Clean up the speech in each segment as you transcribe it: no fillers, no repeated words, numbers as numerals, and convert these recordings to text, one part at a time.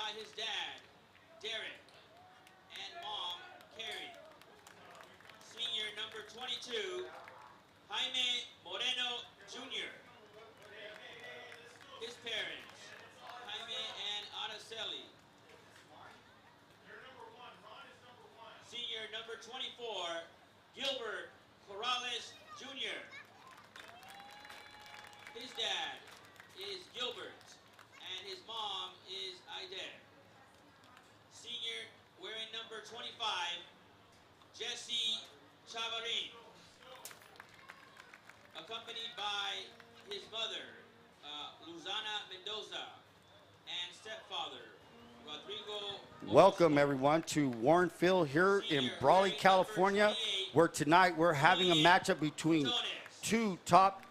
by his dad, Derek, and mom, Carrie. Senior number 22, Jaime Moreno Jr. His parents, Jaime and Araceli. Senior number 24, Gilbert Corrales Jr. His dad is Gilbert, and his mom is Aide. Senior wearing number 25, Jesse Chavarin. Accompanied by his mother, Luzana Mendoza, and stepfather, Rodrigo. Welcome everyone to Warne Field here in Brawley, California, where tonight we're having a matchup between two top,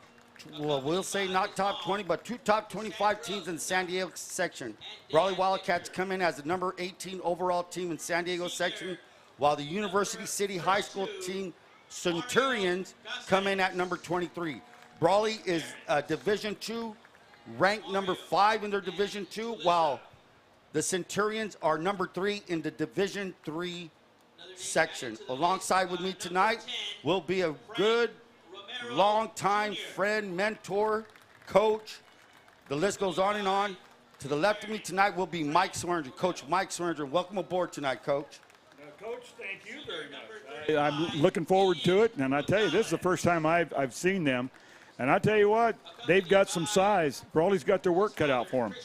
well, we'll say not top 20, but two top 25 teams in the San Diego section. Brawley Wildcats come in as the number 18 overall team in San Diego section, while the University City High School team Centurions come in at number 23. Brawley is Division II, ranked number 5 in their Division II, while the Centurions are number 3 in the Division III section. Alongside with me tonight will be a good, long-time friend, mentor, coach. The list goes on and on. To the left of me tonight will be Mike Swearingen, Coach Mike Swearingen. Welcome aboard tonight, Coach. Coach, thank you very much. I'm looking forward to it, and I tell you, this is the first time I've seen them. And I tell you what, they've got some size. Brawley's got their work cut out for them.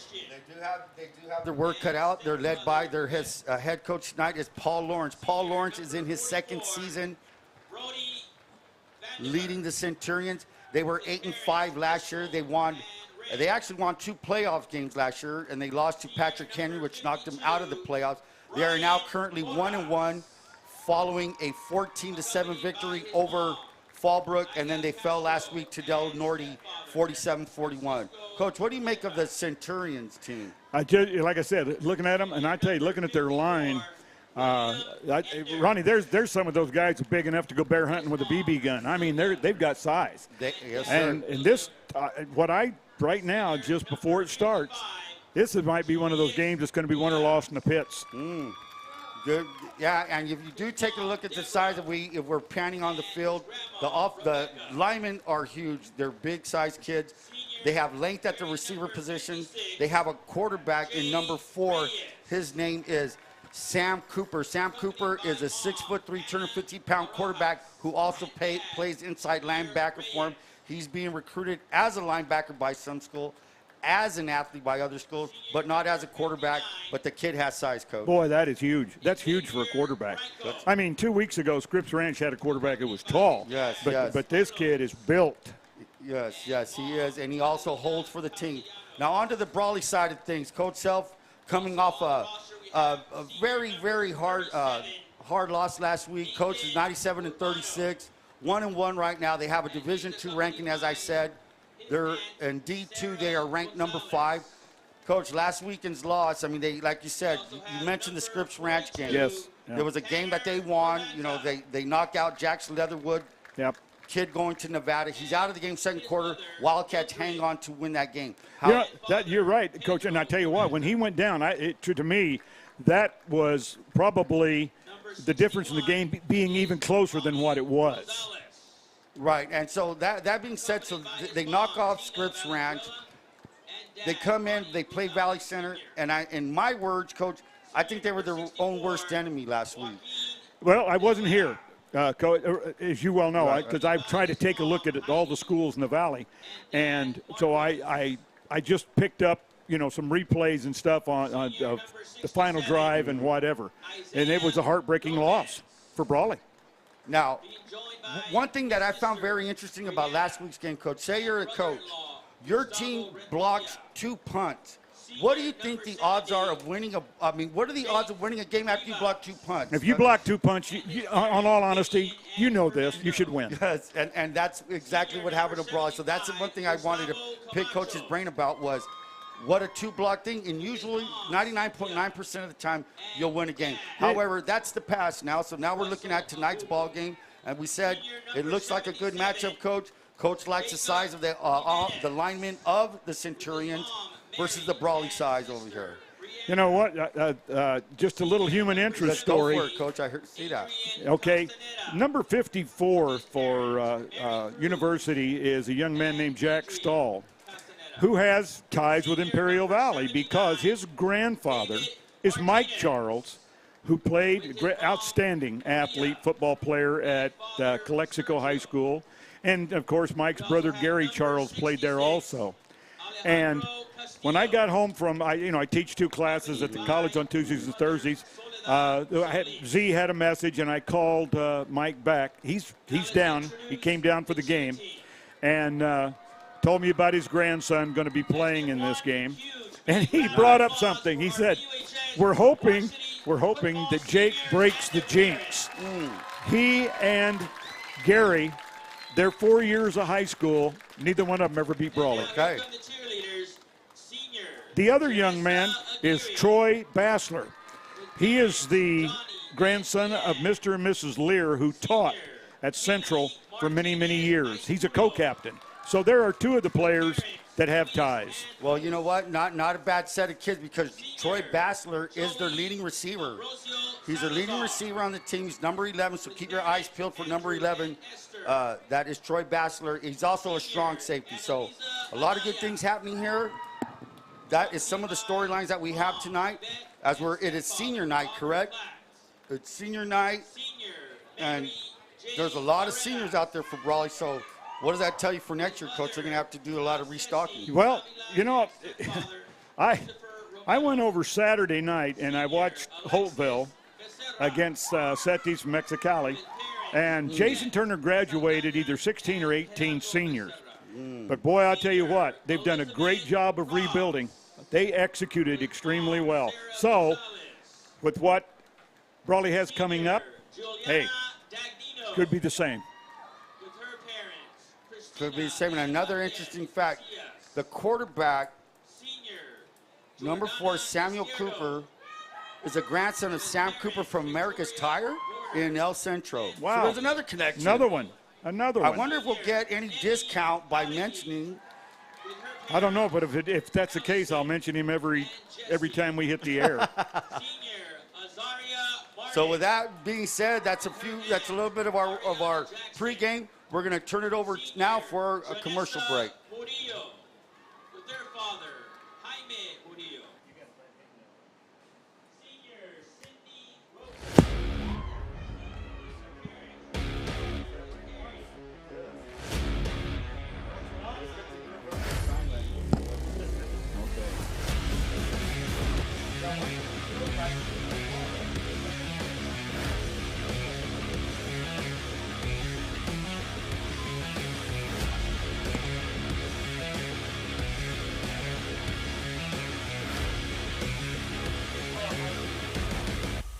They do have their work cut out. They're led by their head coach tonight is Paul Lawrence. Paul Lawrence is in his second season leading the Centurions. They were 8-5 last year. They actually won 2 playoff games last year, and they lost to Patrick Henry, which knocked them out of the playoffs. They are now currently 1-1 following a 14-7 victory over Fallbrook, and then they fell last week to Del Norte 47-41. Coach, what do you make of the Centurions team? Like I said, looking at them, and I tell you, looking at their line, Ronnie, there's some of those guys who are big enough to go bear hunting with a BB gun. I mean, they've got size. Yes, and this, right now, just before it starts, this might be one of those games that's going to be won or lost in the pits. Good, yeah, and if you do take a look at the size, if we're panning on the field, the linemen are huge. They're big-sized kids. They have length at the receiver position. They have a quarterback in number 4. His name is Sam Cooper. Sam Cooper is a 6'3", 250-pound quarterback who also plays inside linebacker for him. He's being recruited as a linebacker by some school, as an athlete by other schools, but not as a quarterback. But the kid has size, Coach. Boy, that is huge. That's huge for a quarterback. I mean, 2 weeks ago, Scripps Ranch had a quarterback that was tall. Yes, but this kid is built. Yes, he is, and he also holds for the team. Now, on to the Brawley side of things. Coach Self coming off a very, very hard loss last week. Coach is 97-36, 1-1 right now. They have a Division II ranking, as I said. They're in D2. They are ranked number 5. Coach, last weekend's loss, I mean, they, like you said, you mentioned the Scripps Ranch game. Yes. Yeah. There was a game that they won. You know, they knocked out Jackson Leatherwood. Yep. Kid going to Nevada. He's out of the game second quarter. Wildcats hang on to win that game. You're right, Coach. And I tell you what, when he went down, to me, that was probably the difference in the game being even closer than what it was. Right, and so that being said, so they knock off Scripps Ranch. They come in, they play Valley Center, and in my words, Coach, I think they were their own worst enemy last week. Well, I wasn't here, Coach, as you well know, because I've tried to take a look at all the schools in the Valley, and so I just picked up, some replays and stuff on the final drive and whatever, and it was a heartbreaking loss for Brawley. Now, one thing that I found very interesting about last week's game, Coach, say you're a coach, your team blocks 2 punts. What do you think the odds are of winning what are the odds of winning a game after you block 2 punts? If you block 2 punts, on all honesty, you know this, you should win. Yes, and that's exactly what happened to Brawley. So that's the one thing I wanted to pick Coach's brain about was what a 2-block thing, and usually 99.9% of the time you'll win a game. However, that's the past now, so now we're looking at tonight's ball game, and we said it looks like a good matchup, Coach. Coach likes the size of the linemen of the Centurions versus the Brawley size over here. You know what? Just a little human interest Let's story. go for it, Coach. I see that. Okay. Number 54 for University is a young man named Jack Stahl, who has ties with Imperial Valley because his grandfather is Mike Charles, who played outstanding athlete, football player at Calexico High School. And, of course, Mike's brother Gary Charles played there also. And when I got home from, I teach 2 classes at the college on Tuesdays and Thursdays. Z had a message, and I called Mike back. He's down. He came down for the game, and told me about his grandson going to be playing in this game. And he brought up something. He said, "We're hoping that Jake breaks the jinx." He and Gary, they're 4 years of high school. Neither one of them ever beat Brawley. Okay. The other young man is Troy Bassler. He is the grandson of Mr. and Mrs. Lear, who taught at Central for many, many years. He's a co-captain. So there are 2 of the players that have ties. Well, you know what? Not a bad set of kids because Troy Bassler is their leading receiver. He's their leading receiver on the team. He's number 11, so keep your eyes peeled for number 11. That is Troy Bassler. He's also a strong safety. So a lot of good things happening here. That is some of the storylines that we have tonight. It is senior night, correct? It's senior night, and there's a lot of seniors out there for Brawley. So what does that tell you for next year, Coach? They're going to have to do a lot of restocking. Well, I went over Saturday night and I watched Holtville against Cetis Mexicali, and Jason Turner graduated either 16 or 18 seniors. But boy, I'll tell you what, they've done a great job of rebuilding. They executed extremely well. So, with what Brawley has coming up, hey, could be the same. Could be the same. And another interesting fact, the quarterback, number 4, Samuel Cooper, is a grandson of Sam Cooper from America's Tire in El Centro. Wow. So there's another connection. Another one. I wonder if we'll get any discount by mentioning. I don't know, but if that's the case, I'll mention him every time we hit the air. So with that being said, that's a little bit of our pregame. We're going to turn it over now for a commercial break.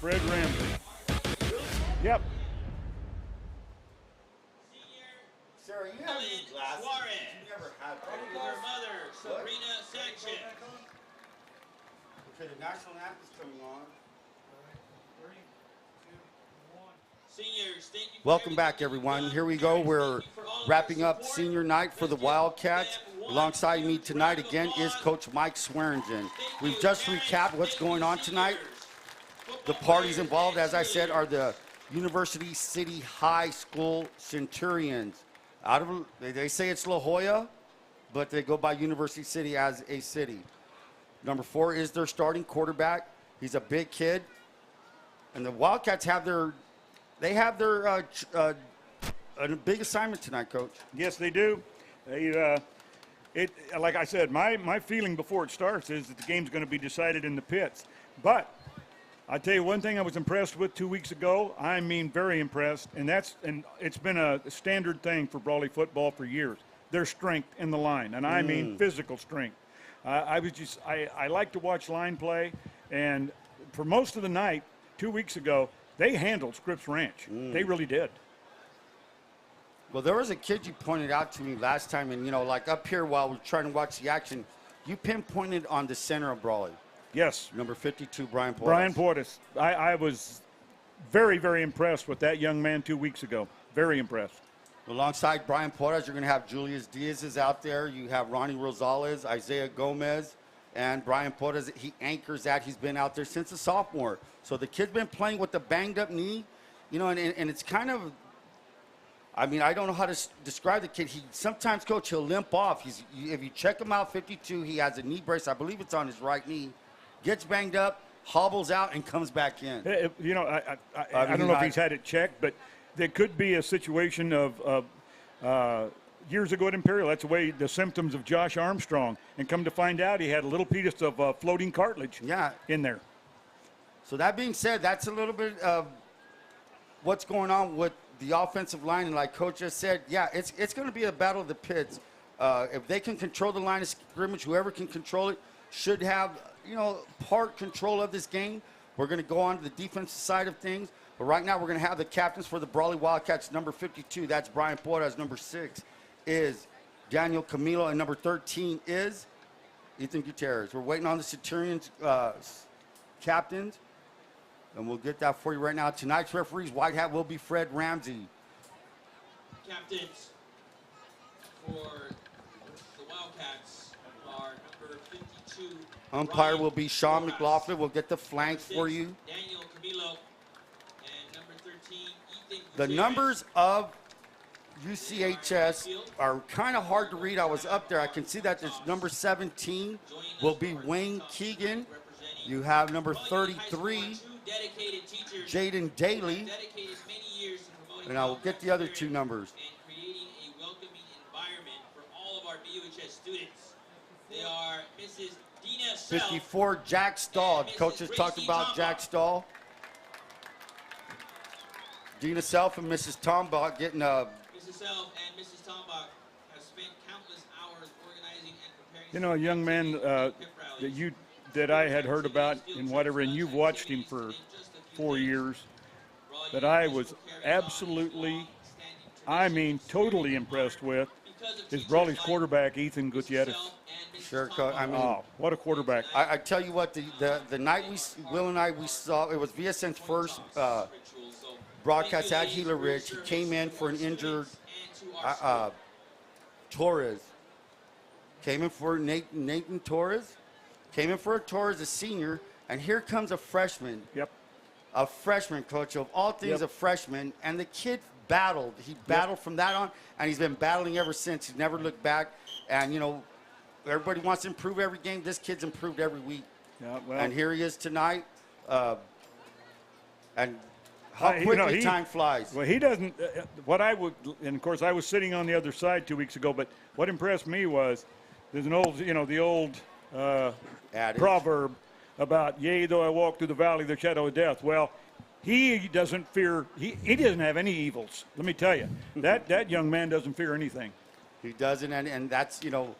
Fred Ramsey. Yep. Sarah, you have any glasses? You never had her mother, Sabrina Sanchez. Okay, the national anthem is coming on. Seniors, thank you. Welcome back, everyone. Here we go. We're wrapping up senior night for the Wildcats. Alongside me tonight again is Coach Mike Swearingen. We've just recapped what's going on tonight. The parties involved, as I said, are the University City High School Centurions. They say it's La Jolla, but they go by University City as a city. Number 4 is their starting quarterback. He's a big kid. And the Wildcats have a big assignment tonight, Coach. Yes, they do. Like I said, my feeling before it starts is that the game's going to be decided in the pits. But I'll tell you one thing I was impressed with 2 weeks ago. I mean, very impressed, and it's been a standard thing for Brawley football for years. Their strength in the line, and I mean physical strength. I like to watch line play, and for most of the night 2 weeks ago, they handled Scripps Ranch. They really did. Well, there was a kid you pointed out to me last time, and like up here while we're trying to watch the action, you pinpointed on the center of Brawley. Yes. Number 52, Brian Portis. Brian Portis. I was very, very impressed with that young man 2 weeks ago. Very impressed. Alongside Brian Portis, you're going to have Julius Diaz is out there. You have Ronnie Rosales, Isaiah Gomez, And Brian Porras, he anchors that. He's been out there since a sophomore. So the kid's been playing with a banged up knee, you know, and it's kind of, I mean, I don't know how to describe the kid. He sometimes, Coach, he'll limp off. If you check him out, 52, he has a knee brace. I believe it's on his right knee. Gets banged up, hobbles out, and comes back in. You know, I don't know if he's had it checked, but there could be a situation of years ago at Imperial. That's the way the symptoms of Josh Armstrong. And come to find out, he had a little piece of floating cartilage in there. So that being said, that's a little bit of what's going on with the offensive line. And like Coach just said, yeah, it's going to be a battle of the pits. If they can control the line of scrimmage, whoever can control it should have, you know, part control of this game. We're going to go on to the defensive side of things. But right now we're going to have the captains for the Brawley Wildcats. Number 52, that's Brian Porras. Number 6 is Daniel Camilo. And number 13 is Ethan Gutierrez. We're waiting on the Centurions captains. And we'll get that for you right now. Tonight's referees, white hat will be Fred Ramsey. Captains for the Wildcats are number 52. Umpire will be Sean McLaughlin. We'll get the flanks for you. Daniel Camilo. And number 13, Ethan The Gutierrez. numbers of UCHS are kind of hard to read. I was up there. I can see that there's number 17 will be Wayne Keegan. You have number 33, Jaden Daly. And I will get the other 2 numbers. And creating a welcoming environment for all of our BUHS students. They are Mrs. Dina Self. 54, Jack Stahl. Coach has talked about Jack Stahl. Dina Self and Mrs. Tombach getting Mrs. Self and Mrs. Tombach have spent countless hours organizing and preparing. You know, a young man that I had heard about and whatever, and you've watched him for 4 years, that I was absolutely, I mean, totally impressed with, is Brawley's quarterback, Ethan Gutierrez. Sure, Coach. I mean, oh, what a quarterback. I tell you what, the night Will and I saw, it was VSN's first broadcast at Gila Ridge. He came in for an injured Torres. Came in for Nathan Torres. Came in for a Torres, a senior, and here comes a freshman. Yep. A freshman, Coach, of all things, a freshman, and the kid battled. He battled from that on, and he's been battling ever since. He's never looked back, and, you know, everybody wants to improve every game. This kid's improved every week. Yeah, well, and here he is tonight, and how quickly time flies. Well, he doesn't, what I would, and of course I was sitting on the other side 2 weeks ago, but what impressed me was there's an old, you know, the old proverb about, yea, though I walk through the valley of the shadow of death. Well, he doesn't fear, he doesn't have any evils. Let me tell you, that young man doesn't fear anything. He doesn't, and that's, you know,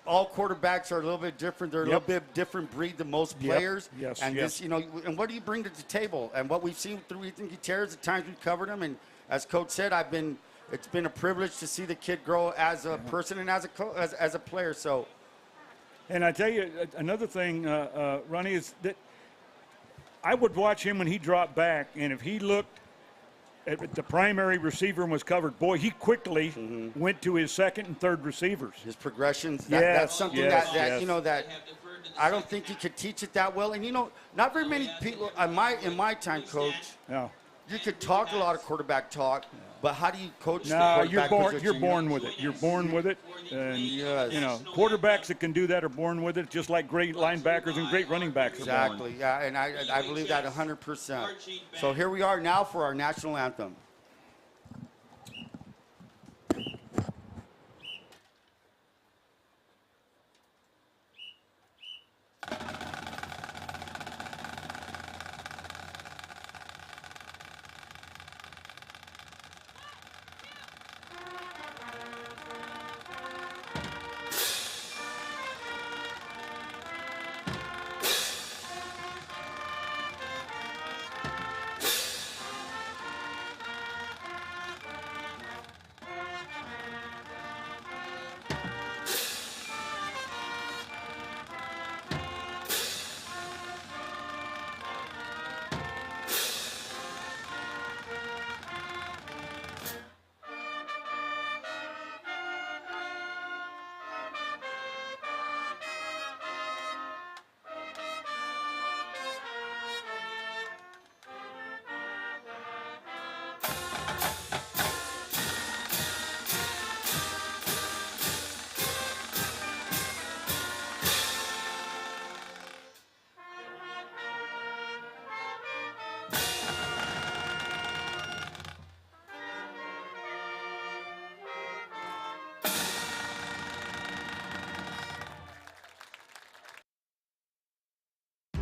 all quarterbacks are a little bit different. They're a little bit different breed than most players. Yes, and this, you know, and what do you bring to the table? And what we've seen through Ethan Gutierrez, the times we've covered him, and as Coach said, it's been a privilege to see the kid grow as a person and as a player. So. And I tell you, another thing, Ronnie, is that I would watch him when he dropped back, and if he looked at the primary receiver and was covered, boy, he quickly went to his second and third receivers. His progressions, that's something that you know, that I don't think he could teach it that well. And, you know, not very many people, in my time, Coach, you could talk a lot of quarterback talk, but how do you coach the quarterback position? You're born with it. You're born with it. And, you know, quarterbacks that can do that are born with it, just like great linebackers and great running backs are born. Exactly, yeah, and I believe that 100%. So here we are now for our national anthem.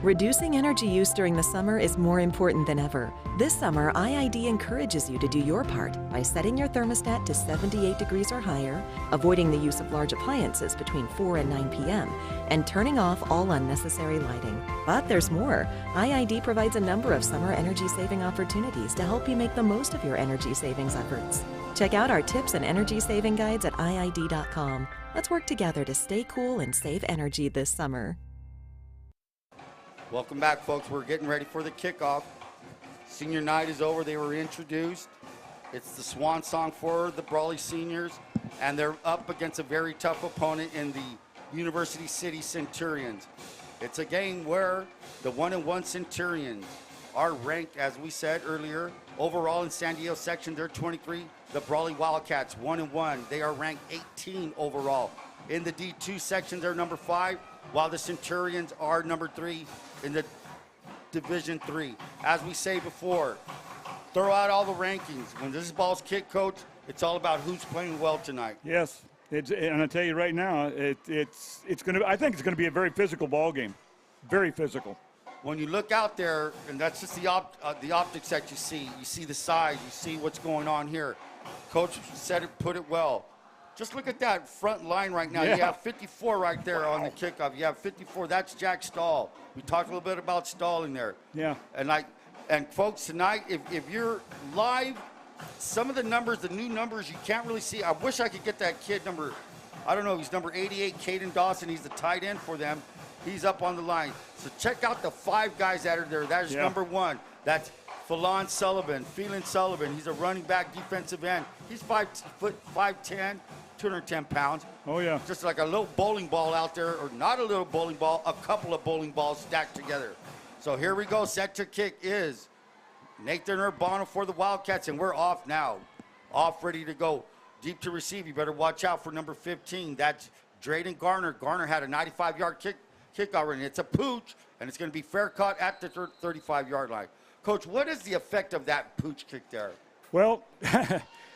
Reducing energy use during the summer is more important than ever. This summer, IID encourages you to do your part by setting your thermostat to 78 degrees or higher, avoiding the use of large appliances between 4 and 9 p.m., and turning off all unnecessary lighting. But there's more. IID provides a number of summer energy-saving opportunities to help you make the most of your energy savings efforts. Check out our tips and energy saving guides at IID.com. Let's work together to stay cool and save energy this summer. Welcome back, folks. We're getting ready for the kickoff. Senior night is over. They were introduced. It's the swan song for the Brawley seniors, and they're up against a very tough opponent in the University City Centurions. It's a game where the 1-1 Centurions are ranked, as we said earlier, overall in San Diego section, they're 23. The Brawley Wildcats, 1-1. They are ranked 18 overall. In the D2 section, they're number 5, while the Centurions are number 3 in the Division 3. As we say before, throw out all the rankings. When this ball's kicked, Coach, it's all about who's playing well tonight. Yes, and I tell you right now, it's going to. I think it's going to be a very physical ball game, very physical. When you look out there, and that's just the optics that you see. You see the size. You see what's going on here. Coach said it, put it well. Just look at that front line right now. Yeah. You have 54 right there on the kickoff. You have 54. That's Jack Stahl. We talked a little bit about Stahl in there. Yeah. And folks, tonight, if you're live, some of the numbers, the new numbers, you can't really see. I wish I could get that kid number, I don't know, he's number 88, Caden Dawson. He's the tight end for them. He's up on the line. So check out the 5 guys that are there. That is number 1. That's Phelan Sullivan. He's a running back, defensive end. He's 5'10", 210 pounds. Oh, yeah. Just like a little bowling ball out there, or not a little bowling ball, a couple of bowling balls stacked together. So here we go. Set to kick is Nathan Urbano for the Wildcats, and we're off now. Off, ready to go. Deep to receive. You better watch out for number 15. That's Drayden Garner. Garner had a 95-yard kick already. It's a pooch, and it's going to be fair caught at the 35-yard line. Coach, what is the effect of that pooch kick there? Well,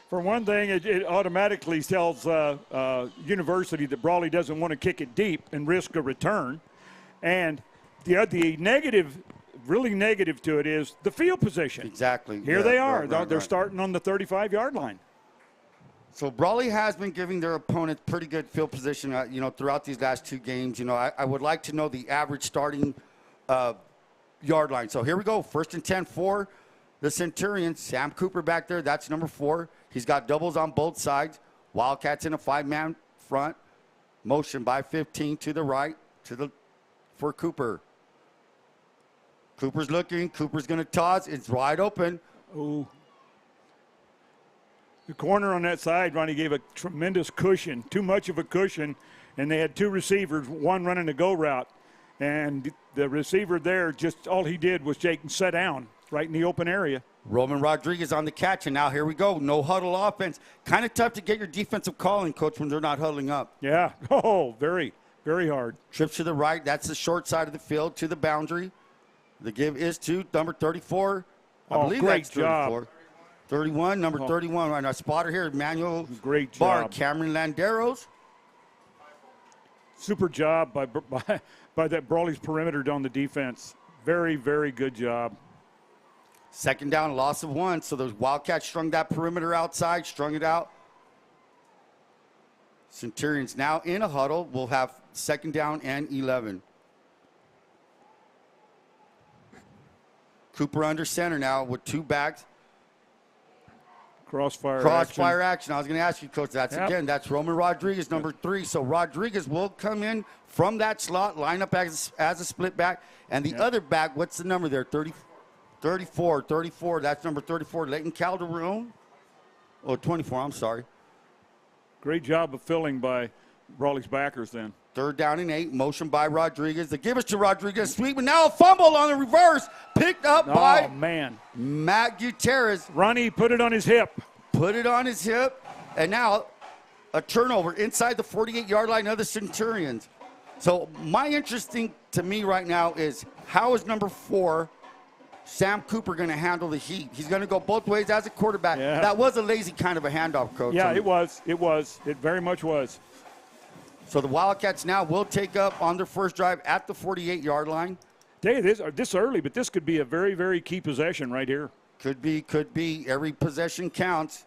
for one thing, it automatically tells University that Brawley doesn't want to kick it deep and risk a return. And the negative, really negative to it is the field position. Exactly. Here they are. They're starting on the 35-yard line. So Brawley has been giving their opponent pretty good field position, throughout these last 2 games. I would like to know the average starting yard line. So here we go. 1st and 10 for the Centurions. Sam Cooper back there. That's number 4. He's got doubles on both sides. Wildcats in a 5-man front. Motion by 15 to the right for Cooper. Cooper's looking. Cooper's going to toss. It's wide open. Ooh. The corner on that side, Ronnie, gave a tremendous cushion, too much of a cushion, and they had 2 receivers, one running a go route. And the receiver there, just all he did was sit down right in the open area. Roman Rodriguez on the catch, and now here we go. No huddle offense. Kind of tough to get your defensive calling, Coach, when they're not huddling up. Yeah. Oh, very, very hard. Trips to the right. That's the short side of the field to the boundary. The give is to number 34. I believe great that's 34. job. 31, number 31. Right now, spotter here, Emmanuel Great Barr, job. Cameron Landeros. Super job by that Brawley's perimeter on the defense. Very, very good job. 2nd down, loss of 1. So those Wildcats strung that perimeter outside, strung it out. Centurions now in a huddle. We'll have 2nd down and 11. Cooper under center now with 2 backs. Crossfire action. I was going to ask you, Coach, that's Roman Rodriguez, number 3. So Rodriguez will come in from that slot, line up as a split back. And the other back, what's the number there? 34. That's number 34, Leighton Calderon. Oh, 24, I'm sorry. Great job of filling by Brawley's backers then. 3rd down and 8, motion by Rodriguez. The give is to Rodriguez. Sweet, but now a fumble on the reverse. Picked up by Matt Gutierrez. Ronnie put it on his hip. And now a turnover inside the 48-yard line of the Centurions. So my interesting to me right now is how is number 4, Sam Cooper, going to handle the heat? He's going to go both ways as a quarterback. Yeah. That was a lazy kind of a handoff, Coach. Yeah, it was. It very much was. So the Wildcats now will take up on their first drive at the 48-yard line. Tell you this early, but this could be a very, very key possession right here. Could be. Every possession counts.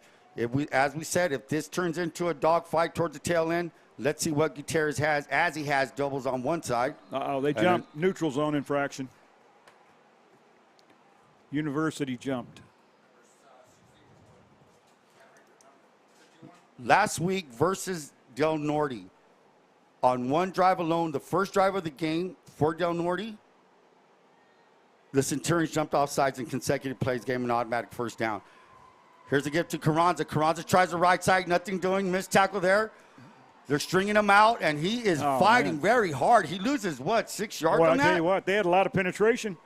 As we said, if this turns into a dogfight towards the tail end, let's see what Gutierrez has, as he has doubles on one side. They jumped. Neutral zone infraction. University jumped. Last week versus Del Norte, on one drive alone, the first drive of the game for Del Norte, the Centurions jumped off sides in consecutive plays, gave him an automatic first down. Here's a gift to Carranza. Carranza tries the right side, nothing doing, missed tackle there. They're stringing him out, and he is fighting very hard. He loses, 6 yards on that? Well, I tell you what, they had a lot of penetration.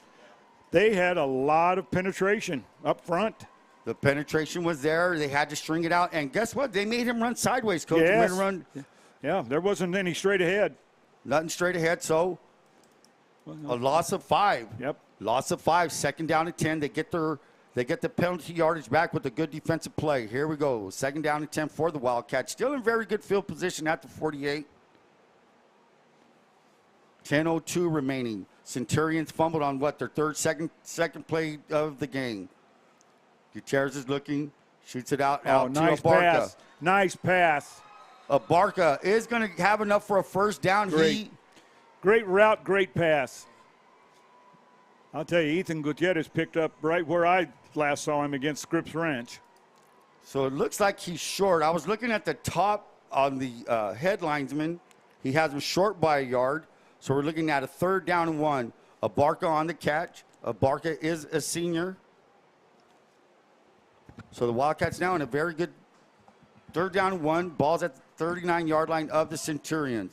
They had a lot of penetration up front. The penetration was there. They had to string it out. And guess what? They made him run sideways, Coach. Yes. They made him run. Yeah, there wasn't any straight ahead. Nothing straight ahead, so a loss of 5. Yep. Loss of 5, 2nd down and 10. They get the penalty yardage back with a good defensive play. Here we go. 2nd down and 10 for the Wildcats. Still in very good field position at the 48. 10:02 remaining. Centurions fumbled on their second play of the game. Gutierrez is looking, shoots it out to nice Abarca. Pass. Nice pass. Abarca is going to have enough for a first down. Great route, great pass. I'll tell you, Ethan Gutierrez picked up right where I last saw him against Scripps Ranch. So it looks like he's short. I was looking at the top on the headlinesman. He has him short by a yard. So we're looking at a 3rd down and 1. Abarca on the catch. Abarca is a senior. So the Wildcats now in a very good 3rd down and 1. Ball's at the 39-yard line of the Centurions.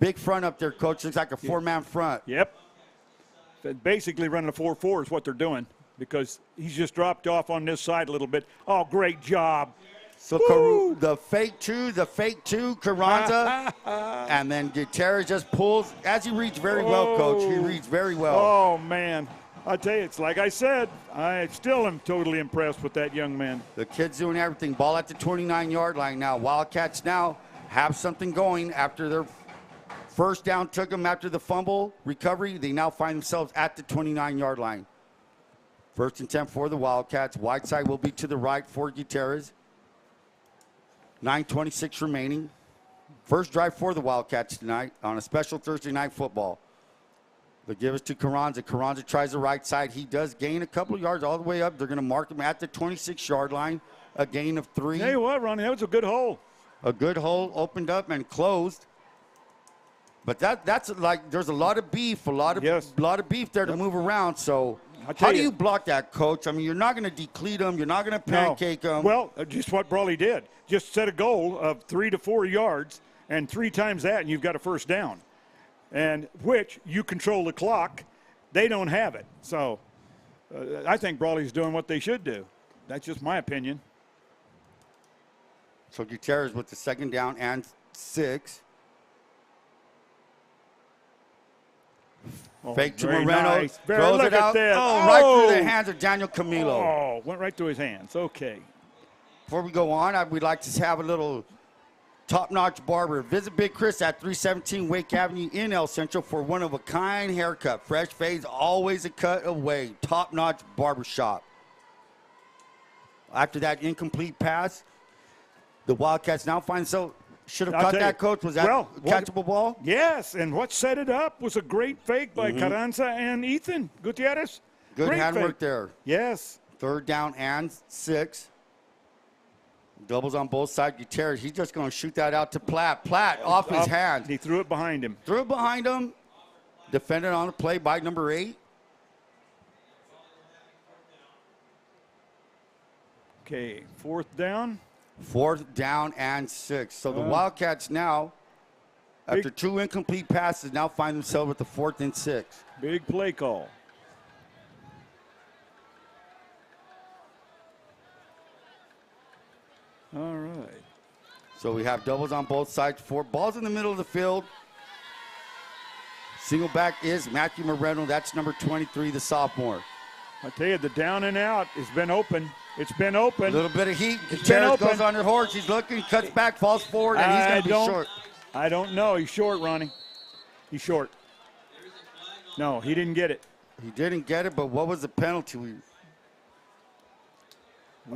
Big front up there, Coach. Looks like a 4-man front. Yep. Basically running a 4-4 is what they're doing because he's just dropped off on this side a little bit. Oh, great job. So the fake two, Carranza, and then Gutierrez just pulls. As he reads very well, Coach. He reads very well. Oh, man. I tell you, it's like I said, I still am totally impressed with that young man. The kid's doing everything. Ball at the 29-yard line now. Wildcats now have something going after their first down took them after the fumble recovery. They now find themselves at the 29-yard line. 1st and 10 for the Wildcats. Wide side will be to the right for Gutierrez. 9:26 remaining. First drive for the Wildcats tonight on a special Thursday night football. They give it to Carranza. Carranza tries the right side. He does gain a couple of yards all the way up. They're going to mark him at the 26-yard line. A gain of 3. Tell you what, Ronnie, that was a good hole. A good hole opened up and closed. But that's like there's a lot of beef, a lot of beef there to move around. So how do you block that, Coach? I mean, you're not going to decleat them. You're not going to pancake them. Well, just what Brawley did. Just set a goal of 3 to 4 yards, and 3 times that, and you've got a first down. And which you control the clock. They don't have it. So I think Brawley's doing what they should do. That's just my opinion. So Gutierrez with the 2nd down and 6. Fake to Moreno. Nice. Throws it out. Right through the hands of Daniel Camilo. Oh, went right through his hands. Okay. Before we go on, we'd like to have a little top-notch barber. Visit Big Chris at 317 Wake Avenue in El Centro for one-of-a-kind haircut. Fresh fades, always a cut away. Top-notch barbershop. After that incomplete pass, the Wildcats now find themselves. Should have caught that, Coach. Was that a catchable ball? Yes, and what set it up was a great fake by Carranza and Ethan Gutierrez. Good handwork there. Yes. 3rd down and 6. Doubles on both sides. Gutierrez, he's just going to shoot that out to Platt. Platt off his hands. He threw it behind him. Defended on the play by number 8. Okay, 4th down. 4th down and 6. So the Wildcats now, after 2 incomplete passes, now find themselves with the 4th and 6. Big play call. All right. So we have doubles on both sides. 4 balls in the middle of the field. Single back is Matthew Moreno. That's number 23, the sophomore. I tell you, the down and out has been open. It's been open. A little bit of heat. Gutierrez goes on the horse. He's looking, cuts back, falls forward, and he's going to be short. I don't know. He's short, Ronnie. He's short. No, he didn't get it. He didn't get it, but what was the penalty?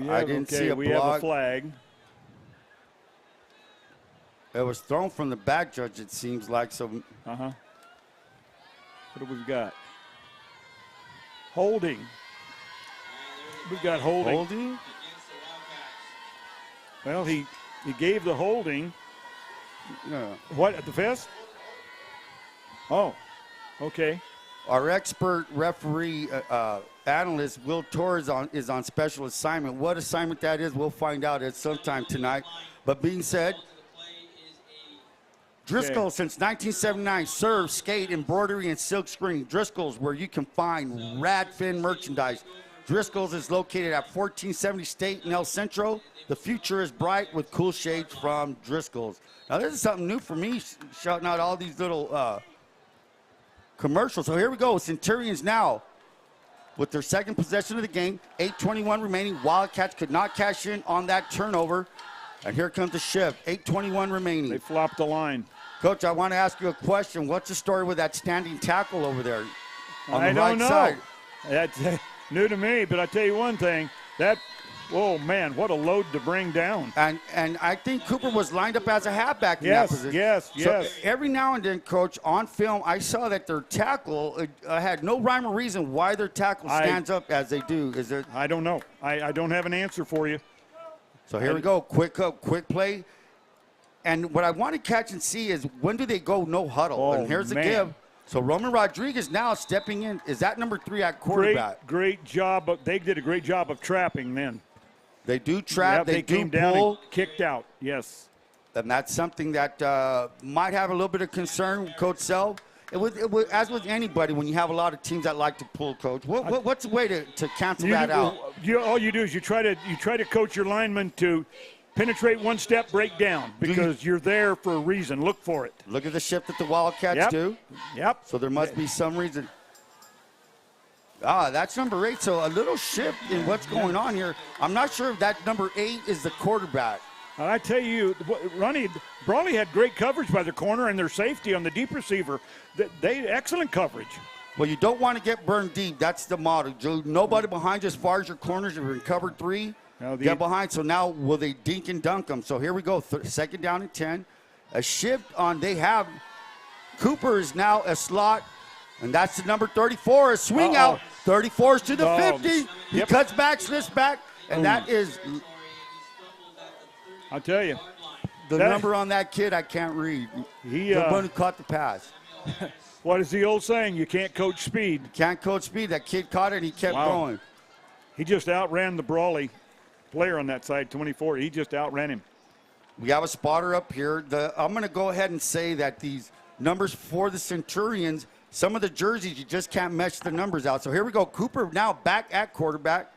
I didn't see a we have a block. flag. It was thrown from the back, Judge, it seems like. So. Uh-huh. What do we got? Holding. We've got holding. Holding? Well, he gave the holding. Yeah. What, at the fist? Oh, okay. Our expert referee analyst, Will Torres, is on special assignment. What assignment that is, we'll find out at sometime tonight. But being said, Driscoll, since 1979, serves, skate, embroidery, and silk screen. Driscoll's, where you can find Radfin merchandise. Driscoll's is located at 1470 State in El Centro. The future is bright with cool shades from Driscoll's. Now, this is something new for me, shouting out all these little commercials. So here we go. Centurions now with their second possession of the game. 8:21 remaining. Wildcats could not cash in on that turnover. And here comes the shift. 8:21 remaining. They flopped the line. Coach, I want to ask you a question. What's the story with that standing tackle over there on the I right don't know. side? That's new to me, but I tell you one thing. Oh, man, what a load to bring down. And I think Cooper was lined up as a halfback in that position. Yes. So every now and then, Coach, on film, I saw that their tackle had no rhyme or reason why their tackle stands up as they do. Is it? I don't know. I don't have an answer for you. So here we go. Quick play. And what I want to catch and see is when do they go no huddle? Oh, and here's the give. So Roman Rodriguez now stepping in. Is that number 3 at quarterback? Great job. They did a great job of trapping then. They do trap. Yep, they do came pull. down and kicked out. Yes. And that's something that might have a little bit of concern, Coach Sell. It was, as with anybody, when you have a lot of teams that like to pull, Coach. What's the way to cancel that out? All you do is you try to coach your linemen to penetrate one step, break down, because you're there for a reason. Look for it. Look at the shift that the Wildcats do. Yep. So there must be some reason. That's number 8. So a little shift in what's going on here. I'm not sure if that number 8 is the quarterback. And I tell you, Brawley had great coverage by the corner and their safety on the deep receiver. They excellent coverage. Well, you don't want to get burned deep. That's the motto. Nobody behind you as far as your corners. You're in cover 3. Get behind. So now will they dink and dunk them? So here we go. Second down and 10. A shift on. They have Cooper is now a slot. And that's the number 34. A swing out. 34 is to the 50. He cuts back, slips back. And that is. I'll tell you. The number on that kid, I can't read. The one who caught the pass. What is the old saying? You can't coach speed. You can't coach speed. That kid caught it and he kept going. He just outran the Brawley player on that side, 24. He just outran him. We have a spotter up here. I'm going to go ahead and say that these numbers for the Centurions, some of the jerseys, you just can't mesh the numbers out. So here we go. Cooper now back at quarterback.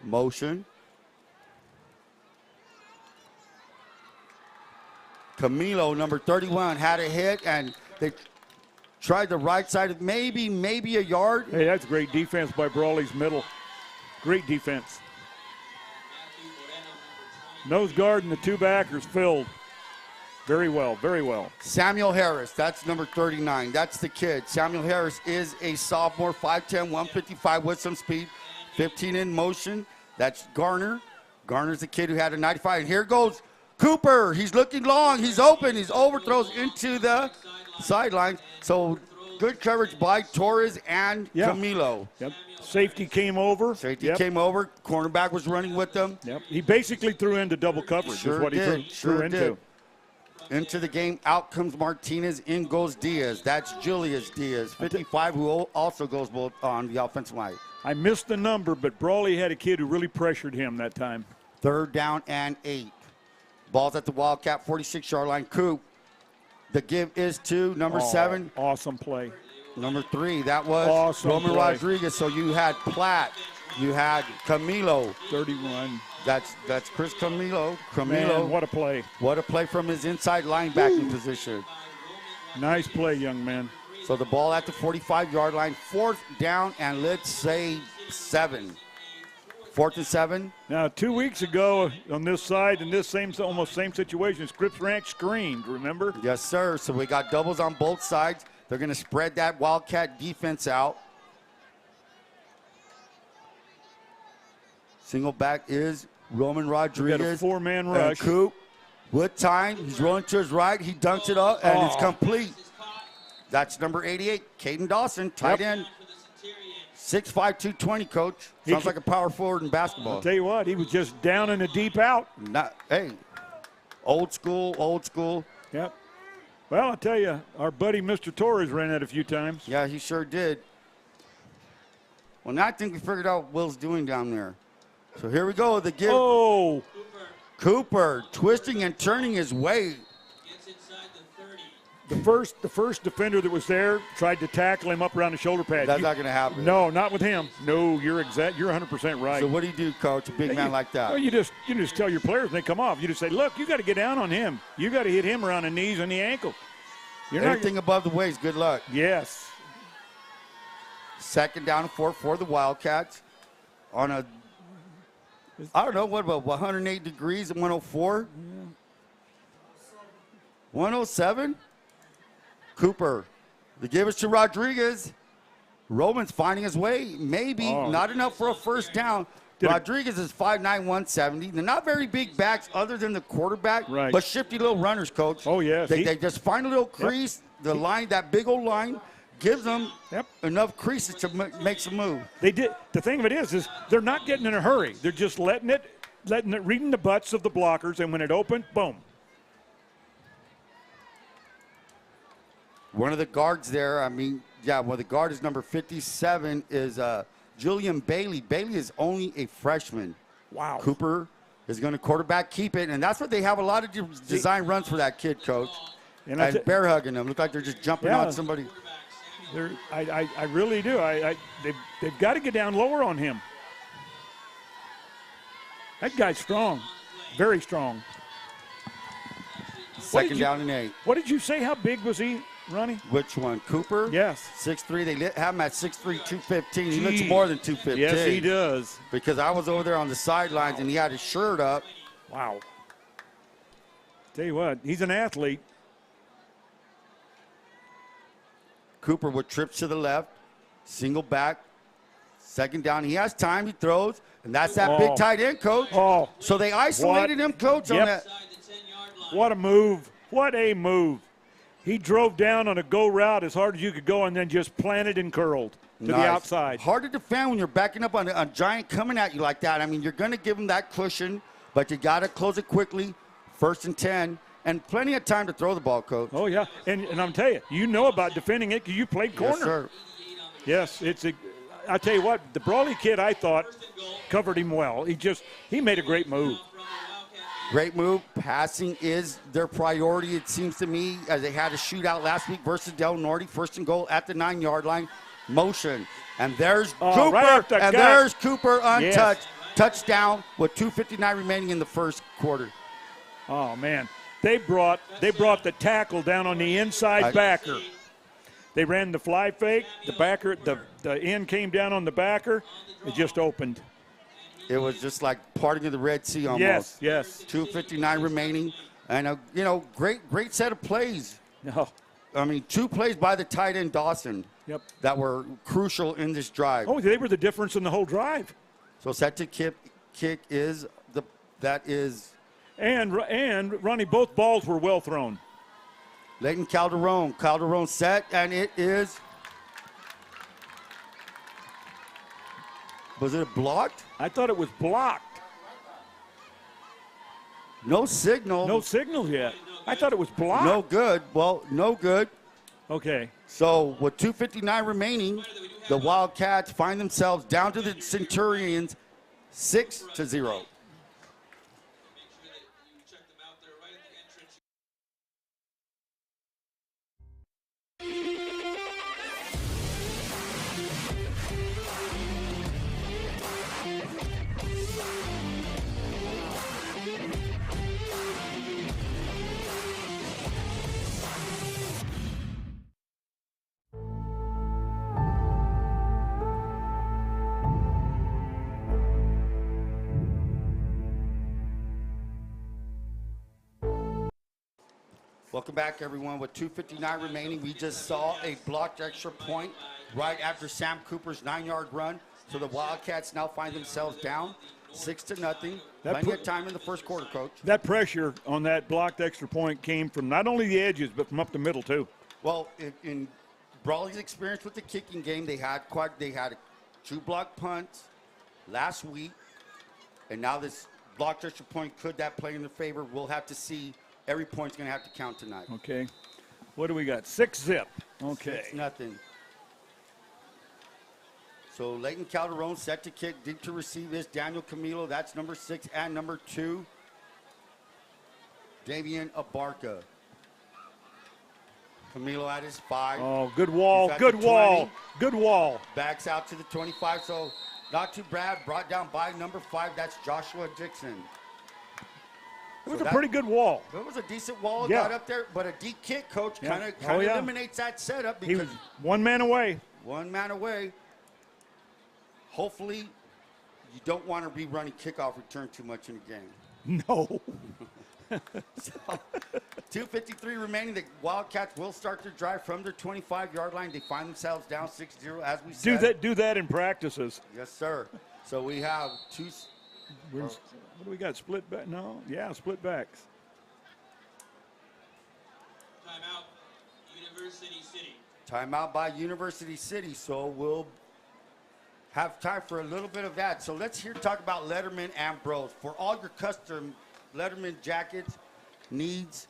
Motion. Camilo, number 31, had a hit, and they tried the right side of maybe a yard. Hey, that's great defense by Brawley's middle. Great defense. Nose guard and the 2 backers filled. Very well, very well. Samuel Harris, that's number 39. That's the kid. Samuel Harris is a sophomore, 5'10", 155 with some speed, 15 in motion. That's Garner. Garner's the kid who had a 95. And here goes Cooper. He's looking long. He's open. He's overthrows into the sideline. So good coverage by Torres and Camilo. Yep. Safety came over. Came over. Cornerback was running with them. Yep. He basically threw into double coverage. Is what he threw into. Into the game, out comes Martinez, in goes Diaz. That's Julius Diaz, 55, who also goes both on the offensive line. I missed the number, but Brawley had a kid who really pressured him that time. 3rd down and 8. Ball's at the Wildcat 46-yard line. Coop. The give is to number 7. Awesome play. Number 3, that was awesome Roman play. Rodriguez. So you had Platt. You had Camilo. 31. That's Chris Camilo. Man, what a play. What a play from his inside linebacking position. Nice play, young man. So the ball at the 45-yard line, 4th down, and let's say 7. 4th and 7. Now, 2 weeks ago on this side, in this almost same situation, Scripps Ranch screened, remember? Yes, sir. So we got doubles on both sides. They're going to spread that Wildcat defense out. Single back is Roman Rodriguez. We got a four-man rush. Coop with time. He's rolling to his right. He dunks it up, and it's complete. That's number 88, Caden Dawson, tight end. 6'5", 220, Coach. Sounds like a power forward in basketball. I'll tell you what, he was just down in a deep out. Hey, old school, old school. Yep. Well, I'll tell you, our buddy Mr. Torres ran that a few times. Yeah, he sure did. Well, now I think we figured out what Will's doing down there. So here we go. The give. Oh. Cooper twisting and turning his way. Gets inside the 30. The first defender that was there tried to tackle him up around the shoulder pad. That's not going to happen. No, not with him. No, you're 100% right. So what do you do, Coach? A big man like that. Well, you just tell your players when they come off. You just say, look, you got to get down on him. You got to hit him around the knees and the ankle. Anything above the waist, good luck. Yes. 2nd down and 4 for the Wildcats on a, I don't know, what about 108 degrees at 104? Yeah. 107? Cooper. They give it to Rodriguez. Roman's finding his way. Maybe. Not enough for a first down. Rodriguez is 5'9", 170. They're not very big backs other than the quarterback, but shifty little runners, Coach. Oh, yes. They just find a little crease. The line, that big old line, gives them enough creases to make some move. They did. The thing of it is they're not getting in a hurry. They're just letting it, reading the butts of the blockers, and when it opened, boom. One of the guards there, the guard is number 57 is Julian Bailey. Bailey is only a freshman. Wow. Cooper is going to quarterback keep it, and that's what they have a lot of design runs for that kid, Coach. And bear hugging them. Look like they're just jumping on somebody. I really do. They've got to get down lower on him. That guy's strong, very strong. 2nd down and 8. What did you say? How big was he, Ronnie? Which one? Cooper? Yes. 6'3". They have him at 6'3", 215. He looks more than 215. Yes, he does. Because I was over there on the sidelines and he had his shirt up. Wow. Tell you what, he's an athlete. Cooper with trips to the left, single back, 2nd down. He has time, he throws, and that's that big tight end, Coach. So they isolated him, Coach, on that. What a move. What a move. He drove down on a go route as hard as you could go and then just planted and curled to the outside. Hard to defend when you're backing up on a giant coming at you like that. I mean, you're going to give him that cushion, but you got to close it quickly. 1st and 10. And plenty of time to throw the ball, Coach. Oh, yeah. And I'm telling you know about defending it because you played corner. Yes, sir. Yes, I tell you what, the Brawley kid, I thought, covered him well. He made a great move. Great move. Passing is their priority, it seems to me, as they had a shootout last week versus Del Norte. 1st and goal at the 9-yard line. Motion. And there's Cooper. Right there's Cooper untouched. Yes. Touchdown with 2:59 remaining in the first quarter. Oh, man. They brought the tackle down on the inside backer. They ran the fly fake. The backer, the end came down on the backer. It just opened. It was just like parting of the Red Sea almost. Yes, yes. 2:59 remaining, and great set of plays. No. I mean, 2 plays by the tight end Dawson. Yep. That were crucial in this drive. Oh, they were the difference in the whole drive. So set to kick is that is. And Ronnie, both balls were well thrown. Leighton Calderon set, and it is. Was it blocked? I thought it was blocked. No signal. No signal yet. I thought it was blocked. No good. Well, no good. Okay. So with 2:59 remaining, the Wildcats find themselves down to the Centurions 6-0. Welcome back, everyone. With 2:59 remaining, we just saw a blocked extra point right after Sam Cooper's 9-yard run. So the Wildcats now find themselves down 6-0. Plenty of time in the first quarter, Coach. That pressure on that blocked extra point came from not only the edges, but from up the middle, too. Well, in Brawley's experience with the kicking game, they had 2 blocked punts last week, and now this blocked extra point, could that play in their favor? We'll have to see. Every point's going to have to count tonight. Okay. What do we got? 6-zip. Okay. 6-0. So Leighton Calderon set to kick, deep to receive is Daniel Camilo. That's number 6, and number 2, Davian Abarca. Camilo at his 5. Oh, good wall, good wall, good wall. Backs out to the 25, so not too bad. Brought down by number 5, that's Joshua Dixon. It was a pretty good wall. It was a decent wall, Yeah. got up there, but a deep kick, Coach, Yeah. kind of Oh, yeah. eliminates that setup He because was 1 man away. 1 man away. Hopefully, you don't want to be running kickoff return too much in the game. No. So, 2:53 remaining. The Wildcats will start their drive from their 25-yard line. They find themselves down 6-0, as we said. Do that in practices. Yes, sir. So we have 2. What do we got? Split back? No. Yeah, split backs. Timeout, University City. Timeout by University City. So we'll have time for a little bit of that. So let's talk about Letterman and Bros. For all your custom Letterman jackets, needs,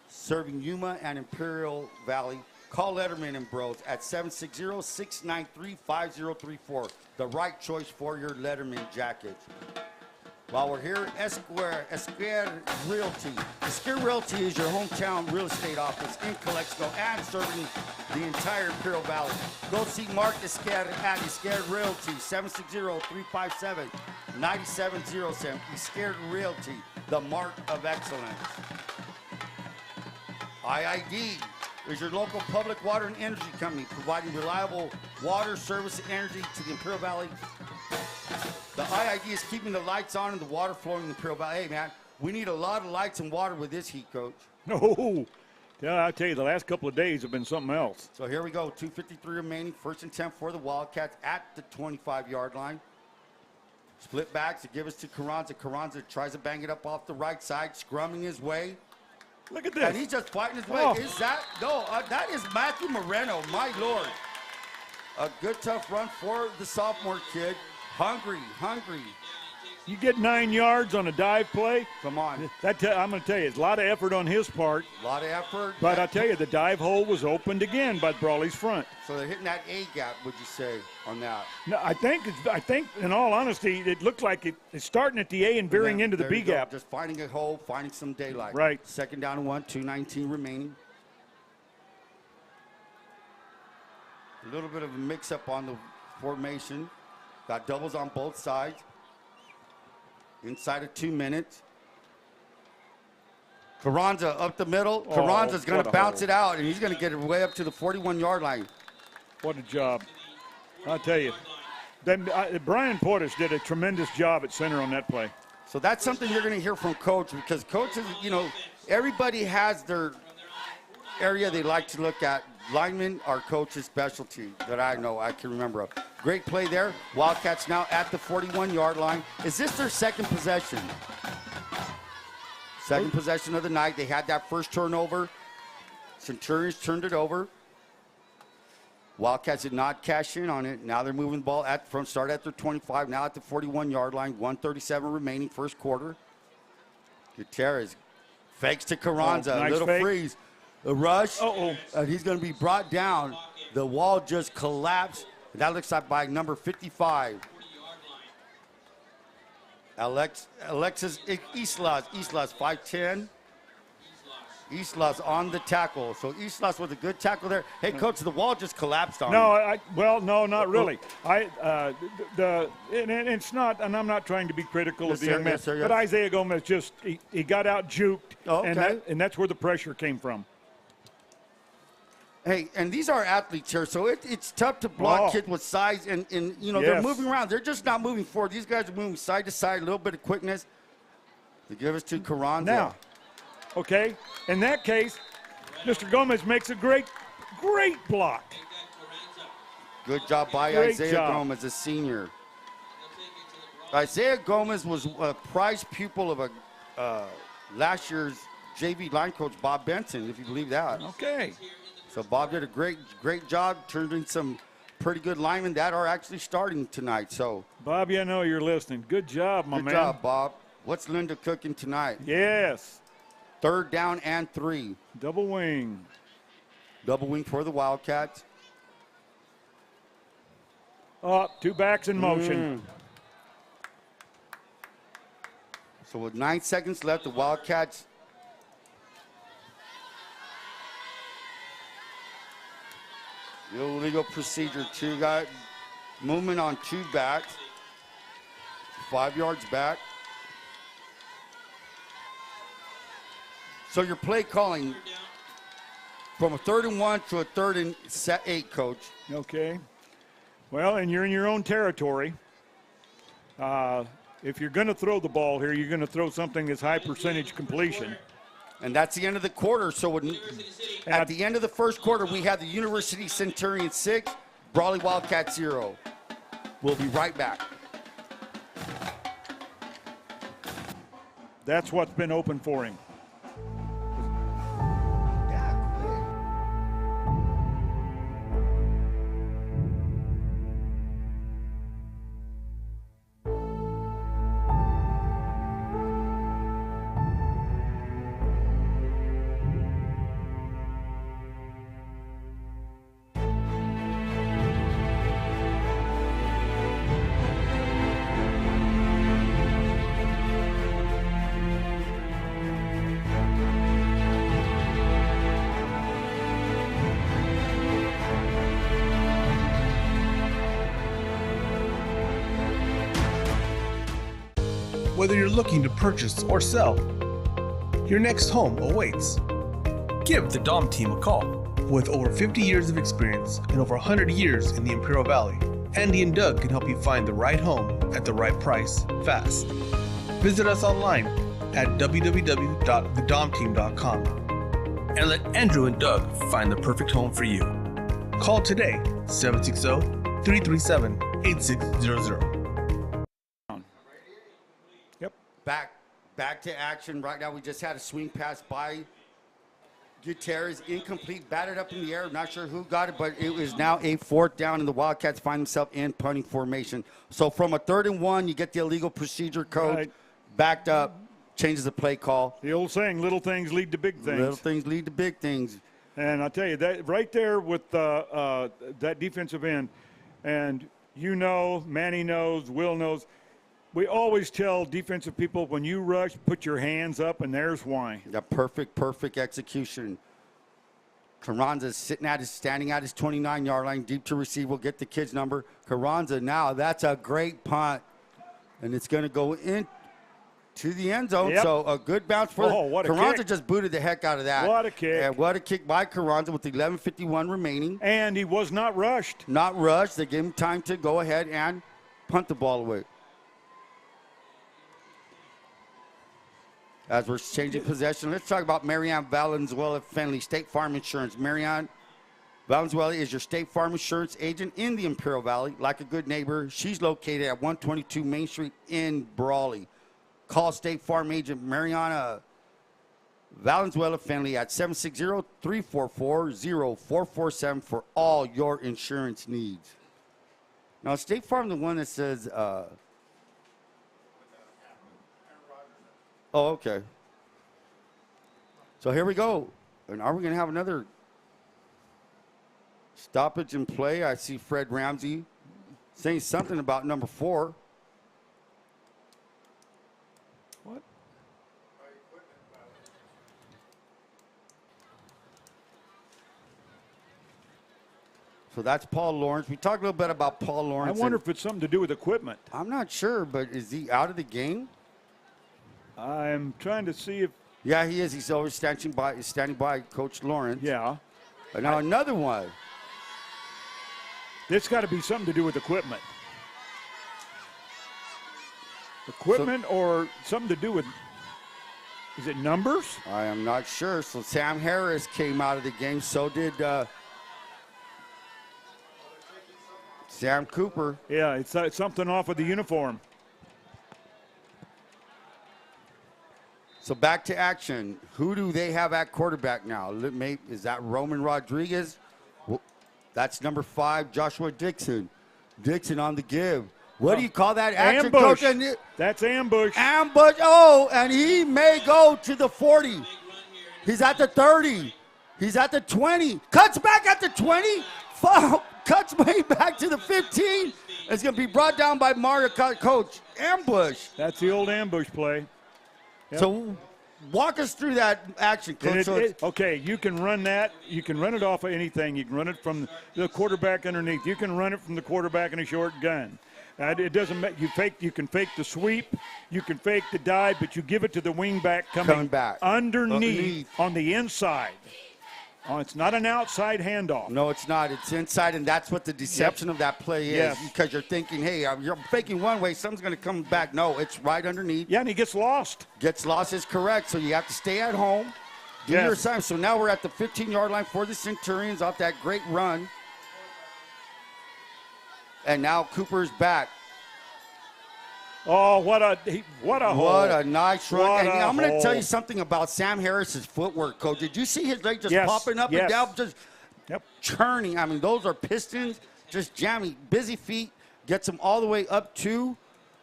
serving Yuma and Imperial Valley, call Letterman and Bros at 760-693-5034. The right choice for your Letterman jackets. While we're here, Esquire Realty. Esquire Realty is your hometown real estate office in Calexico and serving the entire Imperial Valley. Go see Mark Esquire at Esquire Realty, 760-357-9707. Esquire Realty, the mark of excellence. IID is your local public water and energy company, providing reliable water, service, and energy to the Imperial Valley. The IID is keeping the lights on and the water flowing in the Imperial Valley. Hey, man, we need a lot of lights and water with this heat, Coach. No. Yeah, I tell you, the last couple of days have been something else. So here we go, 2:53 remaining. 1st and 10 for the Wildcats at the 25-yard line. Split backs to give us to Carranza. Carranza tries to bang it up off the right side, scrumming his way. Look at this. And he's just fighting his way. Oh. Is that? No, that is Matthew Moreno, my Lord. A good, tough run for the sophomore kid. Hungry. You get 9 yards on a dive play. Come on. I'm going to tell you, it's a lot of effort on his part. A lot of effort. But I tell you, the dive hole was opened again by Brawley's front. So they're hitting that A gap, would you say, on that? No, I think, in all honesty, it looked like it's starting at the A and veering into the There B you go. gap. Just finding a hole, finding some daylight. Right. 2nd down and 1, 2:19 remaining. A little bit of a mix-up on the formation. Got doubles on both sides. Inside of 2 minutes. Carranza up the middle. Oh, Carranza's going what to a bounce hole. it out, and he's going to get it way up to the 41-yard line. What a job. I'll tell you. Brian Portis did a tremendous job at center on that play. So that's something you're going to hear from Coach, because Coach is, everybody has their area they like to look at. Linemen are Coach's specialty that I can remember of. Great play there. Wildcats now at the 41-yard line. Is this their second possession? Second possession of the night. They had that first turnover. Centurions turned it over. Wildcats did not cash in on it. Now they're moving the ball from start at their 25, now at the 41-yard line. 1:37 remaining, first quarter. Gutierrez fakes to Carranza. Nice Little fake. freeze. A rush. Uh-oh. And he's going to be brought down. The wall just collapsed. That looks like by number 55. Alexis Islas. Islas, 5'10". Islas on the tackle. So Islas was a good tackle there. Hey, Coach, the wall just collapsed on him. No, not really. It's not, and I'm not trying to be critical of the young man, yes, sir, yes. but Isaiah Gomez he got out juked, Oh, okay. and that's where the pressure came from. Hey, and these are athletes here, so it's tough to block kids with size, and they're Yes. moving around. They're just not moving forward. These guys are moving side to side, a little bit of quickness. They give us to Carranza. Now, okay, in that case, Mr. Gomez makes a great block. Good job by Great Isaiah job. Gomez, a senior. Isaiah Gomez was a prize pupil of last year's JV line coach, Bob Benson, if you believe that. Okay. So Bob did a great job, turned in some pretty good linemen that are actually starting tonight. So Bobby, I know you're listening. Good job, my man. good job, Bob. What's Linda cooking tonight? Yes. 3rd down and 3. Double wing. Double wing for the Wildcats. Oh, 2 backs in motion. So with 9 seconds left, the Wildcats illegal procedure, 2 guy movement on 2 backs, 5 yards back. So you're play calling from a 3rd and 1 to a 3rd and 8, coach. Okay. Well, and you're in your own territory. If you're going to throw the ball here, you're going to throw something that's high percentage completion. And that's the end of the quarter. So at the end of the first quarter, we have the University Centurions 6, Brawley Wildcats 0. We'll be right back. That's what's been open for him. Whether you're looking to purchase or sell, your next home awaits. Give the Dom team a call. With over 50 years of experience and over 100 years in the Imperial Valley, Andy and Doug can help you find the right home at the right price fast. Visit us online at www.thedomteam.com And let Andrew and Doug find the perfect home for you. Call today, 760-337-8600. Back to action right now. We just had a swing pass by Gutierrez, incomplete, batted up in the air. Not sure who got it, but it was now a 4th down, and the Wildcats find themselves in punting formation. So from a 3rd and 1, you get the illegal procedure code, Right. backed up, changes the play call. The old saying, little things lead to big things. Little things lead to big things. And I'll tell you, that right there with that defensive end, and you know, Manny knows, Will knows, we always tell defensive people, when you rush, put your hands up, and there's why. The perfect execution. Carranza standing at his 29-yard line, deep to receive. We'll get the kid's number. Carranza now, that's a great punt. And it's going to go into the end zone. Yep. So a good bounce for what a Carranza kick. just booted the heck out of that. What a kick. And what a kick by Carranza with 11:51 remaining. And he was not rushed. Not rushed. They gave him time to go ahead and punt the ball away. As we're changing possession, let's talk about Marianne Valenzuela Fenley, State Farm Insurance. Marianne Valenzuela is your State Farm Insurance agent in the Imperial Valley. Like a good neighbor, she's located at 122 Main Street in Brawley. Call State Farm agent Mariana Valenzuela Fenley at 760-344-0447 for all your insurance needs. Now, State Farm, the one that says, oh, okay. So here we go. And are we going to have another stoppage in play? I see Fred Ramsey saying something about number 4. What? So that's Paul Lawrence. We talked a little bit about Paul Lawrence. I wonder if it's something to do with equipment. I'm not sure, but is he out of the game? I'm trying to see if. Yeah, he is. He's always standing by Coach Lawrence. Yeah. But now another one. It's got to be something to do with equipment. Equipment or something to do with. Is it numbers? I am not sure. So Sam Harris came out of the game. So did Sam Cooper. Yeah, it's something off of the uniform. So back to action. Who do they have at quarterback now? Is that Roman Rodriguez? Well, that's number 5, Joshua Dixon. Dixon on the give. What do you call that action, ambush. Coach? That's ambush. Ambush. Oh, and he may go to the 40. He's at the 30. He's at the 20. Cuts back at the 20. Cuts way back to the 15. It's going to be brought down by Mario. Coach, ambush. That's the old ambush play. Yep. So walk us through that action, Coach. Okay, you can run that. You can run it off of anything. You can run it from the quarterback underneath. You can run it from the quarterback in a short gun. It doesn't matter. You can fake the sweep. You can fake the dive, but you give it to the wingback coming back underneath on the inside. Oh, it's not an outside handoff. No, it's not. It's inside, and that's what the deception of that play is. Because you're thinking, hey, you're faking one way, something's going to come back. No, it's right underneath. Yeah, and he gets lost. Gets lost is correct, so you have to stay at home, do your assignment. So now we're at the 15-yard line for the Centurions off that great run. And now Cooper's back. Oh, what a hole. What a nice run. And I'm going to tell hole. you something about Sam Harris's footwork, Coach. Did you see his leg just Yes, popping up yes. and down, just Yep. churning? I mean, those are pistons, just jamming. Busy feet, gets them all the way up to,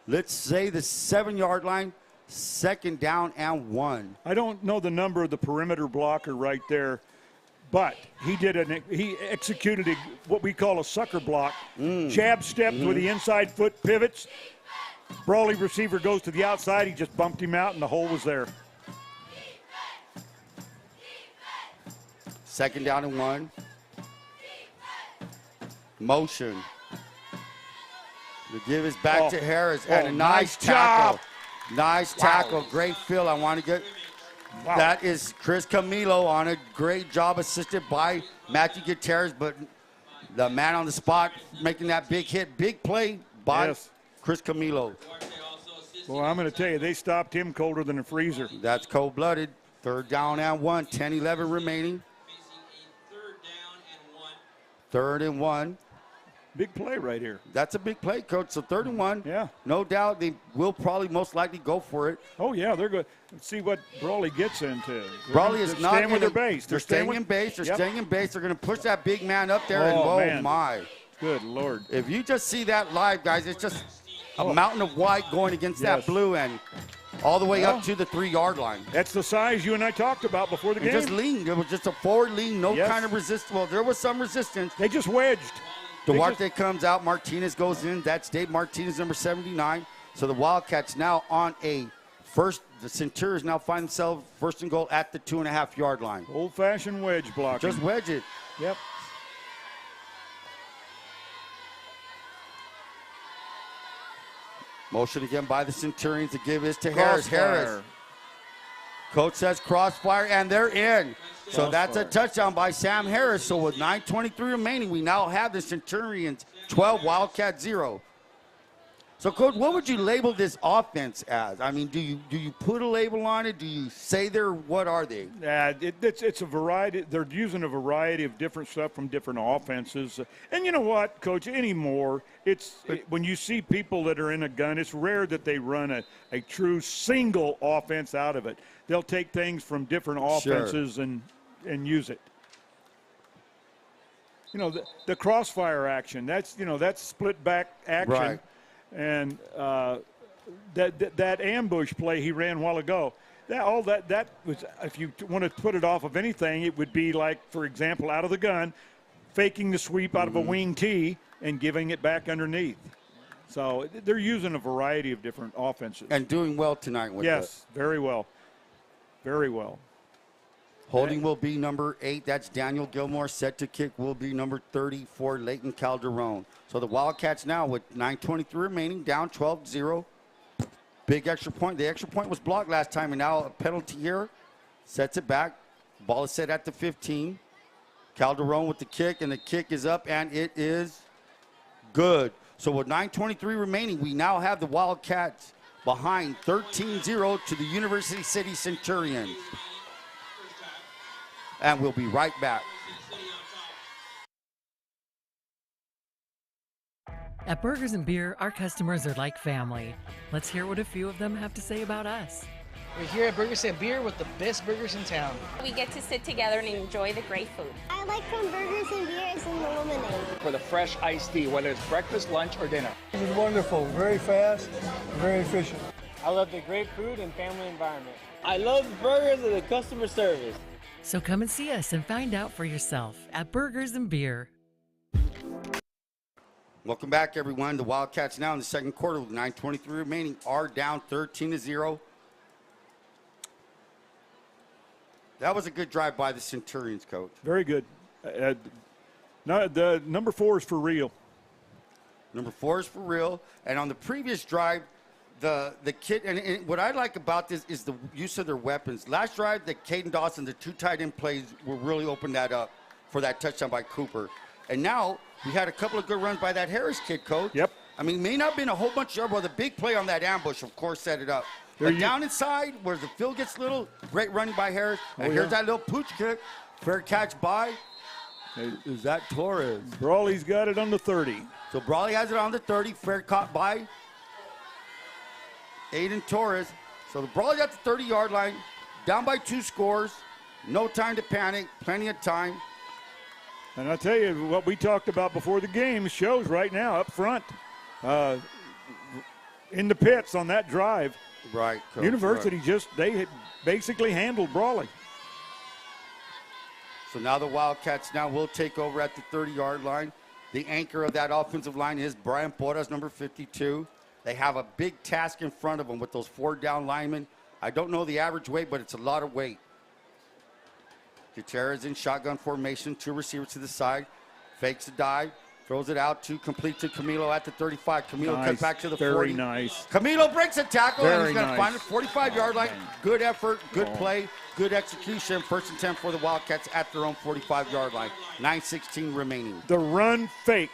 let's say, the 7-yard line, 2nd down and 1. I don't know the number of the perimeter blocker right there, but he executed what we call a sucker block. Jab steps with the inside foot pivots. Brawley receiver goes to the outside. He just bumped him out, and the hole was there. 2nd down and 1. Motion. The give is back to Harris, and a nice tackle. Nice tackle. Great fill. I want to get. Wow. That is Chris Camilo on a great job, assisted by Matthew Gutierrez, but the man on the spot making that big hit. Big play by Chris Camilo. Well, I'm going to tell you, they stopped him colder than a freezer. That's cold-blooded. 3rd down and 1. 10-11 remaining. 3rd and 1. Big play right here. That's a big play, Coach. So 3rd and 1. Yeah. No doubt they will probably most likely go for it. Oh, yeah, they're going to see what Brawley gets into. Brawley is not staying with their base. They're staying in base. They're staying in base. They're going to push that big man up there. Man. My. Good Lord. If you just see that live, guys, it's just a mountain of white going against that blue and all the way up to the 3-yard line. That's the size you and I talked about before the game. Just lean. It was just a forward lean, no kind of resistance. Well, there was some resistance. They just wedged. Duarte comes out. Martinez goes in. That's Dave Martinez, number 79. So the Wildcats now on a first. The Centurions now find themselves 1st and goal at the 2.5-yard line. Old-fashioned wedge blocking. Just wedge it. Yep. Motion again by the Centurions. The give is to Harris. Coach says crossfire, and they're in. So that's a touchdown by Sam Harris. So with 9:23 remaining, we now have the Centurions 12, Wildcat 0. So, Coach, what would you label this offense as? I mean, do you put a label on it? Do you say what are they? It's a variety. They're using a variety of different stuff from different offenses. And you know what, Coach, anymore, when you see people that are in a gun, it's rare that they run a true single offense out of it. They'll take things from different offenses and use it. You know, the crossfire action, that's split back action. Right. And that ambush play he ran a while ago, that was, if you want to put it off of anything, it would be like, for example, out of the gun, faking the sweep out of a wing tee and giving it back underneath. So they're using a variety of different offenses. And doing well tonight with it. Very well. Very well. Holding will be number 8. That's Daniel Gilmore. Set to kick will be number 30 for Leighton Calderon. So the Wildcats now with 9:23 remaining, down 12-0. Big extra point. The extra point was blocked last time, and now a penalty here. Sets it back. Ball is set at the 15. Calderon with the kick, and the kick is up, and it is good. So with 9:23 remaining, we now have the Wildcats behind 13-0 to the University City Centurions. And we'll be right back. At Burgers and Beer, our customers are like family. Let's hear what a few of them have to say about us. We're here at Burgers and Beer with the best burgers in town. We get to sit together and enjoy the great food. I like from Burgers and Beer is in the lemonade. For the fresh iced tea, whether it's breakfast, lunch, or dinner. This is wonderful, very fast, very efficient. I love the great food and family environment. I love the burgers and the customer service. So come and see us and find out for yourself at Burgers and Beer. Welcome back, everyone. The Wildcats now in the second quarter with 9:23 remaining are down 13-0. That was a good drive by the Centurions, Coach. Very good. The number 4 is for real. Number 4 is for real. And on the previous drive, the kid, and what I like about this is the use of their weapons. Last drive, the Caden Dawson, the 2 tight end plays will really open that up for that touchdown by Cooper. And now we had a couple of good runs by that Harris kid, Coach. Yep. I mean, may not have been a whole bunch of yards, but the big play on that ambush, of course, set it up. But down inside, where the field gets little, great running by Harris. And here's that little pooch kick. Fair catch by, is that Torres? Brawley's got it on the 30. So Brawley has it on the 30. Fair caught by Aiden Torres. So the Brawley got the 30-yard line, down by 2 scores. No time to panic, plenty of time. And I'll tell you, what we talked about before the game shows right now up front. In the pits on that drive. Right, Coach, University right. they had basically handled Brawley. So now the Wildcats now will take over at the 30-yard line. The anchor of that offensive line is Brian Porras, number 52. They have a big task in front of them with those 4 down linemen. I don't know the average weight, but it's a lot of weight. Gutierrez in shotgun formation, 2 receivers to the side. Fakes a dive, throws it out to complete to Camilo at the 35. Camilo cuts back to the 40. Very nice. Camilo breaks a tackle, and he's going to nice. find a 45-yard line. Good effort, good play, good execution. First and 10 for the Wildcats at their own 45-yard line. 9:16 remaining. The run fake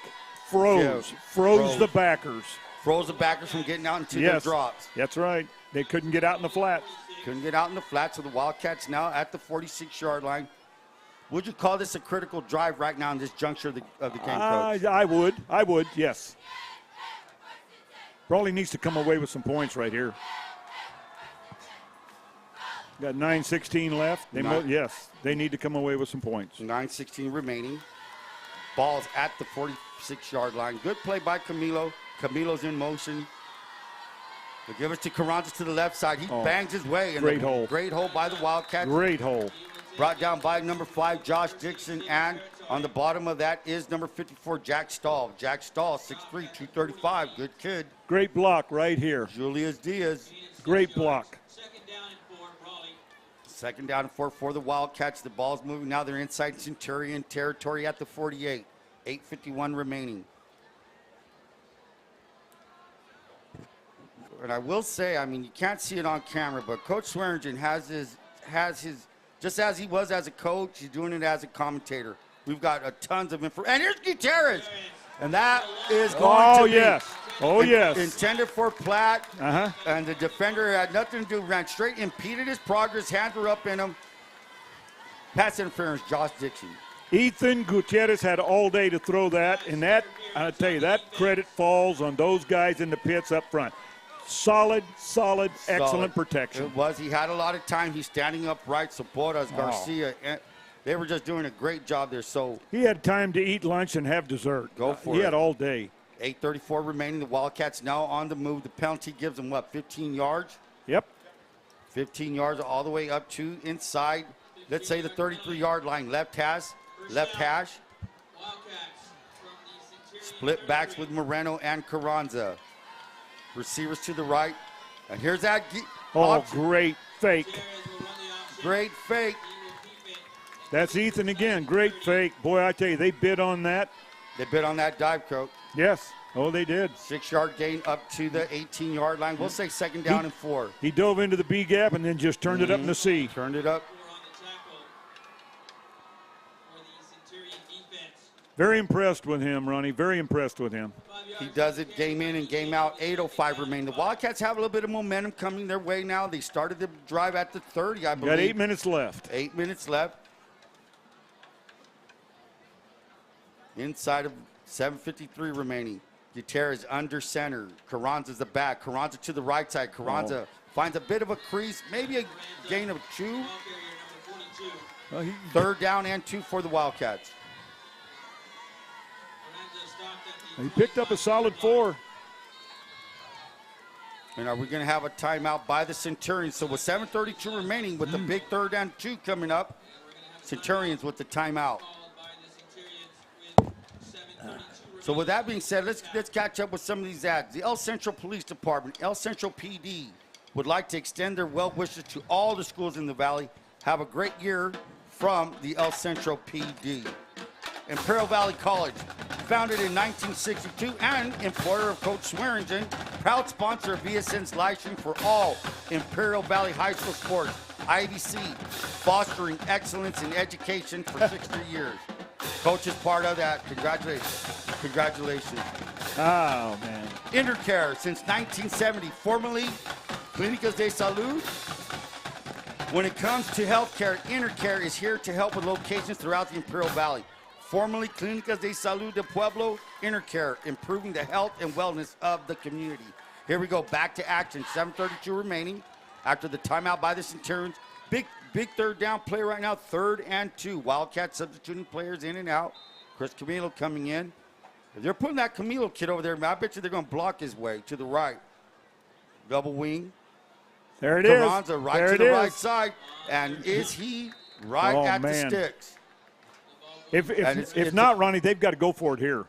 froze the backers. Froze the backers from getting out into their drops. That's right. They couldn't get out in the flats. Couldn't get out in the flats, so the Wildcats now at the 46-yard line. Would you call this a critical drive right now in this juncture of the game, Coach? I would, yes. Brawley needs to come away with some points right here. Got 9:16 left. They need to come away with some points. 9:16 remaining. Ball's at the 46-yard line. Good play by Camilo. Camilo's in motion. They give it to Carranza to the left side. He bangs his way. Great hole. Great hole by the Wildcats. Great hole. Brought down by number 5, Josh Dixon. And on the bottom of that is number 54, Jack Stahl. Jack Stahl, 6'3", 235. Good kid. Great block right here. Julius Diaz. Great block. Second down and 4 for the Wildcats. The ball's moving. Now they're inside Centurion territory at the 48. 8:51 remaining. And I will say, I mean, you can't see it on camera, but Coach Swearingen has his, just as he was as a coach, he's doing it as a commentator. We've got tons of info. And here's Gutierrez. And that is going to be intended for Platt. And the defender had nothing to do, ran straight, impeded his progress, hands were up in him. Pass interference, Josh Dixon. Ethan Gutierrez had all day to throw that, and that, I'll tell you, that credit falls on those guys in the pits up front. Solid, excellent protection. It was. He had a lot of time. He's standing upright. Saporas, Garcia, they were just doing a great job there. So he had time to eat lunch and have dessert. Go for it. He had all day. 8:34 remaining. The Wildcats now on the move. The penalty gives them, 15 yards? Yep. 15 yards all the way up to inside, let's say the 33-yard line. Left hash. Split backs with Moreno and Carranza. Receivers to the right. And here's that. Great fake. Great fake. That's Ethan again. Great fake. Boy, I tell you, they bid on that. They bid on that dive, Coach. Yes. Oh, they did. 6-yard gain up to the 18-yard line. We'll say second down and 4. He dove into the B gap and then just turned it up in the C. Turned it up. Very impressed with him, Ronnie. Very impressed with him. He does it game in and game out. 8:05 remain. The Wildcats have a little bit of momentum coming their way now. They started the drive at the 30, I believe. Got 8 minutes left. 8 minutes left. Inside of 7:53 remaining. Gutierrez under center. Carranza's the back. Carranza to the right side. Carranza finds a bit of a crease, maybe a gain of 2. Third down and 2 for the Wildcats. He picked up a solid 4. And are we going to have a timeout by the Centurions? So with 7:32 remaining, with the big 3rd and 2 coming up, Centurions with the timeout. So with that being said, let's catch up with some of these ads. The El Central Police Department, El Central PD, would like to extend their well wishes to all the schools in the Valley. Have a great year from the El Central PD. Imperial Valley College, founded in 1962 and employer of Coach Swearingen, proud sponsor of VSN's live stream for all Imperial Valley High School sports. IVC, fostering excellence in education for 60 years. Coach is part of that. Congratulations. Congratulations. Oh, man. Intercare since 1970, formerly Clínicas de Salud. When it comes to healthcare, Intercare is here to help with locations throughout the Imperial Valley. Formerly Clínicas de Salud de Pueblo, Intercare, improving the health and wellness of the community. Here we go, back to action. 7:32 remaining after the timeout by the Centurions. Big 3rd down play right now, 3rd and 2. Wildcats substituting players in and out. Chris Camilo coming in. If they're putting that Camilo kid over there, I bet you they're going to block his way to the right. Double wing. There it is. Carranza right there to the right side. And is he right at the sticks? If not, Ronnie, they've got to go for it here.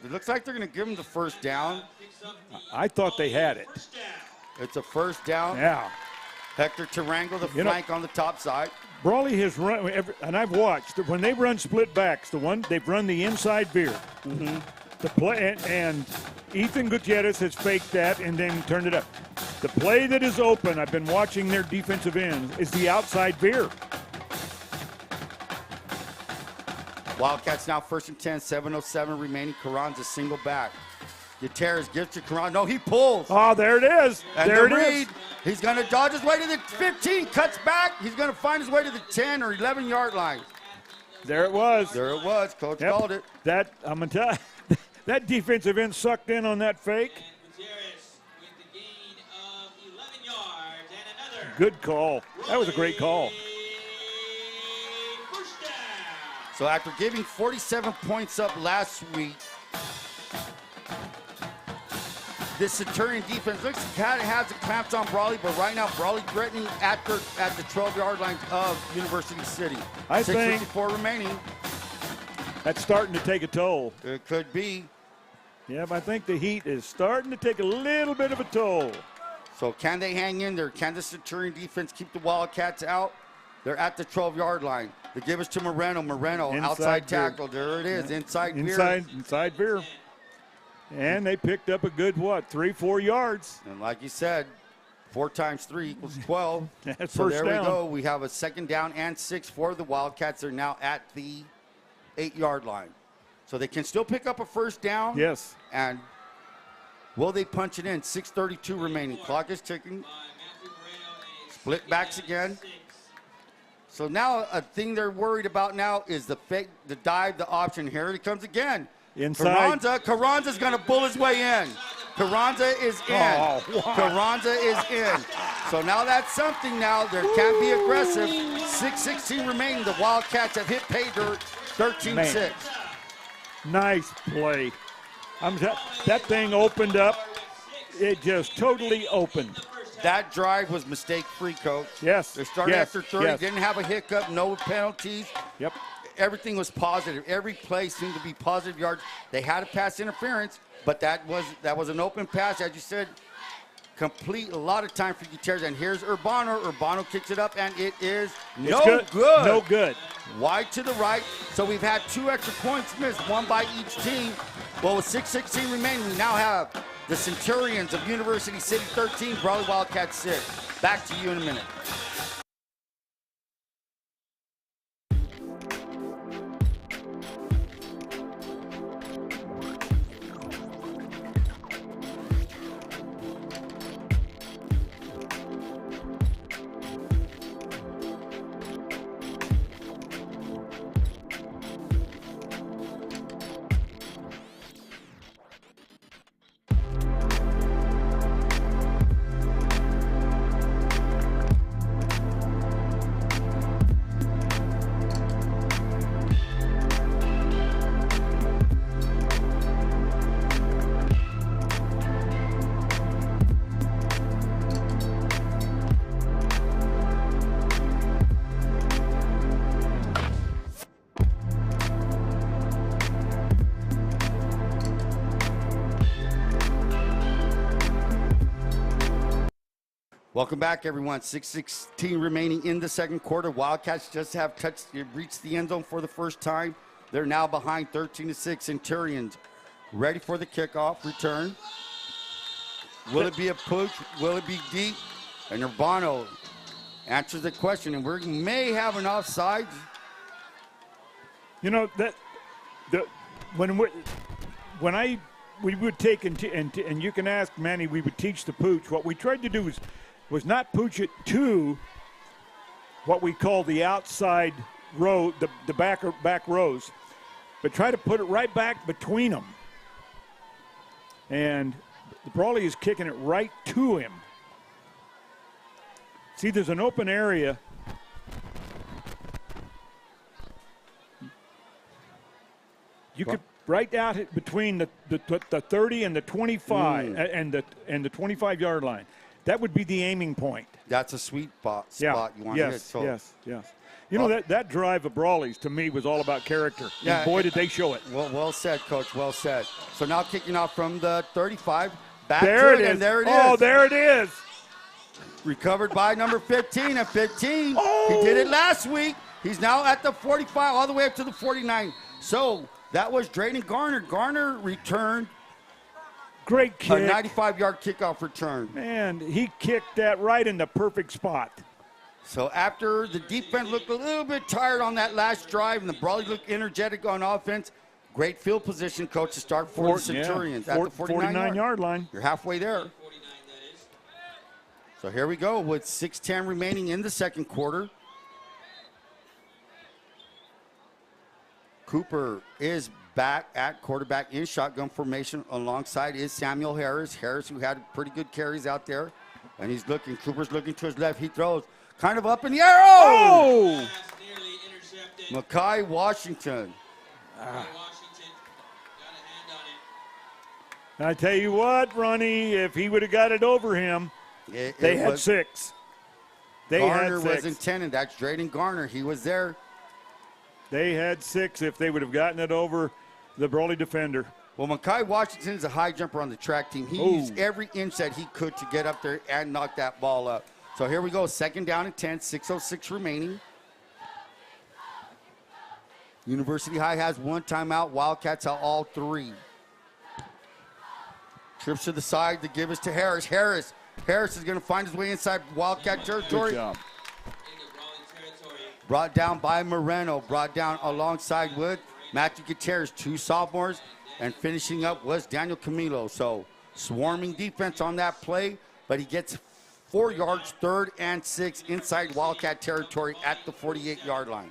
It looks like they're going to give him the 1st down. I thought they had it. It's a 1st down. Yeah. Hector Tarango, the flank on the top side. Brawley has run, and I've watched when they run split backs. They've run the inside veer. The play and Ethan Gutierrez has faked that and then turned it up. The play that is open, I've been watching their defensive ends, is the outside veer. Wildcats now 1st and 10, 7:07 remaining. Carranza single back. Gutierrez gives to Carranza. No, he pulls. Oh, there it is. And there the it read. is. He's going to dodge his way to the 15, cuts back. He's going to find his way to the 10 or 11-yard line. There it was. There it was. Coach called it. That, I'm going to tell you, that defensive end sucked in on that fake. Good call. That was a great call. So after giving 47 points up last week, this Centurion defense looks like it has the clamps on Brawley, but right now Brawley threatening at the 12-yard lines of University City. I think 6:54 remaining. That's starting to take a toll. It could be. Yeah, but I think the heat is starting to take a little bit of a toll. So can they hang in there? Can the Centurion defense keep the Wildcats out? They're at the 12-yard line. They give us to Moreno. Moreno, outside tackle. There it is, inside veer. Inside veer. And they picked up a good, 3-4 yards. And like you said, 4 times 3 equals 12. That's so first there down. we go. We have a 2nd down and 6 for the Wildcats. They're now at the 8-yard line. So they can still pick up a 1st down. Yes. And will they punch it in? 6:32 remaining. Clock is ticking. Split backs again. So now a thing they're worried about now is the fake, the dive, the option. Here it comes again. Inside. Carranza's going to bull his way in. Carranza is in. Oh, wow. Carranza is in. So now that's something now. They can't be aggressive. 6:16 remaining. The Wildcats have hit pay dirt 13-6. Nice play. That thing opened up. It just totally opened. That drive was mistake-free, Coach. Yes. They started after 30. Yes. Didn't have a hiccup. No penalties. Yep. Everything was positive. Every play seemed to be positive yards. They had a pass interference, but that was an open pass, as you said. Complete a lot of time for Gutierrez. And here's Urbano. Urbano kicks it up, and it is no good. No good. Wide to the right. So we've had 2 extra points missed, 1 by each team. Well, with 6:16 remaining, we now have the Centurions of University City 13, Brawley Wildcats 6. Back to you in a minute. Welcome back, everyone. 6:16 remaining in the second quarter. Wildcats just have reached the end zone for the first time. They're now behind 13-6. Centurions ready for the kickoff return. Will it be a push? Will it be deep? And Urbano answers the question, and we may have an offside. You know that when we would take and you can ask Manny, we would teach the pooch. What we tried to do was not pooch it to what we call the outside row, the back rows, but try to put it right back between them. And the Brawley is kicking it right to him. See, there's an open area. You could right out it between the 30 and the 25 and the 25-yard line. That would be the aiming point. That's a sweet spot you want to hit. So. Yes. You know, that drive of Brawley's, to me, was all about character. Yeah, and boy, did they show it. Well said, Coach. Well said. So now kicking off from the 35. Back there to it is. And there it is. Oh, there it is. Recovered by number 15. And 15, he did it last week. He's now at the 45, all the way up to the 49. So that was Drayden Garner. Garner returned. Great kick. A 95-yard kickoff return. Man, he kicked that right in the perfect spot. So after the defense looked a little bit tired on that last drive and the Brawley looked energetic on offense, great field position, Coach, to start for the Centurions at the 49-yard line. You're halfway there. So here we go with 6:10 remaining in the second quarter. Cooper is back at quarterback in shotgun formation. Alongside is Samuel Harris. Harris, who had pretty good carries out there. And he's looking, Cooper's looking to his left. He throws kind of up in the air. Oh! Makai Washington. I tell you what, Ronnie, if he would have got it over him, they had 6. Garner was intended. That's Drayden Garner. He was there. They had 6 if they would have gotten it over the Brawley defender. Well, Makai Washington is a high jumper on the track team. He used every inch that he could to get up there and knock that ball up. So here we go, 2nd down and 10, 6:06 remaining. University High has 1 timeout. Wildcats have all 3. Trips to the side to give us to Harris. Harris is going to find his way inside Wildcat territory. Good job. Brought down by Moreno. Brought down alongside with Matthew Gutierrez, 2 sophomores. And finishing up was Daniel Camilo. So swarming defense on that play, but he gets 4 yards, 3rd and 6 inside Wildcat territory at the 48-yard line.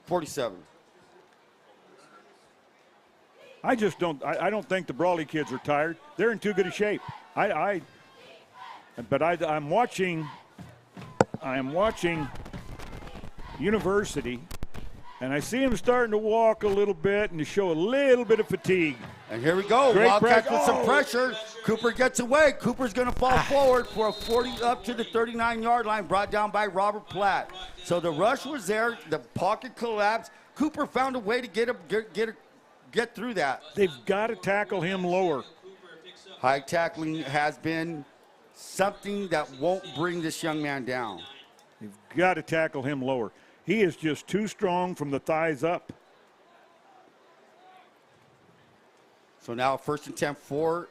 47. I don't think the Brawley kids are tired. They're in too good a shape. But I'm watching University, and I see him starting to walk a little bit and to show a little bit of fatigue. And here we go. Wildcats with some pressure. Cooper gets away. Cooper's going to fall forward for a 40 up to the 39-yard line, brought down by Robert Platt. So the rush was there. The pocket collapsed. Cooper found a way to get through that. They've got to tackle him lower. High tackling has been something that won't bring this young man down. You've got to tackle him lower. He is just too strong from the thighs up. So now 1st and 10 for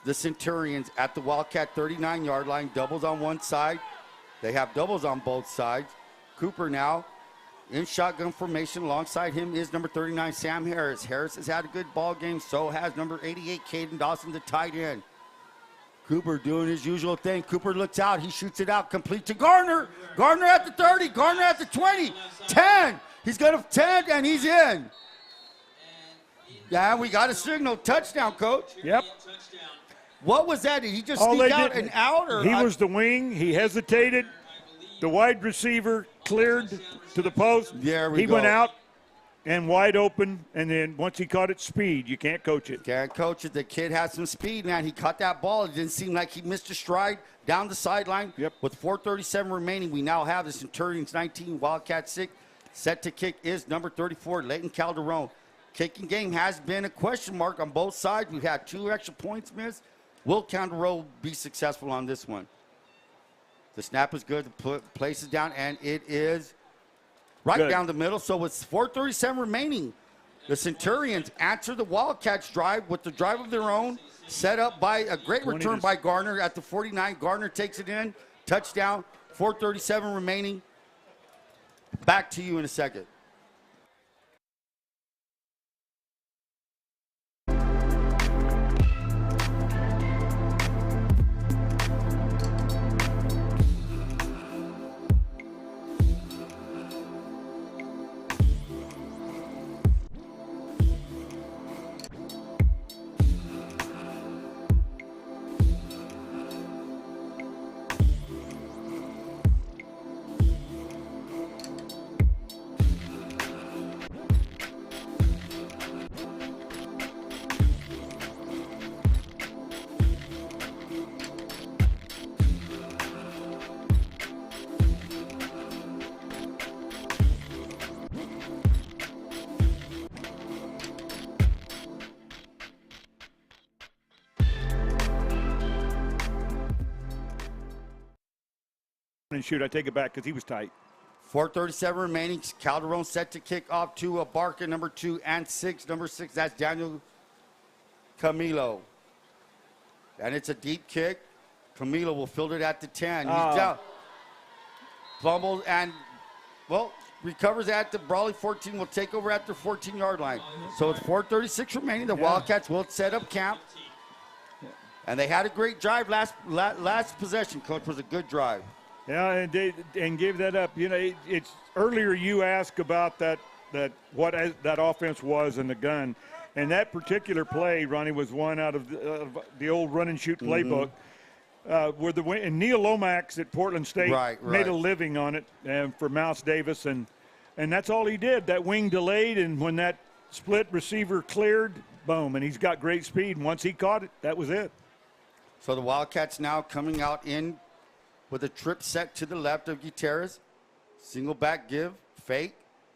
the Centurions at the Wildcat 39-yard line. Doubles on one side. They have doubles on both sides. Cooper now in shotgun formation. Alongside him is number 39, Sam Harris. Harris has had a good ball game. So has number 88, Caden Dawson, the tight end. Cooper doing his usual thing. Cooper looks out. He shoots it out complete to Garner. Garner at the 30. Garner at the 20. 10. He's got a 10, and he's in. Yeah, we got a signal. Touchdown, Coach. Yep. What was that? Did he just sneak out and out? Or he was the wing. He hesitated. The wide receiver cleared to the post. There we go. He went out and wide open, and then once he caught it, speed. You can't coach it. Can't coach it. The kid has some speed, man. He caught that ball. It didn't seem like he missed a stride down the sideline. Yep. With 4:37 remaining, we now have the Centurions 19, Wildcats 6. Set to kick is number 34, Leighton Calderon. Kicking game has been a question mark on both sides. We've had 2 extra points missed. Will Calderon be successful on this one? The snap is good. The place is down, and it is right Good. down the middle. So with 4:37 remaining, the Centurions answer the Wildcats drive with the drive of their own, set up by a great return by Garner at the 49. Garner takes it in, touchdown, 4:37 remaining. Back to you in a second. And shoot, I take it back because he was tight. 4:37 remaining. Calderon set to kick off to a Barker, number 2 and 6. Number 6, that's Daniel Camilo. And it's a deep kick. Camilo will field it at the 10. He's down. Fumbles and, well, recovers at the Brawley 14. Will take over at the 14-yard line. So it's 4:36 remaining. The Wildcats will set up camp. And they had a great drive last possession, Coach. Was a good drive. Yeah, and gave that up. You know, it's earlier you asked about that that offense was in the gun, and that particular play, Ronnie, was one out of the old run and shoot playbook. Where and Neil Lomax at Portland State made a living on it for Mouse Davis, and that's all he did. That wing delayed, and when that split receiver cleared, boom, and he's got great speed. And once he caught it, that was it. So the Wildcats now coming out in with a trip set to the left of Gutierrez. Single back give, fake.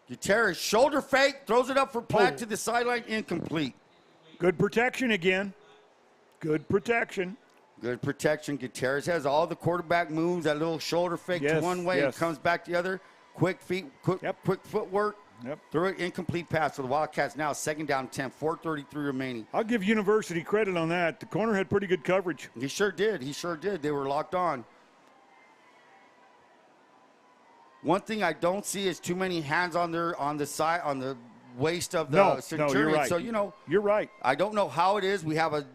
Gutierrez, shoulder fake, throws it up for Platt to the sideline, incomplete. Good protection again. Good protection. Good protection. Gutierrez has all the quarterback moves, that little shoulder fake to one way and comes back the other. Quick feet, quick footwork. Through it, incomplete pass. So the Wildcats now 2nd down 10, 4:33 remaining. I'll give University credit on that. The corner had pretty good coverage. He sure did. He sure did. They were locked on. One thing I don't see is too many hands on the side, on the waist of the Centurions. No, you're right. So, you know. You're right. I don't know how it is. We have a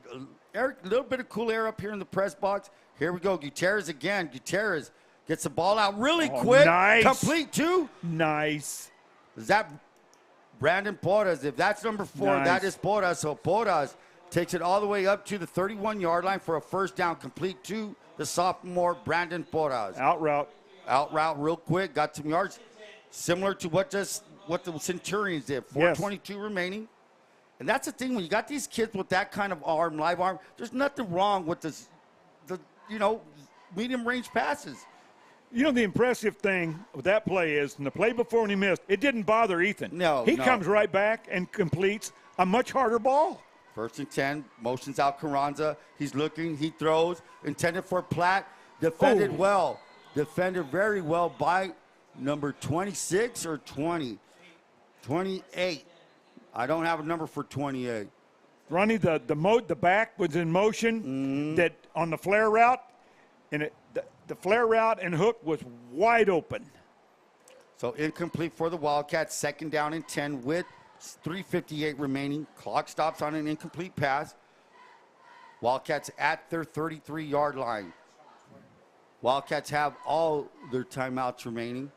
little bit of cool air up here in the press box. Here we go. Gutierrez again. Gutierrez gets the ball out really quick. Nice. Complete too. Nice. Is that Brandon Porras? If that's number 4, that is Porras. So Porras takes it all the way up to the 31-yard line for a 1st down, complete to the sophomore Brandon Porras. Out route real quick, got some yards, similar to what the Centurions did. 4:22 remaining. And that's the thing, when you got these kids with that kind of arm, live arm, there's nothing wrong with the medium range passes. You know, the impressive thing with that play is, and the play before when he missed, it didn't bother Ethan. He comes right back and completes a much harder ball. 1st and 10, motions out Carranza. He's looking, he throws, intended for Platt, defended well. Defended very well by number 26 or 20? 28. I don't have a number for 28. Ronnie, the back was in motion that on the flare route, and the flare route and hook was wide open. So incomplete for the Wildcats, 2nd down and 10 with 3:58 remaining. Clock stops on an incomplete pass. Wildcats at their 33-yard line. Wildcats have all their timeouts remaining.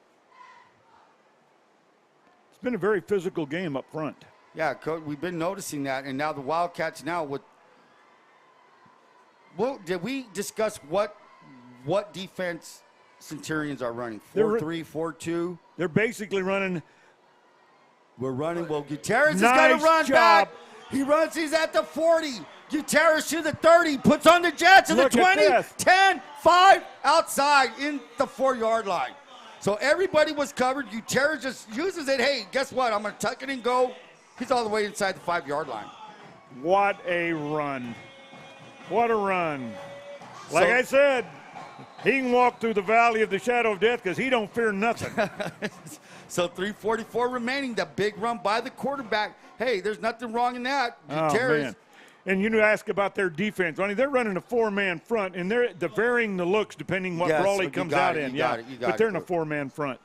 It's been a very physical game up front. Yeah, Coach, we've been noticing that. And now the Wildcats now with – well, did we discuss what defense Centurions are running? 4-3, 4-2? They're basically running – We're running. Well, Gutierrez has got to run back. He runs. He's at the 40. Gutierrez to the 30. Puts on the Jets to the 20, 10, 5, outside in the 4-yard line. So everybody was covered. Gutierrez just uses it. Hey, guess what? I'm going to tuck it and go. He's all the way inside the 5-yard line. What a run. What a run. Like I said, He can walk through the valley of the shadow of death because he don't fear nothing. So 3:44 remaining. The big run by the quarterback. Hey, there's nothing wrong in that. Oh, man. And you ask about their defense. I mean, they're running a four-man front, and they're varying the looks depending what Brawley comes out in. But they're in a four-man front.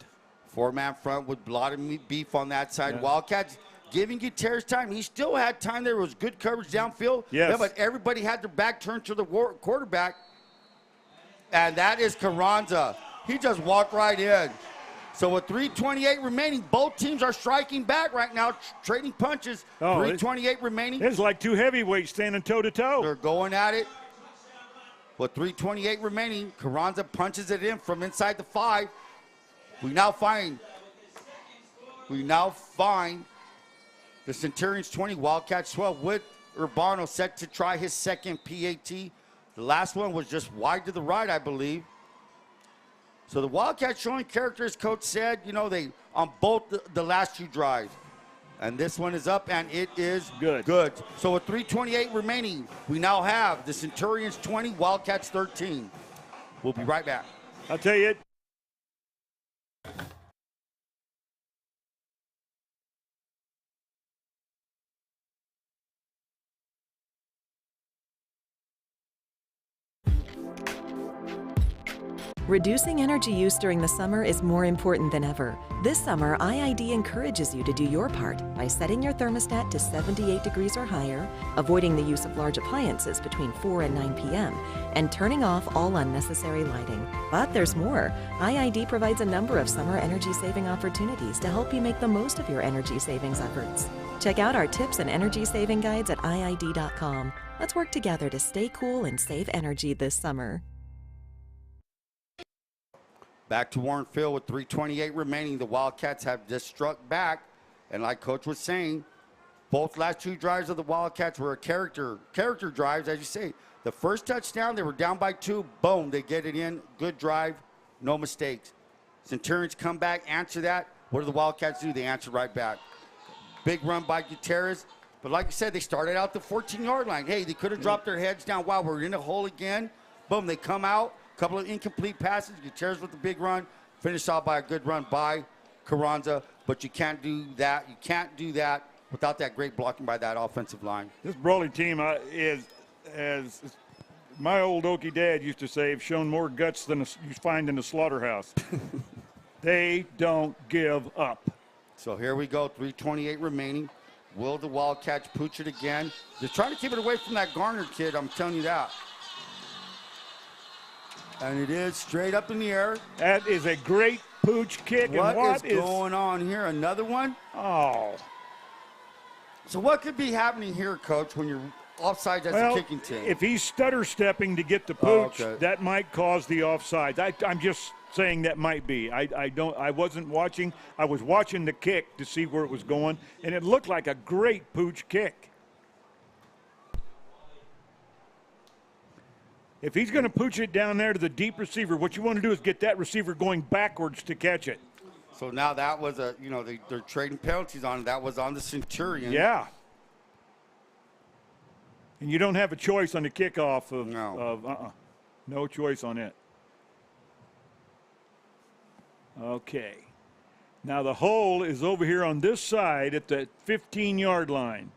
Four-man front with a lot of beef on that side. Wildcats giving Gutierrez time. He still had time. There was good coverage downfield. Yes. Yeah, but everybody had their back turned to the quarterback. And that is Carranza. He just walked right in. So with 3:28 remaining, both teams are striking back right now, trading punches. 3:28 remaining. It's like two heavyweights standing toe-to-toe. They're going at it. With 3:28 remaining, Carranza punches it in from inside the 5. We now find the Centurions 20, Wildcats 12, with Urbano set to try his second PAT. The last one was just wide to the right, I believe. So the Wildcats showing character, as Coach said, they on both the last two drives. And this one is up, and it is good. So with 3:28 remaining, we now have the Centurions 20, Wildcats 13. We'll be right back. I'll tell you. Reducing energy use during the summer is more important than ever. This summer, IID encourages you to do your part by setting your thermostat to 78 degrees or higher, avoiding the use of large appliances between 4 and 9 p.m., and turning off all unnecessary lighting. But there's more. IID provides a number of summer energy-saving opportunities to help you make the most of your energy savings efforts. Check out our tips and energy saving guides at IID.com. Let's work together to stay cool and save energy this summer. Back to Warne Field with 3:28 remaining. The Wildcats have just struck back. And like Coach was saying, both last two drives of the Wildcats were character drives, as you say. The first touchdown, they were down by 2. Boom, they get it in. Good drive, no mistakes. Centurions come back, answer that. What do the Wildcats do? They answer right back. Big run by Gutierrez. But like you said, they started out the 14-yard line. Hey, they could have dropped their heads down. Wow, we're in a hole again. Boom, they come out. Couple of incomplete passes. Gutierrez with the big run. Finished off by a good run by Carranza. But you can't do that. You can't do that without that great blocking by that offensive line. This Brawley team is, as my old Okie dad used to say, have shown more guts than you find in a slaughterhouse. They don't give up. So here we go. 3:28 remaining. Will the Wildcats pooch it again? They're trying to keep it away from that Garner kid. I'm telling you that. And it is straight up in the air. That is a great pooch kick. What is going on here? Another one? Oh. So what could be happening here, Coach, when you're offsides as a kicking team? If he's stutter stepping to get the pooch, that might cause the offside. I'm just saying that might be. I wasn't watching. I was watching the kick to see where it was going, and it looked like a great pooch kick. If he's going to pooch it down there to the deep receiver, what you want to do is get that receiver going backwards to catch it. So now that was they're trading penalties on it. That was on the Centurion. Yeah. And you don't have a choice on the kickoff of no choice on it. Okay. Now the hole is over here on this side at the 15-yard line.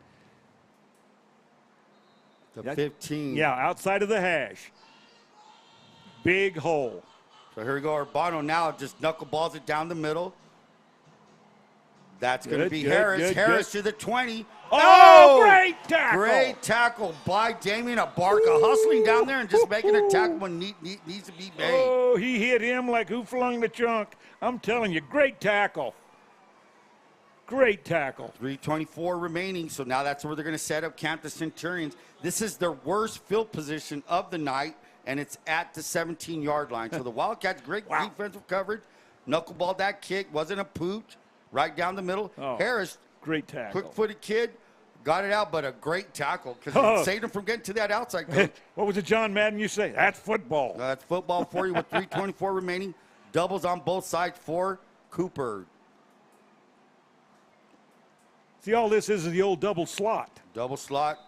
The 15. Yeah, outside of the hash. Big hole. So here we go. Urbano now just knuckleballs it down the middle. That's going to be Harris. Harris to the 20. Oh, great tackle. Great tackle by Damian Abarca. Hustling down there and just making a tackle when needs to be made. Oh, he hit him like who flung the chunk. I'm telling you, great tackle. Great tackle. 3:24 remaining, so now that's where they're going to set up camp, the Centurions. This is their worst field position of the night, and it's at the 17-yard line. So the Wildcats, great defensive coverage. Knuckleballed that kick. Wasn't a pooch. Right down the middle. Oh, Harris, great tackle. Quick-footed kid, got it out, but a great tackle because it saved him from getting to that outside, Coach. What was it, John Madden, you say? That's football. That's football for you with 3:24 remaining. Doubles on both sides for Cooper. See, all this is the old double slot. Double slot.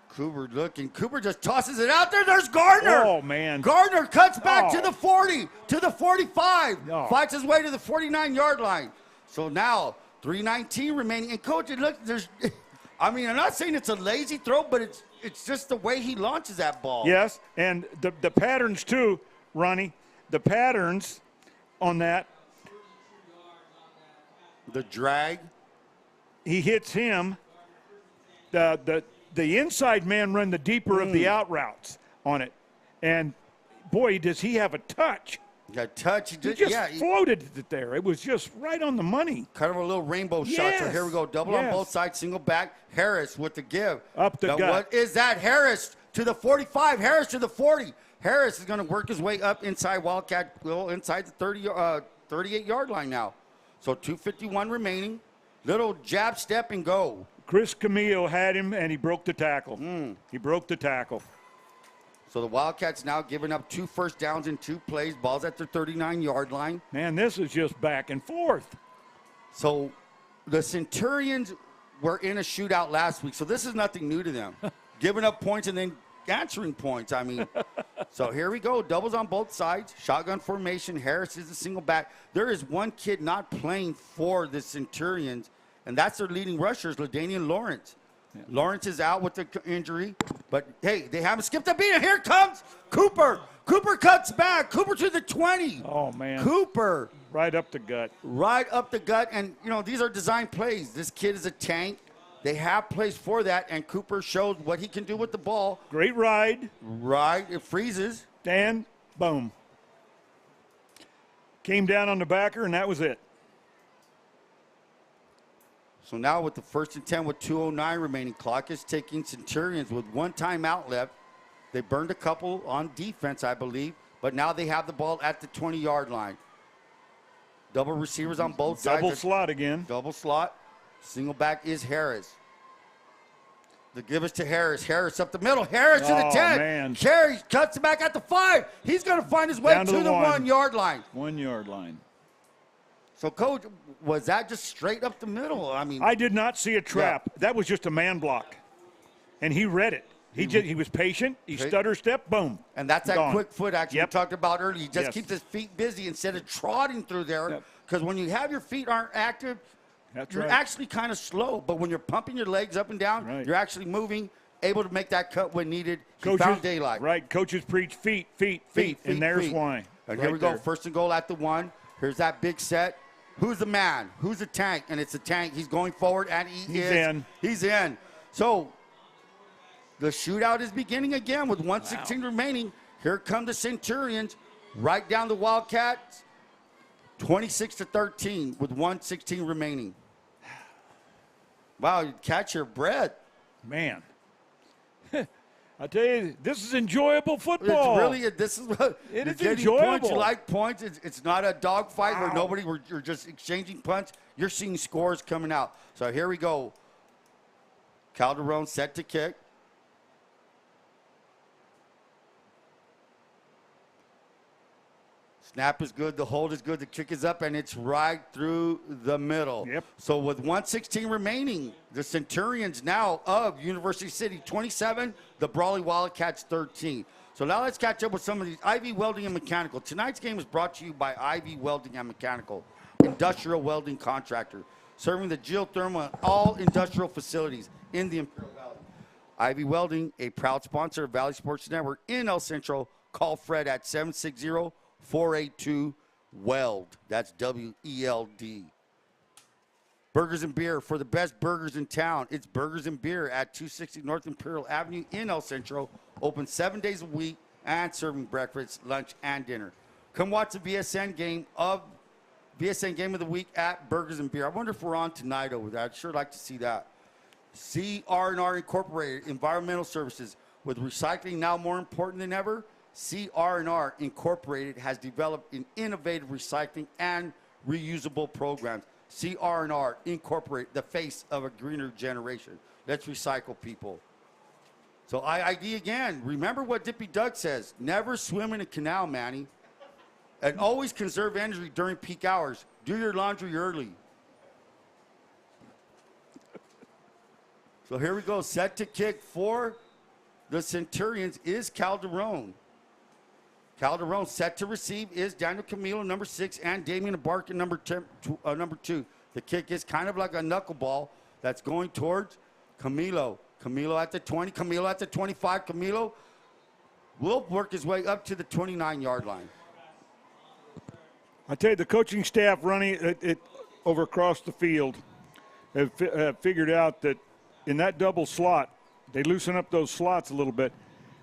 Cooper looking. Cooper just tosses it out there. There's Gardner. Oh, man. Gardner cuts back to the 40, to the 45. Oh. Fights his way to the 49-yard line. So now 3:19 remaining. And, Coach, look, there's – I mean, I'm not saying it's a lazy throw, but it's just the way he launches that ball. Yes, and the patterns too, Ronnie. The patterns on that. The drag. He hits him. The inside man run the deeper of the out routes on it. And, boy, does he have a touch. Got touch. He just floated it there. It was just right on the money. Kind of a little rainbow shot. So here we go. Double on both sides. Single back. Harris with the give. Up the gut. What is that? Harris to the 45. Harris to the 40. Harris is going to work his way up inside Wildcat, inside the 38-yard line now. So 2:51 remaining. Little jab, step, and go. Chris Camillo had him, and he broke the tackle. He broke the tackle. So the Wildcats now giving up 2 first downs in 2 plays. Ball's at their 39-yard line. Man, this is just back and forth. So the Centurions were in a shootout last week, so this is nothing new to them. Giving up points and then answering points. I mean, so here we go. Doubles on both sides. Shotgun formation. Harris is a single back. There is one kid not playing for the Centurions, and that's their leading rushers, LaDainian Lawrence. Yeah. Lawrence is out with the injury, but, hey, they haven't skipped a beat. And here comes Cooper. Cooper cuts back. Cooper to the 20. Oh, man. Cooper. Right up the gut. Right up the gut. And, you know, these are design plays. This kid is a tank. They have plays for that, and Cooper showed what he can do with the ball. Great ride. Right. It freezes. And boom. Came down on the backer, and that was it. So now with the 1st and 10 with 2:09 remaining, clock is ticking. Centurions with 1 timeout left. They burned a couple on defense, I believe, but now they have the ball at the 20-yard line. Double receivers on both sides. Double slot again. Double slot. Single back is Harris. The give is to Harris. Harris up the middle. Harris to the 10. Man. Harris cuts it back at the 5. He's going to find his way to the 1-yard line. 1-yard line. So, Coach, was that just straight up the middle? I mean, I did not see a trap. Yeah. That was just a man block, and he read it. He was patient. He stutter step, boom. And that's that quick foot action we talked about earlier. He just Yes. keeps his feet busy instead of trotting through there. Because when you have your feet aren't active, you're actually kind of slow. But when you're pumping your legs up and down, you're actually moving, able to make that cut when needed. He found daylight. Right. Coaches preach feet, and there's why. And here we go. 1st and goal at the 1. Here's that big set. Who's the man? Who's the tank? And it's the tank. He's going forward, and he's in. He's in. So the shootout is beginning again with 1:16 remaining. Here come the Centurions. Right down the Wildcats. 26-13 with 1:16 remaining. Wow, you catch your breath. Man. I tell you, this is enjoyable football. It's really, this is what it is enjoyable. enjoyable. Points, you like points. It's not a dogfight where you're just exchanging punts. You're seeing scores coming out. So here we go. Calderon set to kick. Snap is good. The hold is good. The kick is up, and it's right through the middle. Yep. So with 1:16 remaining, the Centurions now of University City 27, the Brawley Wildcats 13. So now let's catch up with some of these. Ivy Welding and Mechanical. Tonight's game is brought to you by Ivy Welding and Mechanical, industrial welding contractor, serving the geothermal and all industrial facilities in the Imperial Valley. Ivy Welding, a proud sponsor of Valley Sports Network in El Centro. Call Fred at 760-482-WELD. That's W-E-L-D. Burgers and Beer, for the best burgers in town. It's Burgers and Beer at 260 North Imperial Avenue in El Centro. Open 7 days a week and serving breakfast, lunch, and dinner. Come watch the VSN game of the week at Burgers and Beer. I wonder if we're on tonight over there. I'd sure like to see that. CR&R Incorporated, environmental services. With recycling now more important than ever, CR&R Incorporated has developed an innovative recycling and reusable programs. CR&R Incorporated, the face of a greener generation. Let's recycle, people. So ID again. Remember what Dippy Doug says. Never swim in a canal, Manny. And always conserve energy during peak hours. Do your laundry early. So here we go. Set to kick for the Centurions is Calderon. Calderon set to receive is Daniel Camilo, number 6, and Damian Barker, number 2. The kick is kind of like a knuckleball that's going towards Camilo. Camilo at the 20, Camilo at the 25. Camilo will work his way up to the 29-yard line. I tell you, the coaching staff running it over across the field have figured out that in that double slot, they loosen up those slots a little bit,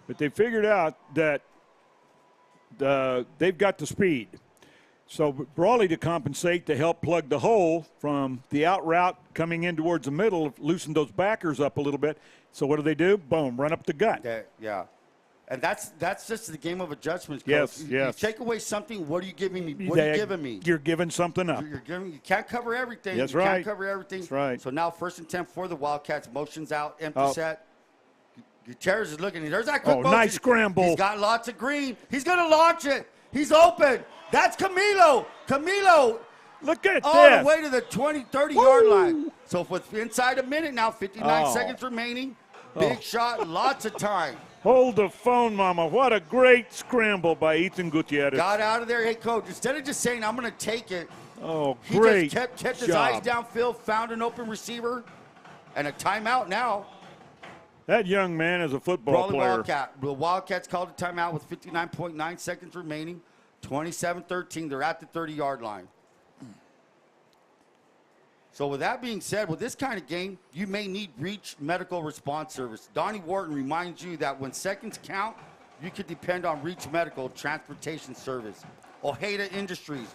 but they figured out that they've got the speed. So Brawley, to compensate, to help plug the hole from the out route coming in towards the middle, loosen those backers up a little bit. So what do? Boom, run up the gut. Yeah. And that's just the game of adjustments, Coach. Yes. You take away something, what are you giving me? What are you giving me? You're giving something up. You can't cover everything. That's you right. can't cover everything. That's right. So now 1st and 10 for the Wildcats. Motion's out, empty set. Gutierrez is looking. There's that quick motion. Nice scramble. He's got lots of green. He's going to launch it. He's open. That's Camilo. Camilo. Look at all this. the way to the 20, 30-yard line. So with inside a minute now, 59 seconds remaining. Big shot, lots of time. Hold the phone, Mama. What a great scramble by Ethan Gutierrez. Got out of there. Hey, Coach, instead of just saying, I'm going to take it, he great just kept his job. eyes downfield, found an open receiver, and a timeout now. That young man is a football player. The Wildcats called a timeout with 59.9 seconds remaining. 27-13. They're at the 30-yard line. So with that being said, with this kind of game, you may need Reach Medical Response Service. Donnie Wharton reminds you that when seconds count, you can depend on Reach Medical Transportation Service. Ojeda Industries,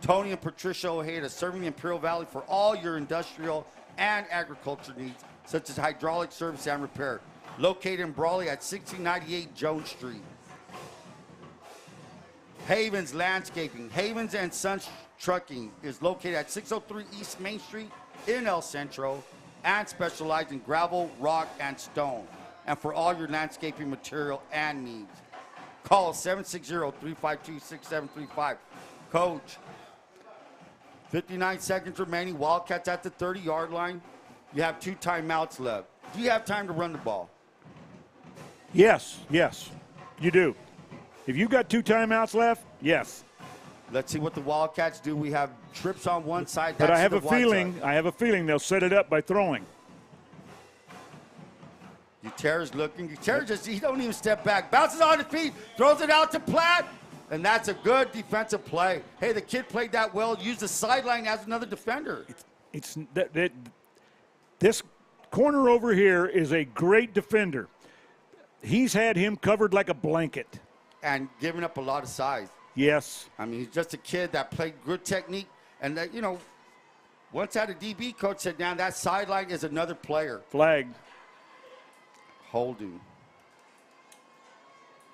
Tony and Patricia Ojeda, serving the Imperial Valley for all your industrial and agriculture needs, such as hydraulic service and repair. Located in Brawley at 1698 Jones Street. Havens Landscaping, Havens and Sons Trucking is located at 603 East Main Street in El Centro and specialized in gravel, rock, and stone. And for all your landscaping material and needs, call 760-352-6735. Coach, 59 seconds remaining. Wildcats at the 30-yard line. You have 2 timeouts left. Do you have time to run the ball? Yes, you do. If you got 2 timeouts left, yes. Let's see what the Wildcats do. We have trips on one side. But I have a feeling they'll set it up by throwing. Gutierrez looking. Gutierrez he don't even step back. Bounces on his feet, throws it out to Platt, and that's a good defensive play. Hey, the kid played that well. Used the sideline as another defender. This corner over here is a great defender. He's had him covered like a blanket. And giving up a lot of size. Yes. I mean, he's just a kid that played good technique. And, that, once had a DB coach said down, that sideline is another player. Flag. Holding.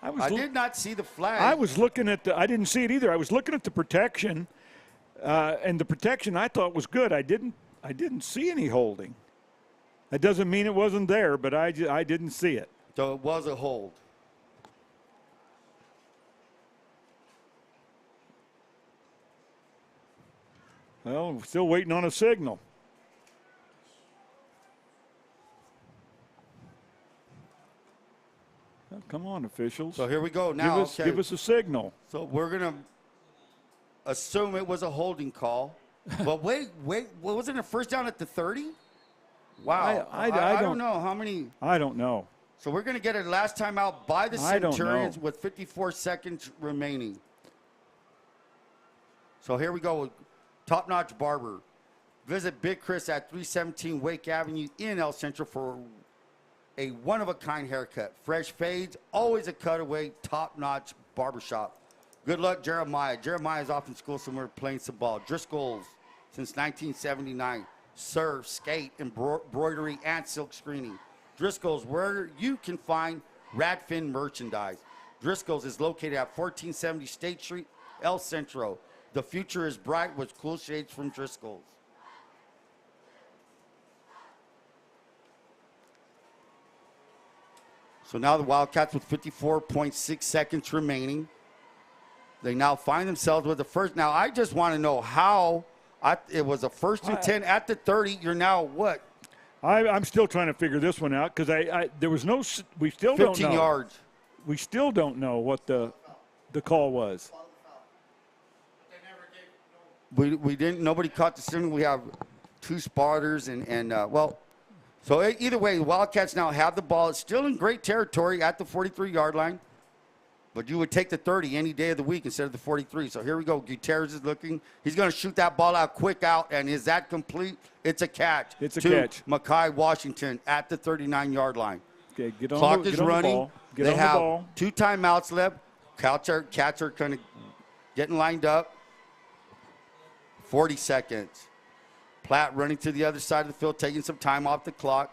I did not see the flag. I was looking at I didn't see it either. I was looking at the protection, and the protection I thought was good. I didn't see any holding. That doesn't mean it wasn't there, but I didn't see it. So it was a hold. Well, we're still waiting on a signal. Well, come on, officials. So here we go now. Give us a signal. So we're going to assume it was a holding call. But wait, wasn't it first down at the 30? Wow. I don't know how many. I don't know. So we're going to get it last time out by the Centurions with 54 seconds remaining. So here we go. Top Notch Barber. Visit Big Chris at 317 Wake Avenue in El Centro for a one-of-a-kind haircut. Fresh fades, always a cutaway, top-notch barbershop. Good luck, Jeremiah. Jeremiah's off in school somewhere playing some ball. Driscoll's since 1979. Surf, skate, embroidery, and silk screening. Driscoll's, where you can find Radfin merchandise. Driscoll's is located at 1470 State Street, El Centro. The future is bright with cool shades from Driscoll's. So now the Wildcats with 54.6 seconds remaining. They now find themselves with the first. Now, I just want to know how it was a 1st and 10 at the 30. You're now what? I'm still trying to figure this one out because there was no. We still don't know. 15 yards. We still don't know what the call was. We didn't. Nobody caught the signal. We have 2 spotters so either way, the Wildcats now have the ball. It's still in great territory at the 43-yard line, but you would take the 30 any day of the week instead of the 43. So here we go. Gutierrez is looking. He's going to shoot that ball out quick out, and is that complete? It's a catch. It's a catch. Makai Washington at the 39-yard line. Okay, Clock is running. They have ball. 2 timeouts left. Cats are kind of getting lined up. 40 seconds. Platt running to the other side of the field, taking some time off the clock.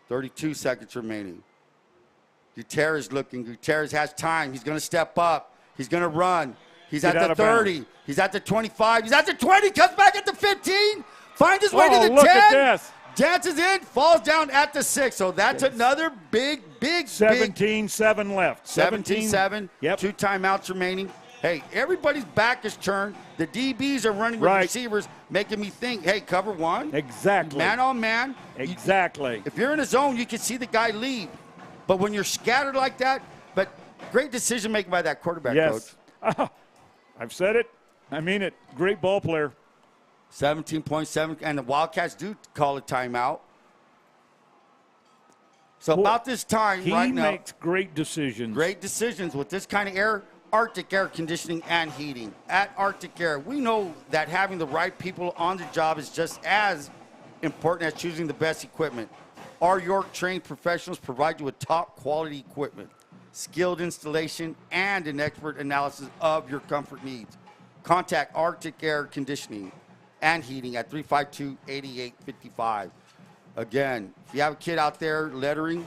32 seconds remaining. Gutierrez looking. Gutierrez has time. He's going to step up. He's going to run. He's at the 30. He's at the 25. He's at the 20. Comes back at the 15. Finds his way to the 10. Look at this. Dances in. Falls down at the 6. So that's another big 17-7 left. 17-7. Yep. 2 timeouts remaining. Hey, everybody's back is turned. The DBs are running with receivers, making me think, hey, cover 1. Exactly. Man on man. Exactly. If you're in a zone, you can see the guy leave. But when you're scattered like that, but great decision making by that quarterback, Coach. I've said it. I mean it. Great ball player. 17.7, and the Wildcats do call a timeout. So about this time right now. He makes great decisions. Great decisions with this kind of air. Arctic air conditioning and heating. At Arctic Air, we know that having the right people on the job is just as important as choosing the best equipment. Our York-trained professionals provide you with top quality equipment, skilled installation, and an expert analysis of your comfort needs. Contact Arctic Air Conditioning and Heating at 352-8855. Again, if you have a kid out there lettering,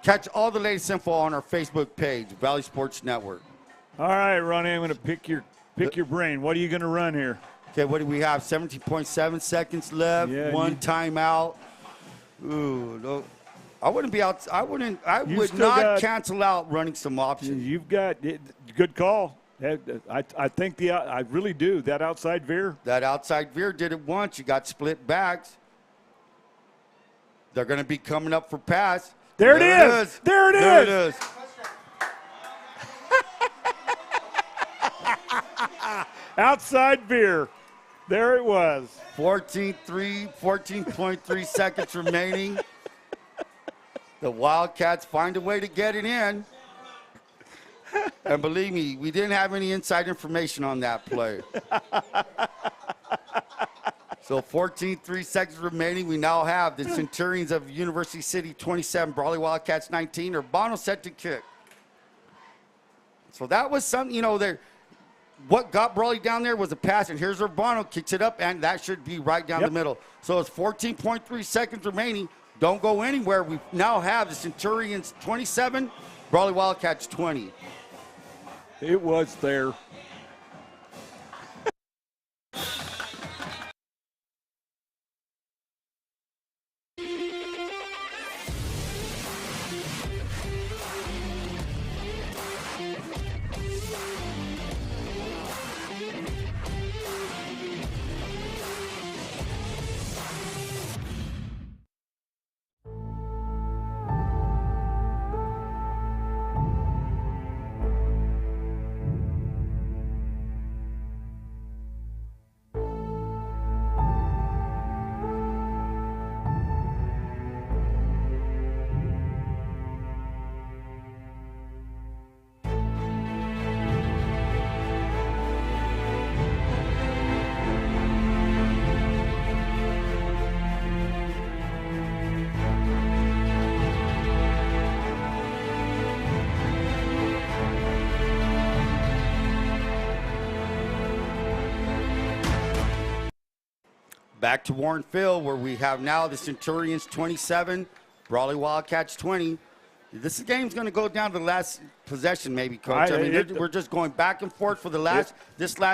catch all the latest info on our Facebook page, Valley Sports Network. All right, Ronnie, I'm going to pick your brain. What are you going to run here? Okay, what do we have? 17.7 seconds left. Yeah, 1 timeout. Ooh, no. I would not cancel out running some options. You've got good call. I think I really do. That outside veer. That outside veer did it once. You got split backs. They're going to be coming up for pass. There it is. There it is. Outside veer. There it was. 14.3 seconds remaining. The Wildcats find a way to get it in. And believe me, we didn't have any inside information on that play. So 14.3 seconds remaining. We now have the Centurions of University City 27, Brawley Wildcats 19. Urbano set to kick. So that was something, what got Brawley down there was a pass, and here's Urbano, kicks it up, and that should be right down the middle. So it's 14.3 seconds remaining. Don't go anywhere. We now have the Centurions 27, Brawley Wildcats 20. It was there. Back to Warne Field, where we have now the Centurions 27, Brawley Wildcats 20. This game's going to go down to the last possession, maybe, Coach. We're just going back and forth for the last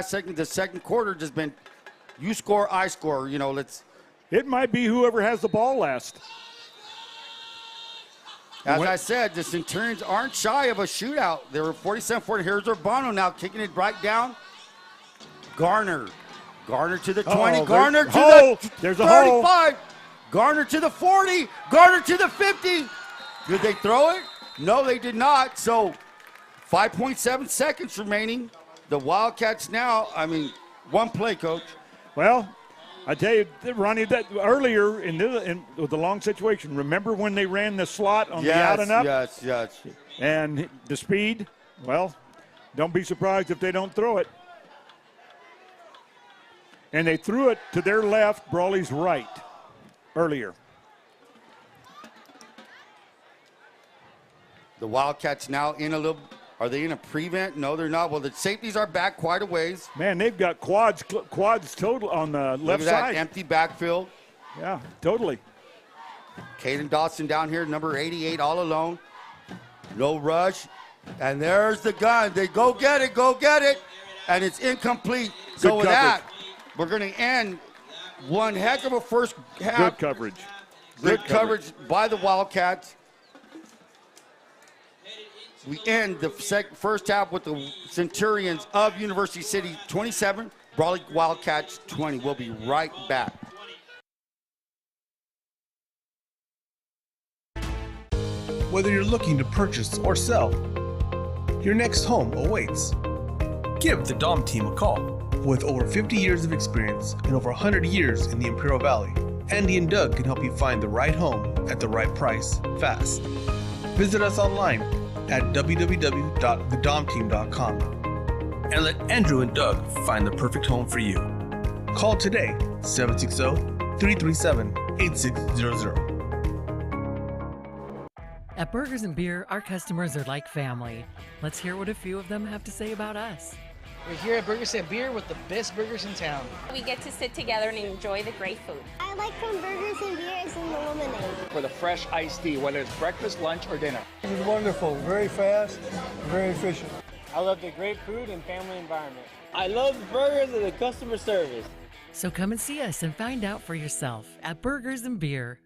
second. The second quarter just been you score, I score. It might be whoever has the ball last. As I said, the Centurions aren't shy of a shootout. They were 47-40. Here's Urbano now kicking it right down. Garner to the 20. Garner to the There's a 35. hole. Garner to the 40. Garner to the 50. Did they throw it? No, they did not. So 5.7 seconds remaining. The Wildcats now, one play, Coach. Well, I tell you, Ronnie, that earlier in the long situation, remember when they ran the slot on the out and up? Yes. And the speed, well, don't be surprised if they don't throw it. And they threw it to their left, Brawley's right, earlier. The Wildcats now in a little. Are they in a prevent? No, they're not. Well, the safeties are back quite a ways. Man, they've got quads total on the left side. That empty backfield. Yeah, totally. Caden Dawson down here, number 88, all alone. No rush. And there's the gun. They go get it. And it's incomplete. So with that, we're going to end one heck of a first half. Good coverage. Good coverage by the Wildcats. We end the first half with the Centurions of University City 27, Brawley Wildcats 20. We'll be right back. Whether you're looking to purchase or sell, your next home awaits. Give the Dom team a call. With over 50 years of experience and over 100 years in the Imperial Valley, Andy and Doug can help you find the right home at the right price fast. Visit us online at www.thedomteam.com and let Andrew and Doug find the perfect home for you. Call today, 760-337-8600. At Burgers and Beer, our customers are like family. Let's hear what a few of them have to say about us. We're here at Burgers and Beer with the best burgers in town. We get to sit together and enjoy the great food. I like from Burgers and Beers and the lemonade. For the fresh iced tea, whether it's breakfast, lunch, or dinner. It was wonderful, very fast, very efficient. I love the great food and family environment. I love the burgers and the customer service. So come and see us and find out for yourself at Burgers and Beer.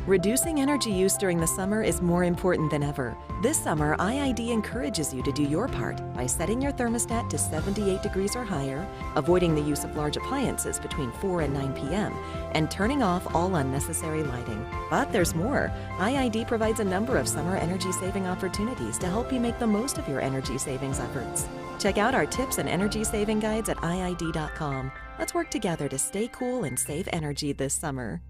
Reducing energy use during the summer is more important than ever. This summer, IID encourages you to do your part by setting your thermostat to 78 degrees or higher, avoiding the use of large appliances between 4 and 9 p.m., and turning off all unnecessary lighting. But there's more. IID provides a number of summer energy-saving opportunities to help you make the most of your energy savings efforts. Check out our tips and energy saving guides at IID.com. Let's work together to stay cool and save energy this summer.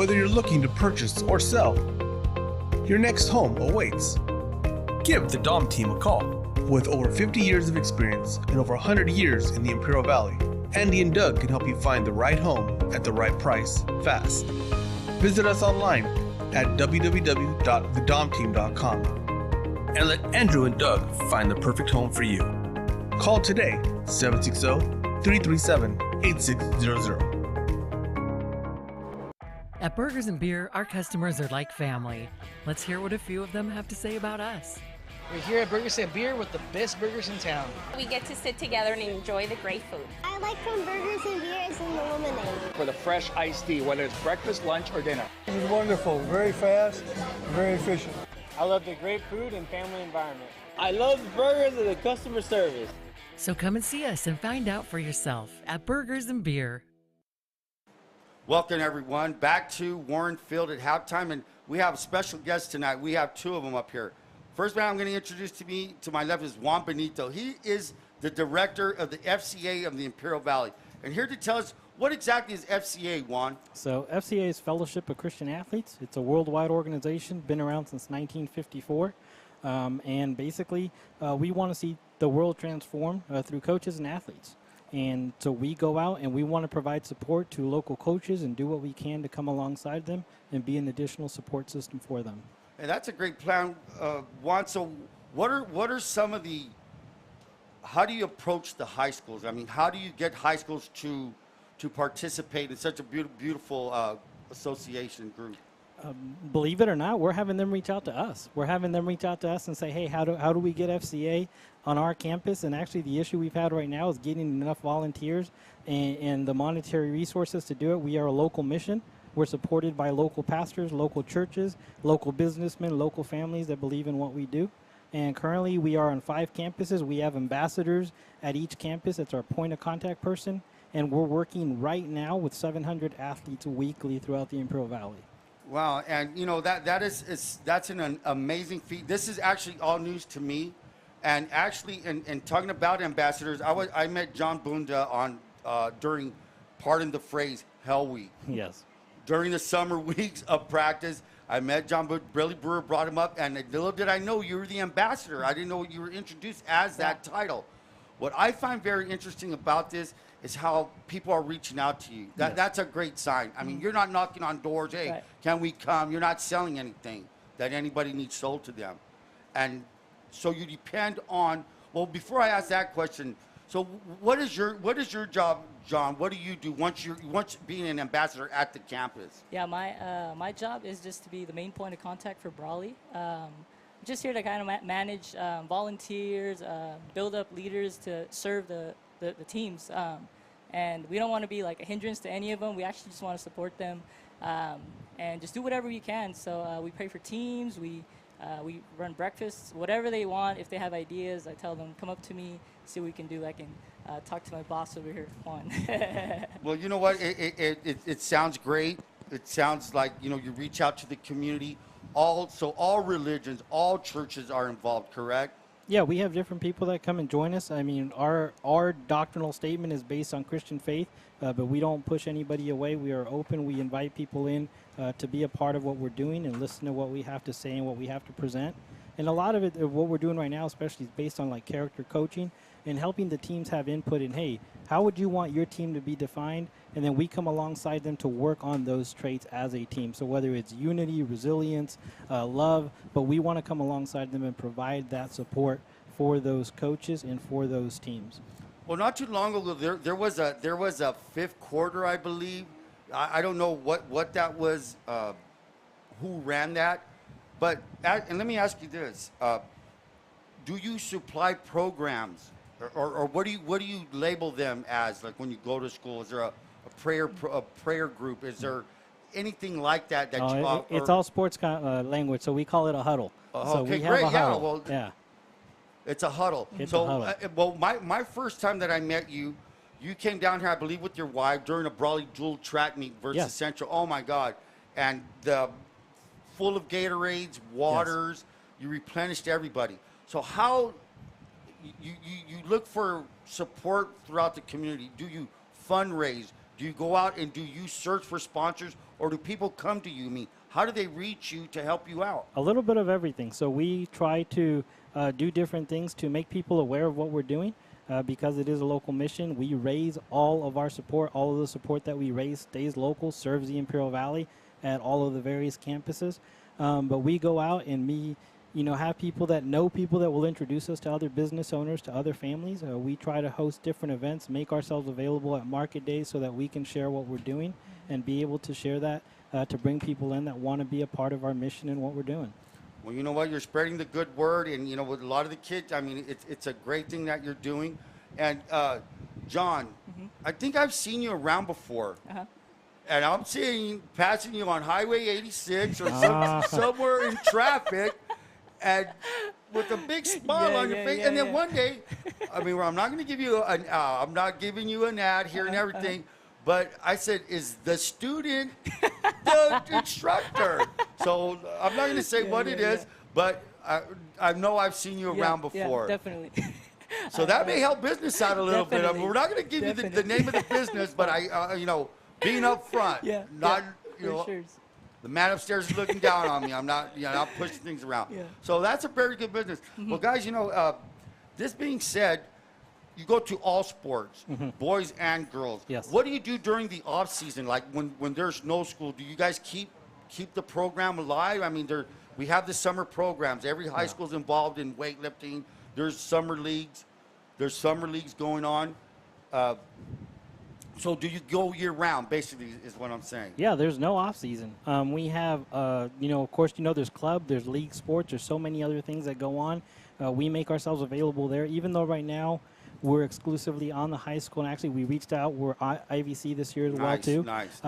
Whether you're looking to purchase or sell, your next home awaits. Give the Dom team a call. With over 50 years of experience and over 100 years in the Imperial Valley, Andy and Doug can help you find the right home at the right price fast. Visit us online at www.thedomteam.com and let Andrew and Doug find the perfect home for you. Call today, 760-337-8600. At Burgers and Beer, our customers are like family. Let's hear what a few of them have to say about us. We're here at Burgers and Beer with the best burgers in town. We get to sit together and enjoy the great food. I like from Burgers and Beers and the lemonade. For the fresh iced tea, whether it's breakfast, lunch, or dinner. It was wonderful, very fast, very efficient. I love the great food and family environment. I love the burgers and the customer service. So come and see us and find out for yourself at Burgers and Beer. Welcome, everyone, back to Warne Field at halftime, and we have special guests tonight. We have two of them up here. First man I'm going to introduce to my left is Juan Benito. He is the director of the FCA of the Imperial Valley. And here to tell us, what exactly is FCA, Juan? So FCA is Fellowship of Christian Athletes. It's a worldwide organization, been around since 1954. And basically, we want to see the world transformed through coaches and athletes. And so we go out and we want to provide support to local coaches and do what we can to come alongside them and be an additional support system for them. And that's a great plan, Juan. So what are some of the, how do you approach the high schools? I mean, how do you get high schools to participate in such a beautiful association group? Believe it or not, we're having them reach out to us. We're having them reach out to us and say, hey, how do we get FCA on our campus? And actually the issue we've had right now is getting enough volunteers and the monetary resources to do it. We are a local mission. We're supported by local pastors, local churches, local businessmen, local families that believe in what we do. And currently we are on 5 campuses. We have ambassadors at each campus. It's our point of contact person. And we're working right now with 700 athletes weekly throughout the Imperial Valley. Wow, and you know that's an amazing feat. This is actually all news to me, and actually, in talking about ambassadors, I met John Bunda on during, pardon the phrase, Hell Week. Yes. During the summer weeks of practice, I met John Bunda. Billy Brewer brought him up, and little did I know you were the ambassador. I didn't know you were introduced as that title. What I find very interesting about this is how people are reaching out to you. That's a great sign. I mean, you're not knocking on doors, hey, Right. can we come? You're not selling anything that anybody needs sold to them. And so you depend on, well, before I ask that question, so what is your job, John? What do you do once being an ambassador at the campus? Yeah, my job is just to be the main point of contact for Brawley. Just here to kind of manage volunteers, build up leaders to serve the teams. And we don't want to be like a hindrance to any of them. We actually just want to support them and just do whatever we can. So we pray for teams. We run breakfasts, whatever they want. If they have ideas, I tell them, come up to me, see what we can do. I can talk to my boss over here, Juan. Well, you know what? It sounds great. It sounds like, you reach out to the community. So all religions, all churches are involved, correct? Yeah, we have different people that come and join us. I mean, our doctrinal statement is based on Christian faith, but we don't push anybody away. We are open. We invite people in to be a part of what we're doing and listen to what we have to say and what we have to present. And a lot of it, what we're doing right now, especially, is based on like character coaching and helping the teams have input in, hey, how would you want your team to be defined? And then we come alongside them to work on those traits as a team. So whether it's unity, resilience, love, but we want to come alongside them and provide that support for those coaches and for those teams. Well, not too long ago, there was a fifth quarter, I believe. I don't know what that was, who ran that, but and let me ask you this: do you supply programs, or what do you label them as? Like when you go to school, is there a prayer group? Is there anything like that you? It's all sports language, so we call it a huddle. So okay, we have great. a huddle. Yeah, well, yeah. It's a huddle. It's a huddle. Well, my first time that I met you, you came down here, I believe, with your wife during a Brawley dual track meet versus Central. Oh my God! And full of Gatorades, waters. You replenished everybody. So how you look for support throughout the community? Do you fundraise? Do you go out and do you search for sponsors, or do people come to you? I mean, how do they reach you to help you out? A little bit of everything. So we try to do different things to make people aware of what we're doing. Because it is a local mission, we raise all of our support. All of the support that we raise stays local, serves the Imperial Valley at all of the various campuses. But we go out and have people that know people that will introduce us to other business owners, to other families. We try to host different events, make ourselves available at market days so that we can share what we're doing and be able to share that to bring people in that want to be a part of our mission and what we're doing. Well, you know what? You're spreading the good word, and, with a lot of the kids, I mean, it's a great thing that you're doing. And, John, I think I've seen you around before. And I'm passing you on Highway 86 or somewhere in traffic, and with a big smile on your face. And then one day, I mean, I'm not going to give you I'm not giving you an ad here and everything, but I said, is the student the instructor? So I'm not going to say what it is, but I know I've seen you around before. Yeah, definitely. So that may help business out a little bit. I mean, we're not going to give you the name of the business, but being up front, not the man upstairs is looking down on me. I'm not, not pushing things around. Yeah. So that's a very good business. Well, guys, this being said, you go to all sports, boys and girls. Yes. What do you do during the off season? Like when there's no school, do you guys keep the program alive? I mean, we have the summer programs. Every high school is involved in weightlifting. There's summer leagues. There's summer leagues going on. So do you go year round, basically, is what I'm saying? Yeah, there's no off season. We have, of course, there's club, there's league sports, there's so many other things that go on. We make ourselves available there, even though right now we're exclusively on the high school. And actually, we reached out. We're IVC this year as well, too. Nice.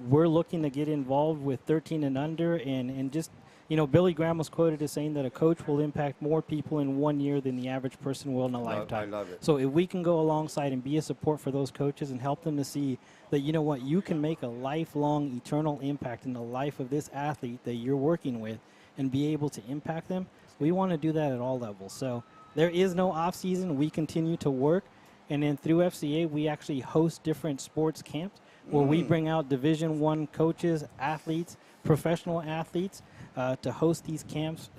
We're looking to get involved with 13 and under and just – Billy Graham was quoted as saying that a coach will impact more people in 1 year than the average person will in a lifetime. I love it. So if we can go alongside and be a support for those coaches and help them to see that, you can make a lifelong, eternal impact in the life of this athlete that you're working with and be able to impact them, we want to do that at all levels. So there is no off season. We continue to work. And then through FCA, we actually host different sports camps where we bring out Division I coaches, athletes, professional athletes, to host these camps.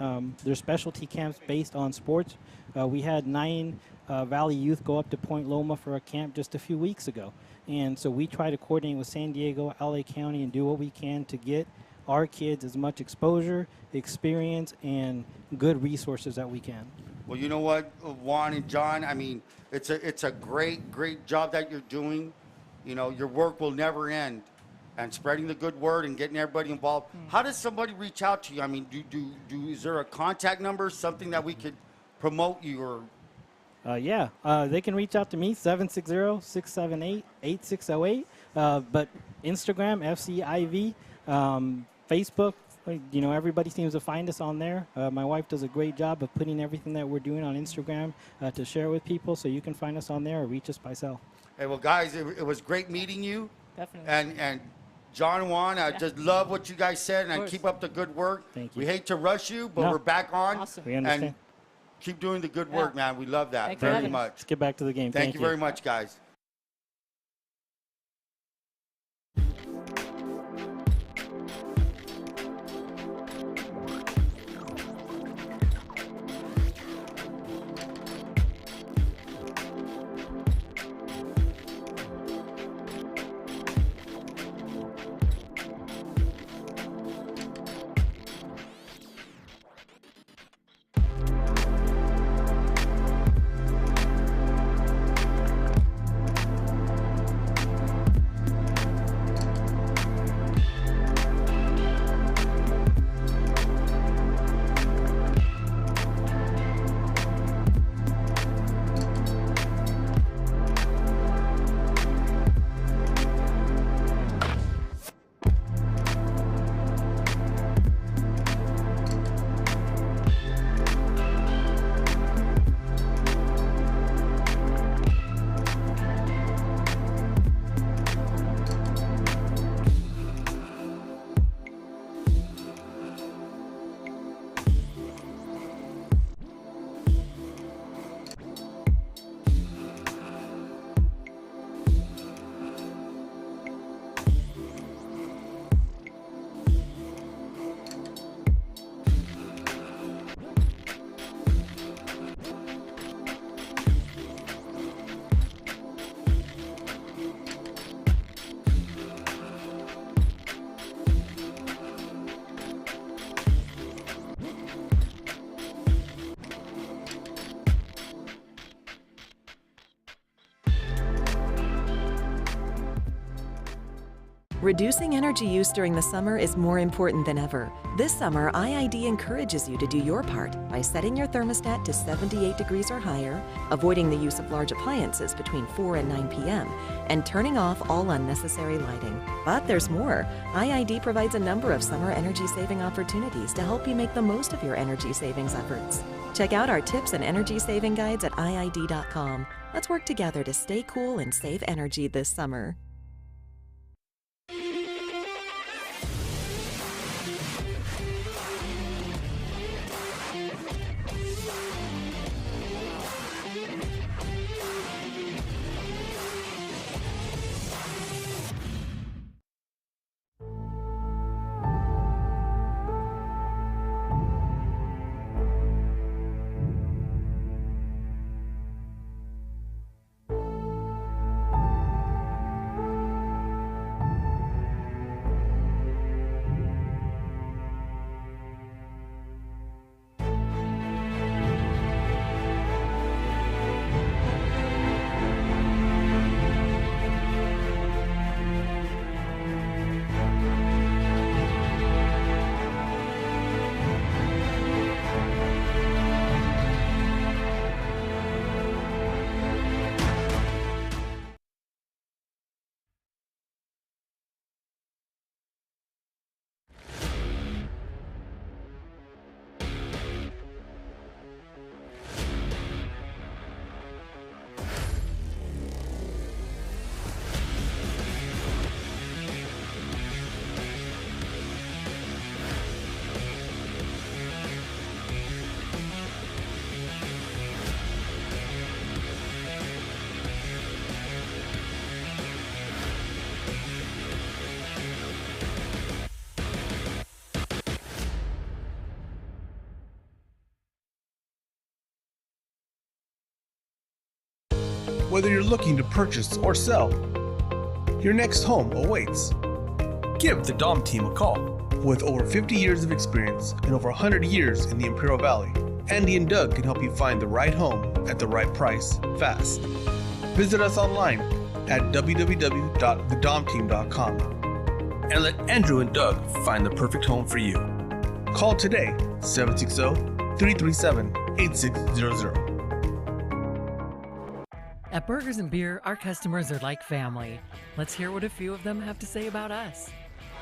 They're specialty camps based on sports. We had 9 Valley youth go up to Point Loma for a camp just a few weeks ago. And so we try to coordinate with San Diego, LA County, and do what we can to get our kids as much exposure, experience, and good resources that we can. Well, you know what, Juan and John, I mean, it's a great job that you're doing. Your work will never end. And spreading the good word and getting everybody involved. How does somebody reach out to you? I mean, is there a contact number, something that we could promote you or? They can reach out to me, 760-678-8608. But Instagram, FCIV, Facebook, everybody seems to find us on there. My wife does a great job of putting everything that we're doing on Instagram to share with people. So you can find us on there or reach us by cell. Hey, well, guys, it was great meeting you. Definitely. And John and Juan, I just love what you guys said, and keep up the good work. Thank you. We hate to rush you, but we're back on. Awesome. We understand. And keep doing the good work, man. We love that Thank very you. much. Let's get back to the game. Thank you very much, guys. Reducing energy use during the summer is more important than ever. This summer, IID encourages you to do your part by setting your thermostat to 78 degrees or higher, avoiding the use of large appliances between 4 and 9 p.m., and turning off all unnecessary lighting. But there's more. IID provides a number of summer energy-saving opportunities to help you make the most of your energy savings efforts. Check out our tips and energy saving guides at IID.com. Let's work together to stay cool and save energy this summer. Whether you're looking to purchase or sell, your next home awaits. Give the Dom team a call. With over 50 years of experience and over 100 years in the Imperial Valley, Andy and Doug can help you find the right home at the right price fast. Visit us online at www.thedomteam.com and let Andrew and Doug find the perfect home for you. Call today, 760-337-8600. At Burgers and Beer, our customers are like family. Let's hear what a few of them have to say about us.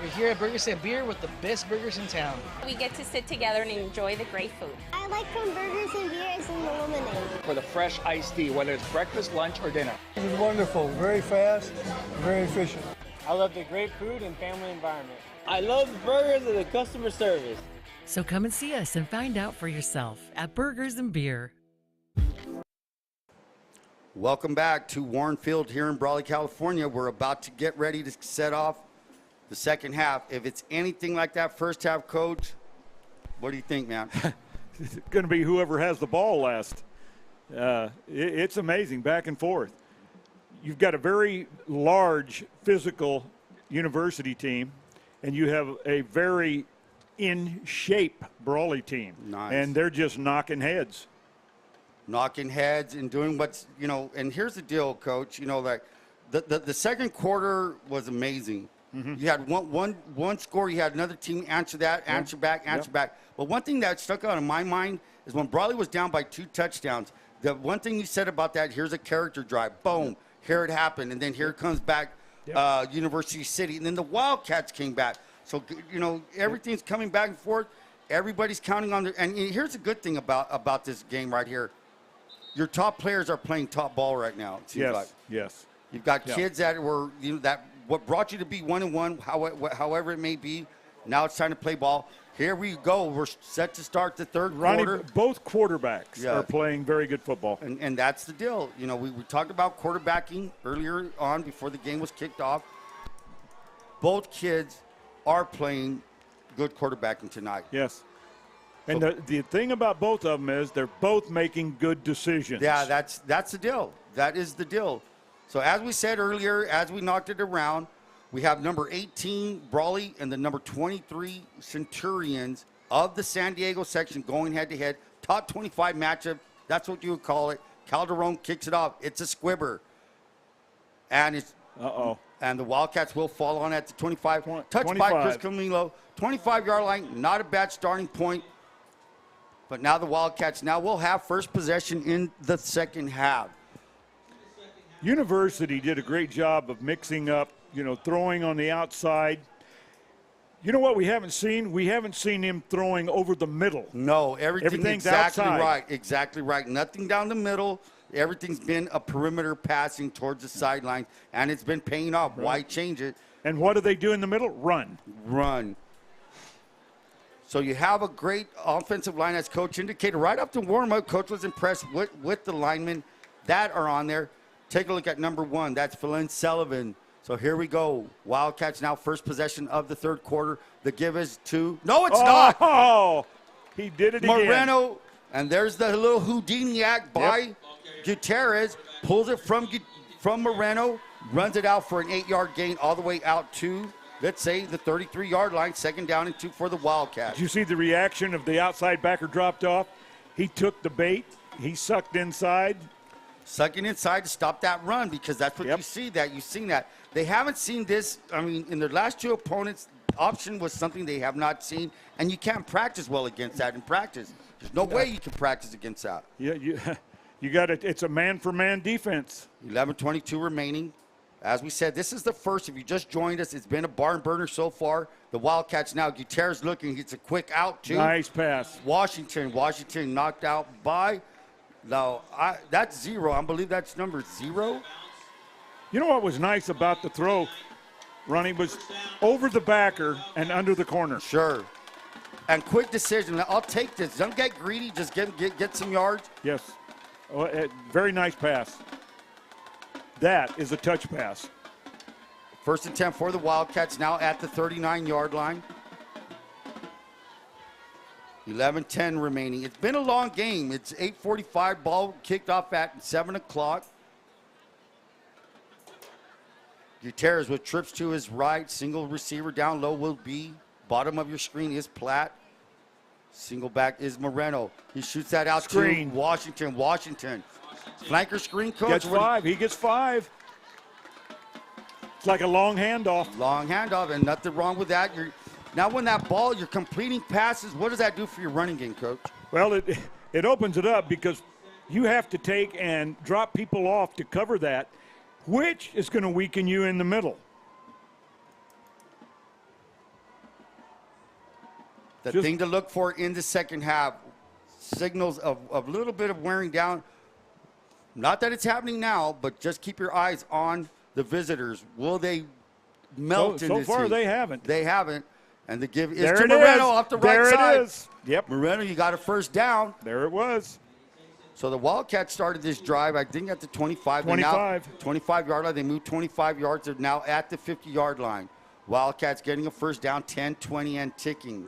We're here at Burgers and Beer with the best burgers in town. We get to sit together and enjoy the great food. I like from Burgers and Beers and the lemonade. For the fresh iced tea, whether it's breakfast, lunch, or dinner. It was wonderful, very fast, very efficient. I love the great food and family environment. I love the burgers and the customer service. So come and see us and find out for yourself at Burgers and Beer. Welcome back to Warne Field here in Brawley, California. We're about to get ready to set off the second half. If it's anything like that first half, Coach, what do you think, man? It's going to be whoever has the ball last. It's amazing, back and forth. You've got a very large physical university team, and you have a very in-shape Brawley team. Nice. And they're just knocking heads. Knocking heads and doing what's, and here's the deal, Coach, like the second quarter was amazing. Mm-hmm. You had one score, you had another team answer that, answer back. But one thing that stuck out in my mind is when Brawley was down by 2 touchdowns, the one thing you said about that, here's a character drive, boom, here it happened, and then here comes back University City, and then the Wildcats came back. So, everything's coming back and forth. Everybody's counting on and here's the good thing about this game right here. Your top players are playing top ball right now, it seems like. Yes. You've got kids that were, that what brought you to be 1-1, however it may be. Now it's time to play ball. Here we go. We're set to start the third quarter. Both quarterbacks are playing very good football. And that's the deal. We talked about quarterbacking earlier on before the game was kicked off. Both kids are playing good quarterbacking tonight. Yes. And the thing about both of them is they're both making good decisions. Yeah, that's the deal. That is the deal. So as we said earlier, as we knocked it around, we have number 18, Brawley, and the number 23, Centurions of the San Diego section going head-to-head. Top 25 matchup. That's what you would call it. Calderon kicks it off. It's a squibber. And it's And the Wildcats will fall on at the 25. Touched by Chris Camilo. 25-yard line, not a bad starting point. But now the Wildcats will have first possession in the second half. University did a great job of mixing up, throwing on the outside. You know what we haven't seen? We haven't seen him throwing over the middle. No, everything's exactly outside. Right. Exactly right. Nothing down the middle. Everything's been a perimeter passing towards the sideline, and it's been paying off. Right. Why change it? And what do they do in the middle? Run. So you have a great offensive line, as Coach indicated. Right up to warm-up, Coach was impressed with the linemen that are on there. Take a look at number 1. That's Philin Sullivan. So here we go. Wildcats now first possession of the third quarter. The give is to – no, it's not. Oh, he did it again. Moreno, and there's the little Houdini act by Gutierrez. Pulls it from Moreno, runs it out for an 8-yard gain all the way out to – let's say the 33-yard line, second down and 2 for the Wildcats. Did you see the reaction of the outside backer dropped off? He took the bait. He sucked inside. Sucking inside to stop that run, because that's what you see. You've seen that. They haven't seen this. I mean, in their last 2 opponents, option was something they have not seen, and you can't practice well against that in practice. There's no way you can practice against that. Yeah, you got it. It's a man-for-man defense. 11:22 remaining. As we said, this is the first. If you just joined us, it's been a barn burner so far. The Wildcats now, Gutierrez looking. It's a quick out to nice pass. Washington knocked out by, now, that's 0. I believe that's number 0. You know what was nice about the throw, Ronnie, was over the backer and under the corner. Sure. And quick decision. I'll take this. Don't get greedy. Just get some yards. Yes. Very nice pass. That is a touch pass. First and 10 for the Wildcats, now at the 39-yard line. 11:10 remaining. It's been a long game. It's 8:45. Ball kicked off at 7 o'clock. Gutierrez with trips to his right. Single receiver down low will be. Bottom of your screen is Platt. Single back is Moreno. He shoots that out to Washington. Flanker screen, Coach. Gets 5. He gets 5. It's like a long handoff. And nothing wrong with that. Now when that ball, you're completing passes, what does that do for your running game, Coach? Well, it opens it up, because you have to take and drop people off to cover that, which is going to weaken you in the middle. The thing to look for in the second half, signals of a little bit of wearing down. Not that it's happening now, but just keep your eyes on the visitors. Will they melt in this So far, heat? they haven't. They haven't. And the give is there to Moreno off the right side. There it is. Yep. Moreno, you got a first down. There it was. So the Wildcats started this drive, I think, at the 25. 25-yard line. They moved 25 yards. They're now at the 50-yard line. Wildcats getting a first down, 10, 20, and ticking.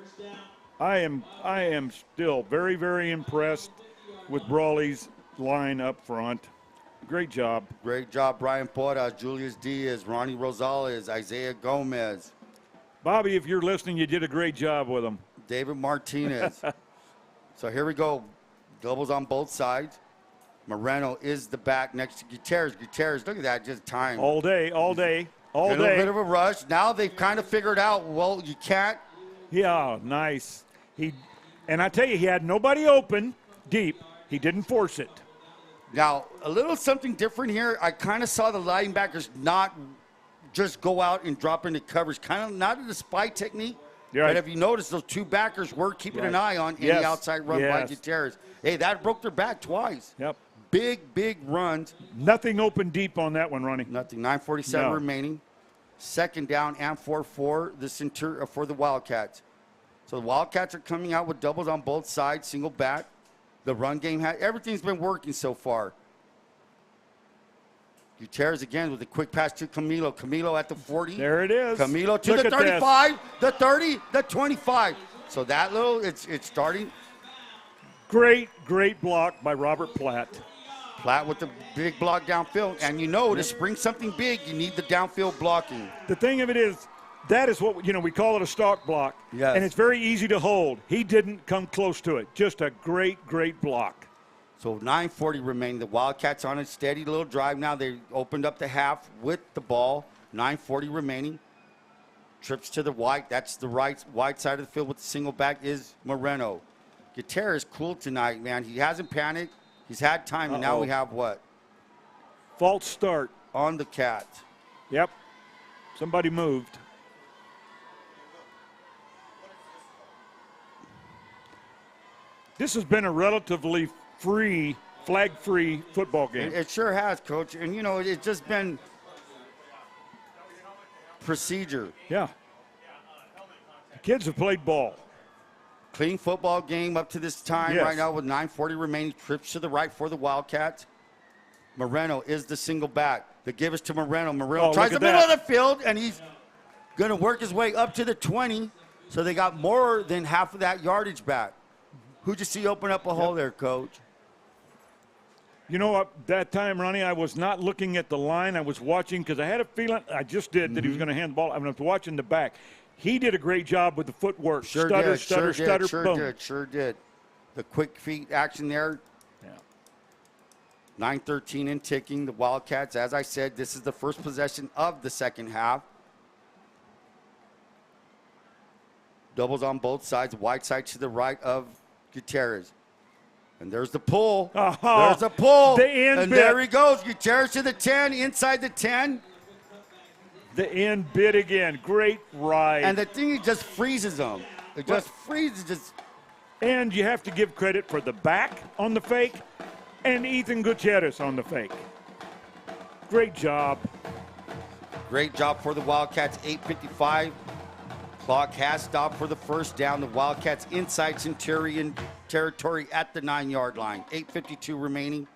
I am still very, very impressed with Brawley's line up front. Great job. Great job, Brian Porras, Julius Diaz, Ronnie Rosales, Isaiah Gomez. Bobby, if you're listening, you did a great job with them. David Martinez. So here we go. Doubles on both sides. Moreno is the back next to Gutierrez. Look at that, just time. All day. A little bit of a rush. Now they've kind of figured out, well, you can't. Yeah, nice. And I tell you, he had nobody open deep. He didn't force it. Now, a little something different here. I kind of saw the linebackers not just go out and drop into coverage, kind of not in the spy technique. Right. But if you notice, those 2 backers were keeping an eye on any outside run by Gutierrez. Hey, that broke their back twice. Yep. Big runs. Nothing open deep on that one, Ronnie. Nothing. 9:47 remaining. Second down and 4 for the Wildcats. So the Wildcats are coming out with doubles on both sides, single back. The run game, everything's been working so far. Gutierrez again with a quick pass to Camilo. Camilo at the 40. There it is. Camilo to the 35, the 30, the 25. So that little, it's starting. Great block by Robert Platt. Platt with the big block downfield. And to spring something big, you need the downfield blocking. The thing of it is, that is what, we call it a stalk block. Yes. And it's very easy to hold. He didn't come close to it. Just a great block. So 9:40 remaining. The Wildcats on a steady little drive now. They opened up the half with the ball. 9:40 remaining. Trips to the white. That's the wide side of the field with the single back is Moreno. Gutierrez cool tonight, man. He hasn't panicked. He's had time, and now we have what? False start. On the cat. Yep. Somebody moved. This has been a relatively flag-free football game. It sure has, Coach. And, you know, it's just been procedure. Yeah. The kids have played ball. Clean football game up to this time Yes. right now with 9:40 remaining. Trips to the right for the Wildcats. Moreno is the single back. They give us to Moreno. Moreno tries the middle of the field, and he's going to work his way up to the 20. So they got more than half of that yardage back. Who'd you see open up a hole there, Coach? You know what? That time, Ronnie, I was not looking at the line. I was watching because I had a feeling, I just did, that he was going to hand the ball. I was watching the back. He did a great job with the footwork. Sure Stutter, did. stutter, Sure stutter, did. Sure boom. did. Sure did. The quick feet action there. Yeah. 9:13 in ticking. The Wildcats, as I said, this is the first possession of the second half. Doubles on both sides. Wide side to the right of Gutierrez. And there's the pull. There's the pull. The end and bit. there he goes. Gutierrez to the 10, inside the 10. The end bit again. Great ride. And the thing, it just freezes them. It just freezes. And you have to give credit for the back on the fake and Ethan Gutierrez on the fake. Great job. Great job for the Wildcats. 8:55. Clock has stopped for the first down. The Wildcats inside Centurion territory at the 9-yard line. 8:52 remaining.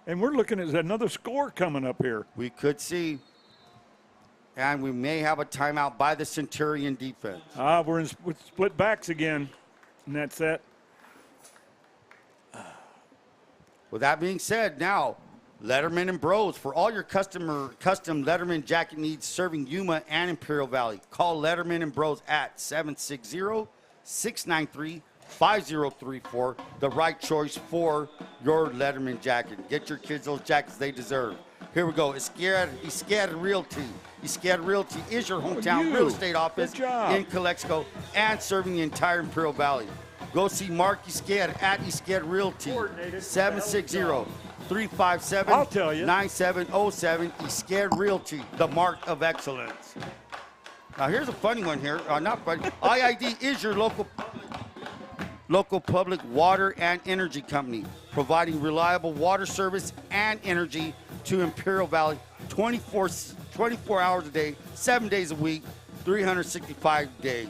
And we're looking at another score coming up here. We could see. And we may have a timeout by the Centurion defense. We're with split backs again in that set. With that being said, now, Letterman and Bros. For all your custom Letterman jacket needs serving Yuma and Imperial Valley, call Letterman and Bros at 760-693-5034. The right choice for your Letterman jacket. Get your kids those jackets they deserve. Here we go. Isquer Realty. Isquer Realty is your hometown real estate office in Calexico and serving the entire Imperial Valley. Go see Mark Isquer at Isquer Realty. 760-357-9707. Isquer Realty, the mark of excellence. Now here's a funny one here. Not funny. IID is your local public water and energy company, providing reliable water service and energy to Imperial Valley 24 hours a day, 7 days a week, 365 days.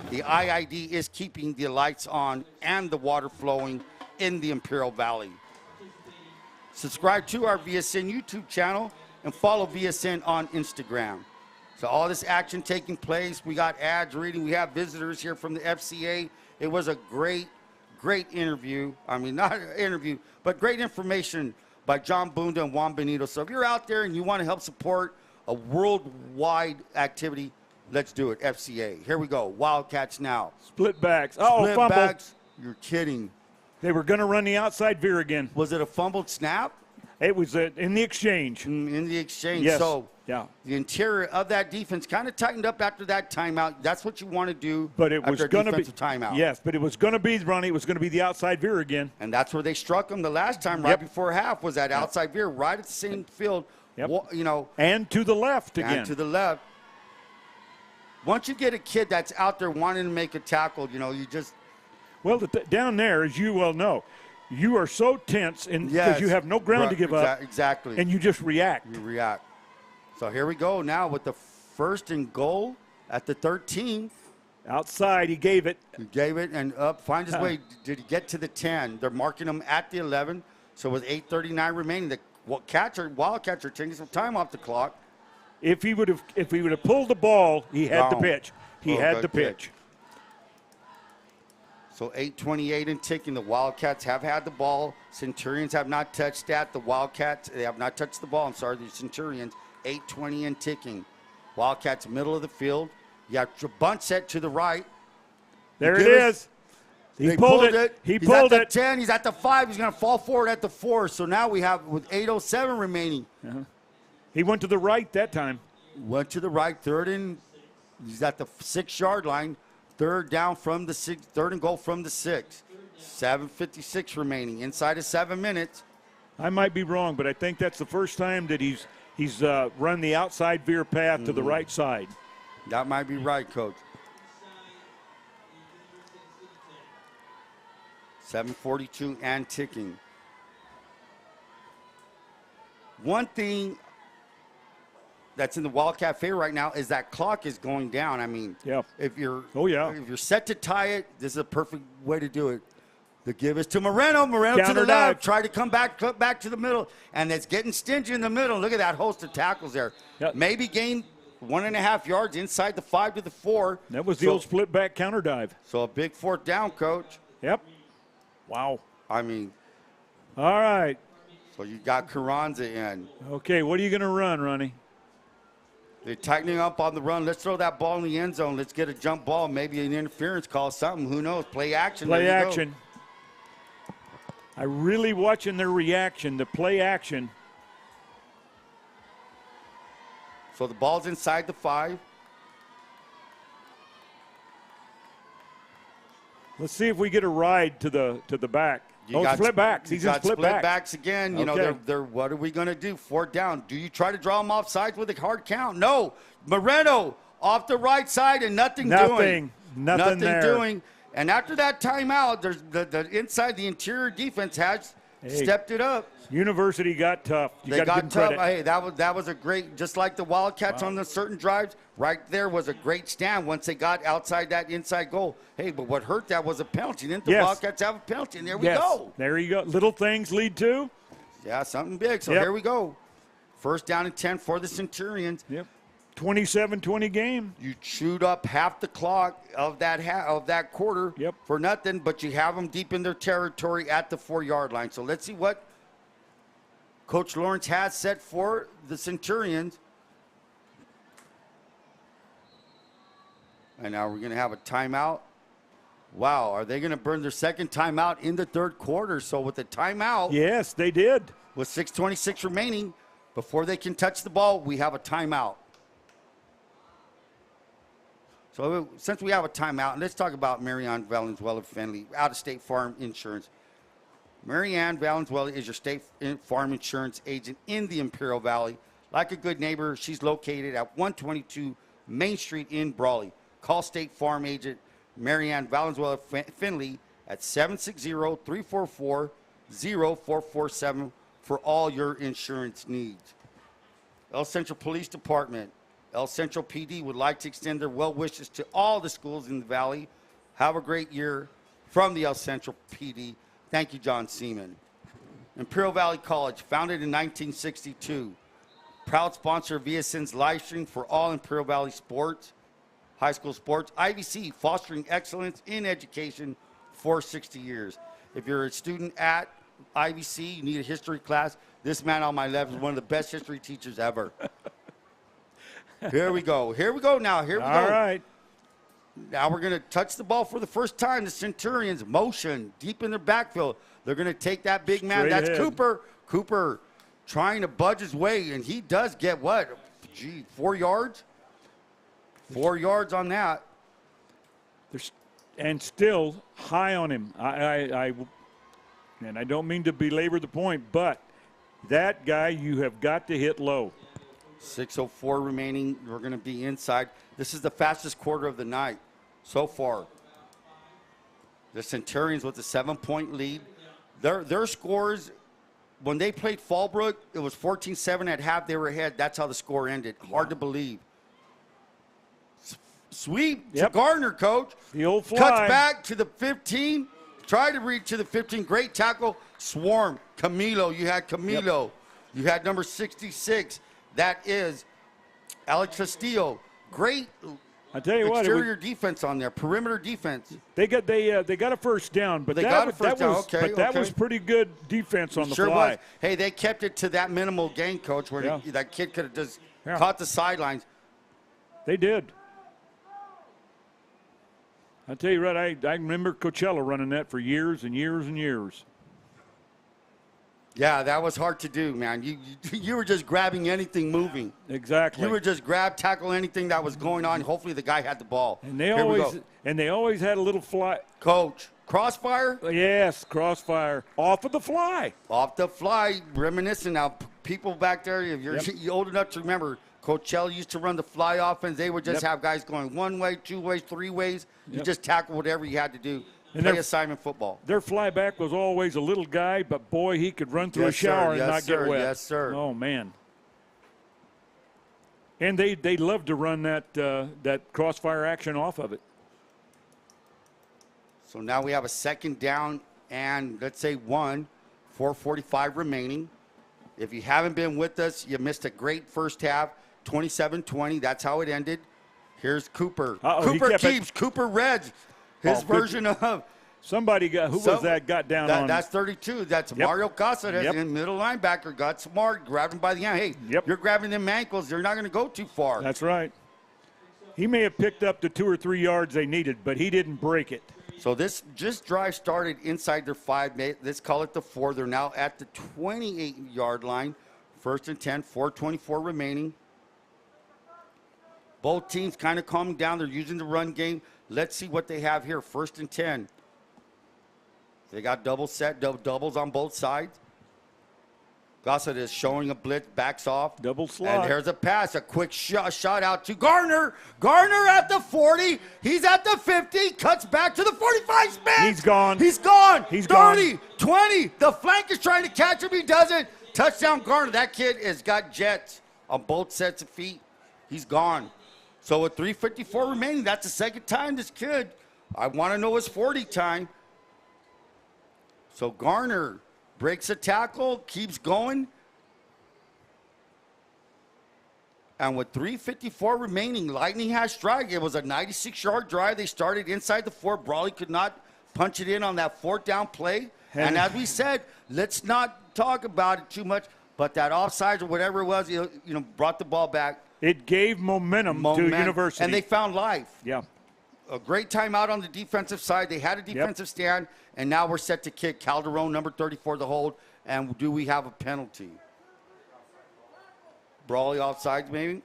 The IID is keeping the lights on and the water flowing in the Imperial Valley. Subscribe to our VSN YouTube channel and follow VSN on Instagram. So all this action taking place, we got ads reading, we have visitors here from the FCA. It was a great interview. I mean, not an interview, but great information by John Bunda and Juan Benito. So if you're out there and you want to help support a worldwide activity, let's do it, FCA. Here we go, Wildcats now. Split backs. Split fumble. Backs. You're kidding. They were going to run the outside veer again. Was it a fumbled snap? It was in the exchange. In the exchange. Yes. So yeah, the interior of that defense kind of tightened up after that timeout. That's what you want to do. But it was going to be timeout. Yes, but it was going to be Ronnie. It was going to be the outside veer again. And that's where they struck them the last time, right before half, was that outside veer, right at the same field. Yep. You know. And to the left again. And to the left. Once you get a kid that's out there wanting to make a tackle, you know, you just. Well, down there, as you well know, you are so tense because you have no ground to give up. Exactly. And you just react. You react. So here we go now with the 1st and goal at the 13. Outside, he gave it. He gave it and up, find his way. Did he get to the 10? They're marking him at the 11. So with 8:39 remaining, the Wildcats are taking some time off the clock. If he would have pulled the ball, he had the pitch. He had the pitch. So 8:28 and ticking. The Wildcats have had the ball. Centurions have not touched that. The Wildcats, they have not touched the ball. I'm sorry, the Centurions. 8:20 and ticking. Wildcats middle of the field. You have your bunt set to the right. There it is. He pulled it. He pulled it. He's at the 10. He's at the 5. He's going to fall forward at the 4. So now we have with 8:07 remaining. He went to the right that time. Went to the right, third and he's at the 6-yard line. Third down from the 6, third and goal from the 6. 7:56 remaining, inside of 7 minutes. I might be wrong, but I think that's the first time that he's run the outside veer path to the right side. That might be right, Coach. 7:42 and ticking. One thing that's in the Wildcat favor right now is that clock is going down. I mean, if you're if you're set to tie it, this is a perfect way to do it. The give is to Moreno. Moreno to the left. Try to come back to the middle, and it's getting stingy in the middle. Look at that host of tackles there. Maybe gain 1.5 yards inside the 5 to the 4. That was the old split back counter dive. So a big 4th down, Coach. Yep. Wow. I mean. All right. So you got Carranza in. Okay, what are you going to run, Ronnie? They're tightening up on the run. Let's throw that ball in the end zone. Let's get a jump ball, maybe an interference call, something. Who knows? Play action. Play action. I'm really watching their reaction, the play action. So the ball's inside the 5. Let's see if we get a ride to the back. Split backs. He's got split backs again. You know, they're what are we going to do? 4th down. Do you try to draw them off sides with a hard count? No. Moreno off the right side and nothing doing. Nothing there. Doing. And after that timeout, there's the inside, the interior defense has stepped it up. University got tough. They got tough. Hey, that was a great, just like the Wildcats on the certain drives, right there was a great stand once they got outside that inside goal. Hey, but what hurt that was a penalty. Didn't the Wildcats have a penalty? And there we go. There you go. Little things lead to? Yeah, something big. So here we go. 1st down and 10 for the Centurions. Yep. 27-20 game. You chewed up half the clock of that quarter for nothing, but you have them deep in their territory at the 4-yard line. So let's see what Coach Lawrence has set for the Centurions. And now we're going to have a timeout. Wow, are they going to burn their second timeout in the 3rd quarter? So with the timeout. Yes, they did. With 6:26 remaining, before they can touch the ball, we have a timeout. So since we have a timeout, let's talk about Marianne Valenzuela Finley, out-of-state farm insurance. Marianne Valenzuela is your state farm insurance agent in the Imperial Valley. Like a good neighbor, she's located at 122 Main Street in Brawley. Call State Farm agent Marianne Valenzuela Finley at 760-344-0447 for all your insurance needs. El Central Police Department. El Central PD would like to extend their well wishes to all the schools in the Valley. Have a great year from the El Central PD. Thank you, John Seaman. Imperial Valley College, founded in 1962. Proud sponsor of VSN's live stream for all Imperial Valley sports, high school sports. IVC, fostering excellence in education for 60 years. If you're a student at IVC, you need a history class, this man on my left is one of the best history teachers ever. Here we go. Here we go now. Here we go. All right. Now we're going to touch the ball for the first time. The Centurions motion deep in their backfield. They're going to take that big man. That's Cooper. Cooper trying to budge his way, and he does get what? 4 yards? 4 yards on that. And still high on him. And I don't mean to belabor the point, but that guy you have got to hit low. 6:04 remaining. We're going to be inside. This is the fastest quarter of the night so far. The Centurions with a 7-point lead. Their scores, when they played Fallbrook, it was 14-7 at half. They were ahead. That's how the score ended. Hard to believe. Sweep to Gardner, Coach. The old fly. Cuts back to the 15. Try to reach to the 15. Great tackle. Swarm. Camilo. You had Camilo. You had number 66. That is Alex Castillo. Great I tell you exterior defense on there, perimeter defense. They got a first down, but that was pretty good defense on the sure fly. Was. Hey, they kept it to that minimal gain, Coach, where that kid could have just caught the sidelines. They did. I tell you what, I remember Coachella running that for years and years and years. Yeah, that was hard to do, man. You were just grabbing anything moving. Exactly. You were just tackle anything that was going on. Hopefully the guy had the ball. And they always had a little fly. Coach, crossfire? Yes, crossfire. Off of the fly. Off the fly, reminiscent. Now, people back there, if you're old enough to remember, Coach Shell used to run the fly offense. They would just have guys going one way, two ways, three ways. You just tackle whatever you had to do. Play assignment football. Their fly back was always a little guy, but boy, he could run through a shower and not get wet. Yes, sir. Oh, man. And they love to run that crossfire action off of it. So now we have a second down and let's say 4:45 remaining. If you haven't been with us, you missed a great first half, 27-20. That's how it ended. Here's Cooper. Cooper keeps. Cooper Reds. His version of somebody got got down on. That's 32. That's Mario Casas in middle linebacker. Got smart, grabbed him by the ankle. Hey, you're grabbing them ankles. They're not going to go too far. That's right. He may have picked up the 2 or 3 yards they needed, but he didn't break it. So this drive started inside their 5. Let's call it the 4. They're now at the 28-yard line. 1st and 10, 4:24 remaining. Both teams kind of calming down. They're using the run game. Let's see what they have here. 1st and 10. They got doubles on both sides. Gossett is showing a blitz, backs off. Double slot. And there's a pass, a quick shot out to Garner. Garner at the 40. He's at the 50. Cuts back to the 45. Spins. He's gone. He's gone. He's 30, gone. 20. The flank is trying to catch him. He doesn't. Touchdown Garner. That kid has got jets on both sets of feet. He's gone. So with 3:54 remaining, that's the second time this kid, I want to know his 40 time. So Garner breaks a tackle, keeps going. And with 3:54 remaining, Lightning has strike. It was a 96-yard drive. They started inside the 4. Brawley could not punch it in on that 4th down play. And as we said, let's not talk about it too much, but that offsides or whatever it was, brought the ball back. It gave momentum to University. And they found life. Yeah. A great timeout on the defensive side. They had a defensive stand, and now we're set to kick. Calderon, number 34, the hold. And do we have a penalty? Brawley offsides, maybe?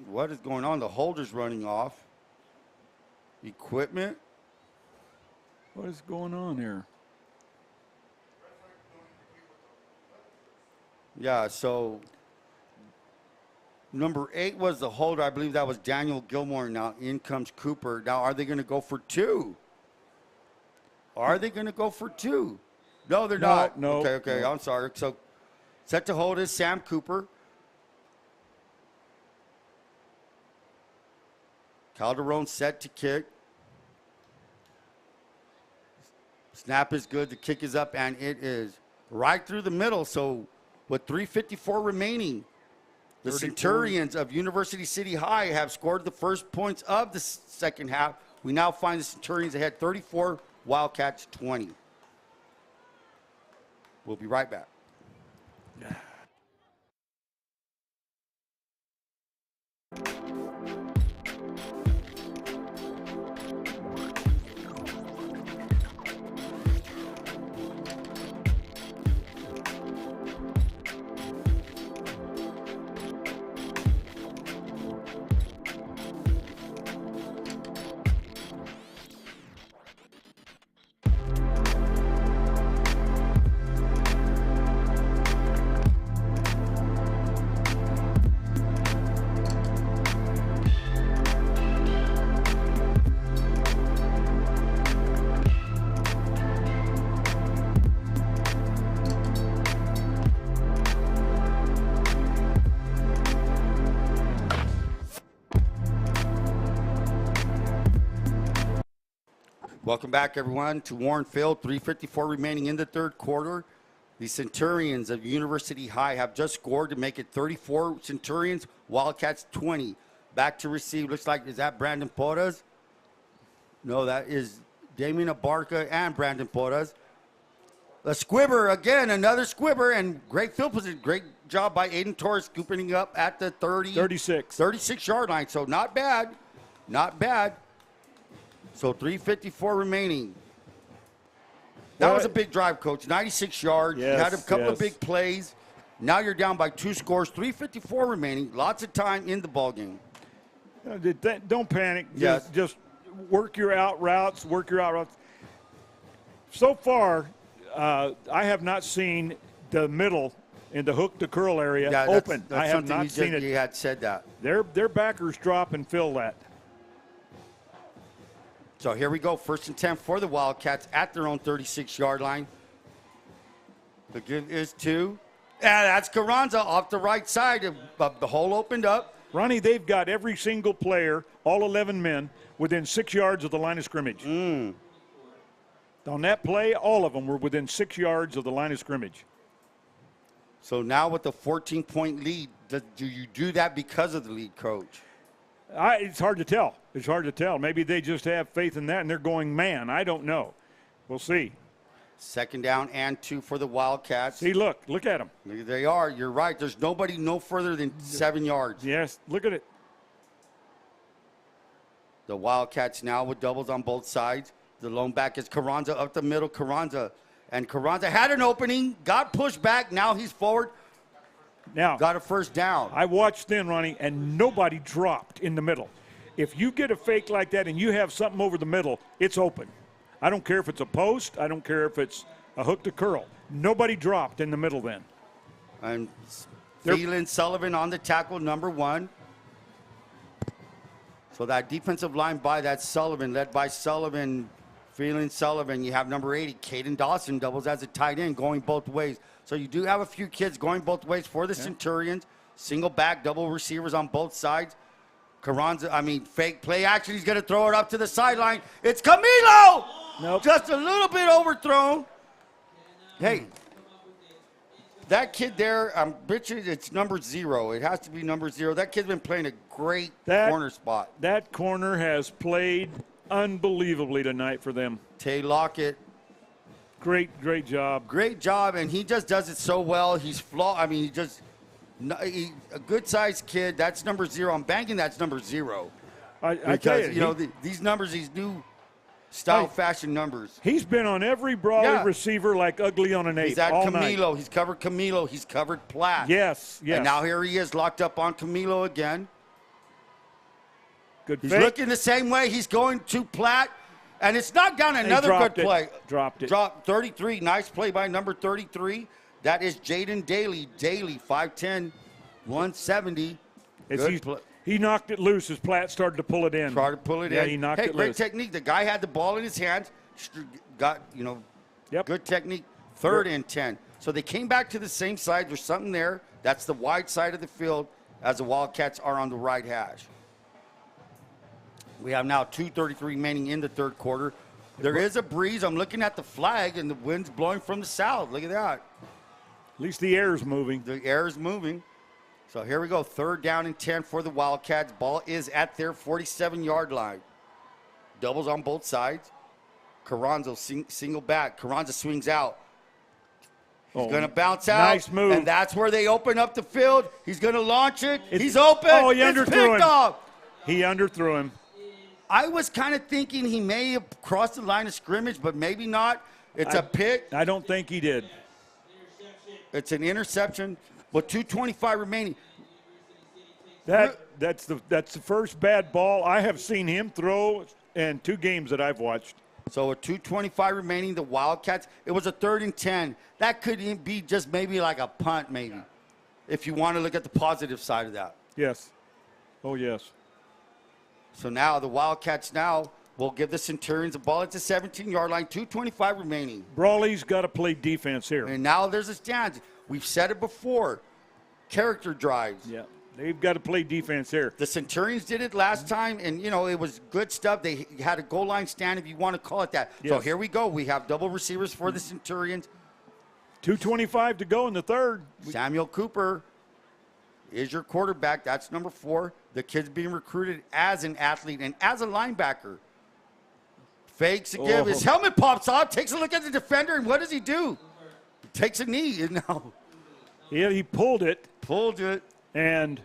What is going on? The holder's running off. Equipment. What is going on here? Yeah, so number 8 was the holder. I believe that was Daniel Gilmore. Now in comes Cooper. Now are they going to go for 2? Are they going to go for 2? No, they're not. No. Okay, no. I'm sorry. So set to hold is Sam Cooper. Calderon set to kick. Snap is good. The kick is up, and it is right through the middle. So with 3:54 remaining, the Centurions of University City High have scored the first points of the second half. We now find the Centurions ahead 34, Wildcats 20. We'll be right back. Welcome back, everyone, to Warne Field. 3:54 remaining in the third quarter. The Centurions of University High have just scored to make it 34 Centurions, Wildcats 20. Back to receive. Looks like, is that Brandon Porras? No, that is Damien Abarca and Brandon Porras. A squibber, again, another squibber, and great field position. Great job by Aiden Torres scooping up at the 36-yard line. So not bad. Not bad. So 3:54 remaining. That was a big drive, Coach. 96 yards. Yes, you had a couple of yes. big plays. Now you're down by 2 scores, 3:54 remaining. Lots of time in the ball game. Don't panic. Yes. Just work your out routes. So far, I have not seen the middle in the hook to curl area open. That's I have not seen it. You had said that. Their backers drop and fill that. So here we go. 1st and 10 for the Wildcats at their own 36-yard line. The give is to, and that's Carranza off the right side. The hole opened up. Ronnie, they've got every single player, all 11 men, within 6 yards of the line of scrimmage. On that play, all of them were within 6 yards of the line of scrimmage. So now with the 14-point lead, do you do that because of the lead, Coach? It's hard to tell. It's hard to tell. Maybe they just have faith in that and they're going man. I don't know. We'll see. 2nd down and 2 for the Wildcats. See, look at them. They are. You're right. There's nobody no further than 7 yards. Yes, look at it. The Wildcats now with doubles on both sides. The lone back is Carranza up the middle. Carranza had an opening, got pushed back. Now he's forward. Now got a 1st down. I watched then, Ronnie, and nobody dropped in the middle. If you get a fake like that and you have something over the middle, it's open. I don't care if it's a post. I don't care if it's a hook to curl. Nobody dropped in the middle then. And Phelan Sullivan on the tackle, number 1. So that defensive line that's Sullivan, led by Sullivan, Phelan Sullivan. You have number 80, Caden Dawson, doubles as a tight end, going both ways. So you do have a few kids going both ways for the Centurions. Single back, double receivers on both sides. Carranza, fake play action. He's going to throw it up to the sideline. It's Camilo! Nope. Just a little bit overthrown. Hey, that kid there, I'm bitching, it's number 0. It has to be number 0. That kid's been playing a great corner spot. That corner has played unbelievably tonight for them. Tay Lockett. Great job. Great job, and he just does it so well. He's a good-sized kid. That's number 0. I'm banking that's number 0. I tell you, these numbers, these new style fashion numbers. He's been on every Brawley receiver like ugly on an ape. He's at all Camilo. Night. He's covered Camilo. He's covered Platt. Yes. And now here he is locked up on Camilo again. Good He's fake. looking the same way. He's going to Platt. And it's knocked down. Another good play. Dropped it. Dropped 33. Nice play by number 33. That is Jaden Daly. Daly, 5'10", 170. He knocked it loose as Platt started to pull it in. Tried to pull it in. Yeah, he knocked it loose. Great technique. The guy had the ball in his hands. Got, good technique. 3rd and 10. So they came back to the same side. There's something there. That's the wide side of the field as the Wildcats are on the right hash. We have now 2:33 remaining in the 3rd quarter. There is a breeze. I'm looking at the flag, and the wind's blowing from the south. Look at that. At least the air is moving. The air is moving. So here we go. 3rd down and 10 for the Wildcats. Ball is at their 47-yard line. Doubles on both sides. Carranza single back. Carranza swings out. He's going to bounce out. Nice move. And that's where they open up the field. He's going to launch it. He's open. Oh, he it's underthrew picked him. off. He underthrew him. I was kind of thinking he may have crossed the line of scrimmage, but maybe not. It's a pick. I don't think he did. It's an interception with 2:25 remaining. That's the first bad ball I have seen him throw in 2 games that I've watched. So with 2:25 remaining, the Wildcats, it was a 3rd and 10. That could be just maybe like a punt, maybe, if you want to look at the positive side of that. Yes. Oh, yes. So now the Wildcats will give the Centurions a ball at the 17-yard line, 2:25 remaining. Brawley's got to play defense here. And now there's a stand. We've said it before. Character drives. Yeah, they've got to play defense here. The Centurions did it last time, and, it was good stuff. They had a goal line stand, if you want to call it that. Yes. So here we go. We have double receivers for the Centurions. 2:25 to go in the 3rd. Samuel Cooper is your quarterback. That's number 4. The kid's being recruited as an athlete and as a linebacker. Fakes again. His helmet pops off, takes a look at the defender, and what does he do? He takes a knee. Yeah, he pulled it. And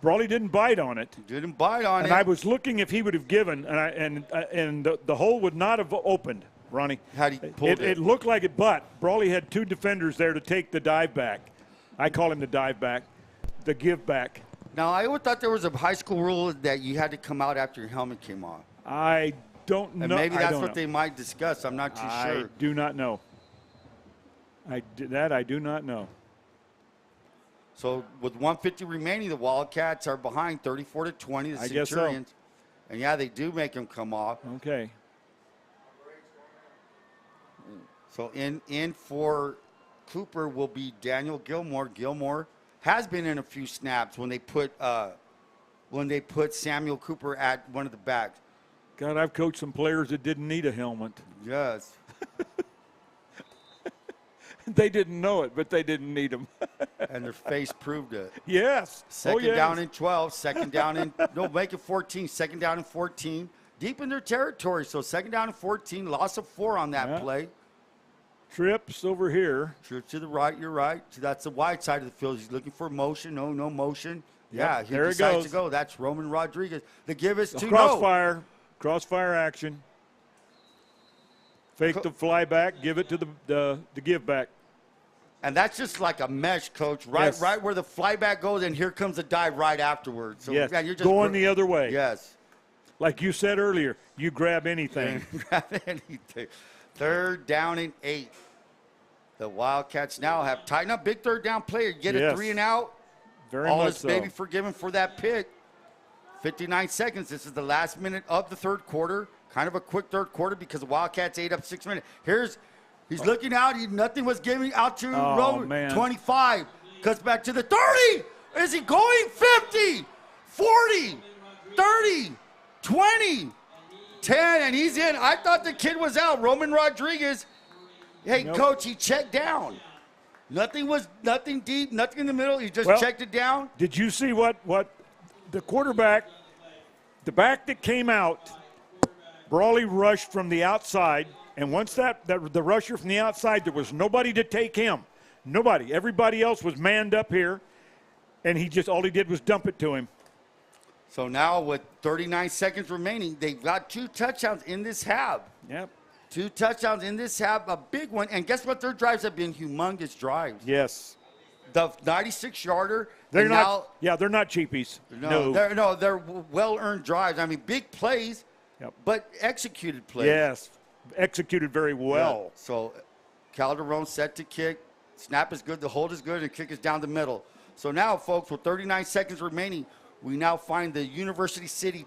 Brawley didn't bite on it. And I was looking if he would have given, and the hole would not have opened. Ronnie. Had he pulled It looked like it, but Brawley had 2 defenders there to take the dive back. I call him the dive back, the give back. Now, I always thought there was a high school rule that you had to come out after your helmet came off. I don't know. And maybe that's what they might discuss. I'm not too sure. I do not know. I do not know. So with 150 remaining, the Wildcats are behind 34-20. The I guess Centurions. And yeah, they do make him come off. Okay. So in for Cooper will be Daniel Gilmore. Gilmore has been in a few snaps when they put Samuel Cooper at one of the backs. God, I've coached some players that didn't need a helmet. Yes. They didn't know it, but they didn't need them. And their face proved it. Yes. Second down and 12. Second down and make it 14. Second down and 14. Deep in their territory. So second down and 14. Loss of 4 on that play. Trips over here. Trip to the right. You're right. So that's the wide side of the field. He's looking for motion. No motion. Yeah, he there decides it goes. to go. That's Roman Rodriguez. The give is to crossfire. Crossfire action. Fake the fly back. Give it to the give back. And that's just like a mesh, Coach. Right where the fly back goes, and here comes the dive right afterwards. So yes. man, you're just going the other way. Yes. Like you said earlier, you grab anything. Grab anything. Third down and 8. The Wildcats now have tightened up. Big third down play. Get a 3 and out. Very All much is so. maybe forgiven for that pick. 59 seconds. This is the last minute of the third quarter. Kind of a quick third quarter because the Wildcats ate up 6 minutes. He's looking out. Nothing was giving out to Roman. 25. Cuts back to the 30. Is he going? 50, 40, 30, 20, 10, and he's in. I thought the kid was out. Roman Rodriguez. Hey, nope. Coach, he checked down. Nothing deep, nothing in the middle. He just checked it down. Did you see what the quarterback, the back that came out, Brawley rushed from the outside, and once the rusher from the outside, there was nobody to take him. Nobody. Everybody else was manned up here, and all he did was dump it to him. So now with 39 seconds remaining, they've got 2 touchdowns in this half. Yep. 2 touchdowns in this half, a big one. And guess what? Their drives have been humongous drives. Yes. The 96-yarder. They're not cheapies. No, they're well-earned drives. I mean, big plays, but executed plays. Yes, executed very well. Yeah. So Calderon set to kick. Snap is good, the hold is good, and kick is down the middle. So now, folks, with 39 seconds remaining, we now find the University City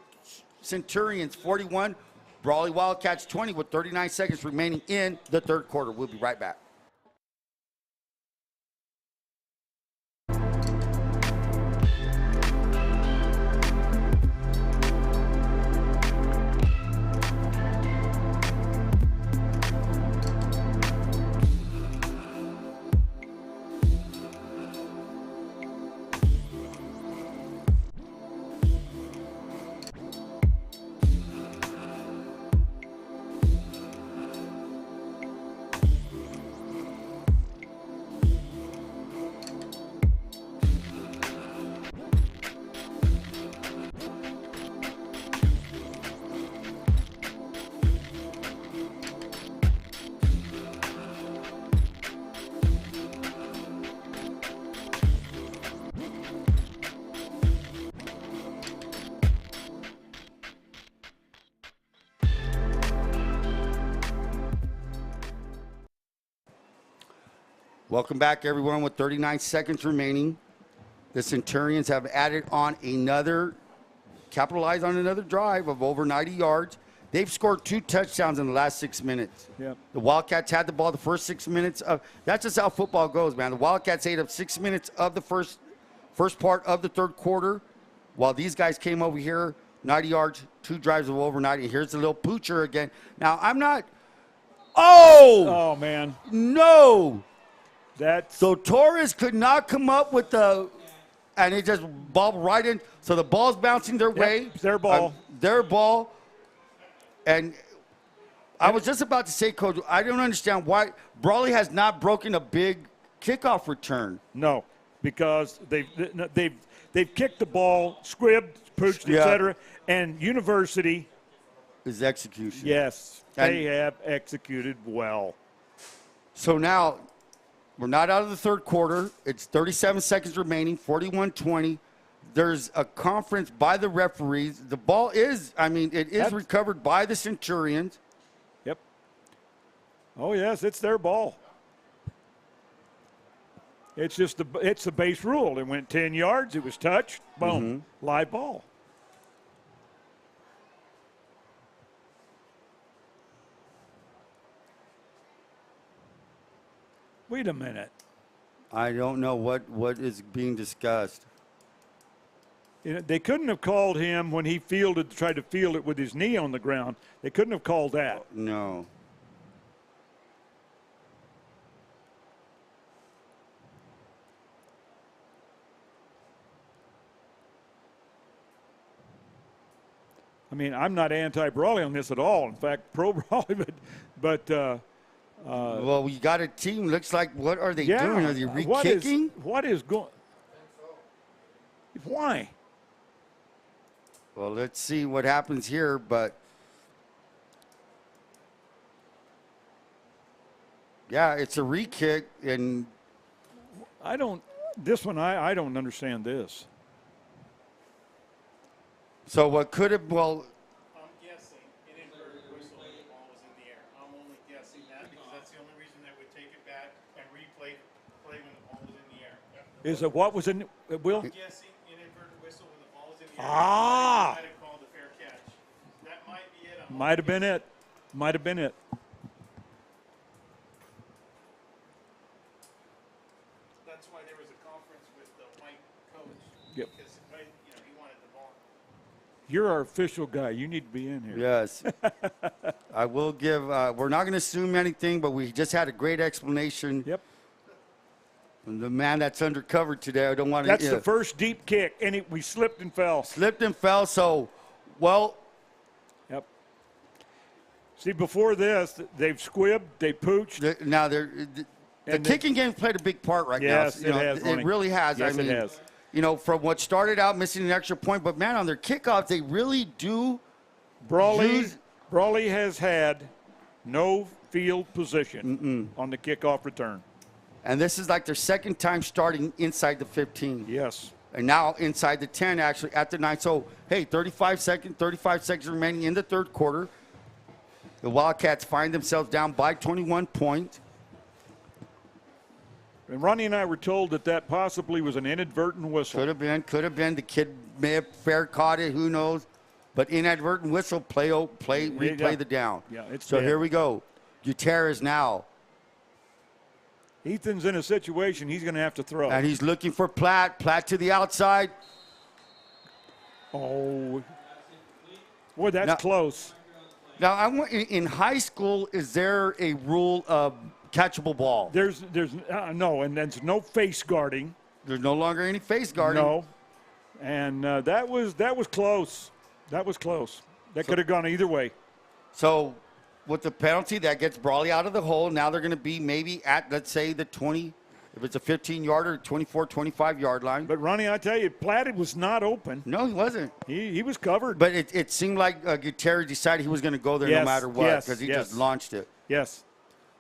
Centurions 41, Brawley Wildcats 20 with 39 seconds remaining in the third quarter. We'll be right back. Welcome back, everyone, with 39 seconds remaining. The Centurions have capitalized on another drive of over 90 yards. They've scored 2 touchdowns in the last 6 minutes. Yep. The Wildcats had the ball the first 6 minutes. That's just how football goes, man. The Wildcats ate up 6 minutes of the first part of the third quarter, while these guys came over here, 90 yards, 2 drives of over 90. Here's the little poocher again. Now, I'm not – Oh, man. No. So Torres could not come up with and it just bobbled right in. So the ball's bouncing their way. Their ball. Their ball. And I was just about to say, Coach, I don't understand why Brawley has not broken a big kickoff return. No, because they've kicked the ball, squibbed, pooched, etc. And University is execution. Yes, they have executed well. So now we're not out of the third quarter. It's 37 seconds remaining, 41-20. There's a conference by the referees. The ball is, it is recovered by the Centurions. Yep. Oh, yes, it's their ball. It's just it's the base rule. It went 10 yards. It was touched. Boom. Live ball. Wait a minute. I don't know what is being discussed. They couldn't have called him when he tried to field it with his knee on the ground. They couldn't have called that. No. I'm not anti-Brawley on this at all. In fact, pro-Brawley, but well, we got a team. Looks like, what are they doing? Are they re-kicking? What is going? Why? Well, let's see what happens here, but yeah, it's a re-kick, and I don't understand this. So what could have, I'm guessing inadvertent whistle when the ball was in the air. I'm only guessing that because that's the only reason they would take it back and replay when the ball was in the air. Is it what was in, Will? I'm guessing inadvertent whistle when the ball was in the air. Ah! Might have called a fair catch. That might be it. Might have been it. Might have been it. That's why there was a conference with the white coach. Yep. Because he wanted the ball. You're our official guy. You need to be in here. Yes. I will give, we're not going to assume anything, but we just had a great explanation. Yep. From the man that's undercover today. I don't want to. That's the first deep kick, and we slipped and fell. Slipped and fell, so, well. Yep. See, before this, they've squibbed, they pooched. Now, the kicking game played a big part right now. Yes, it has. It really has. Yes, it has. From what started out missing an extra point, but man, on their kickoffs, they really do. Brawley has had no field position on the kickoff return. And this is like their second time starting inside the 15. Yes. And now inside the 10, actually, at the 9. So, hey, 35 seconds remaining in the third quarter. The Wildcats find themselves down by 21 points. And Ronnie and I were told that possibly was an inadvertent whistle. Could have been. The kid may have fair caught it, who knows. But inadvertent whistle, replay the down. Yeah, so here we go. Gutierrez now. Ethan's in a situation he's going to have to throw. And he's looking for Platt. Platt to the outside. Oh. Boy, that's close. Now, in high school, is there a rule of catchable ball? There's no, and there's no face guarding. There's no longer any face guarding. No. And that was close. That was close. That could have gone either way. So, with the penalty, that gets Brawley out of the hole. Now they're going to be maybe at, let's say, the 20, if it's a 15-yarder, 24, 25-yard line. But, Ronnie, I tell you, Platt was not open. No, he wasn't. He was covered. But it seemed like Gutierrez decided he was going to go there no matter what because he just launched it. Yes.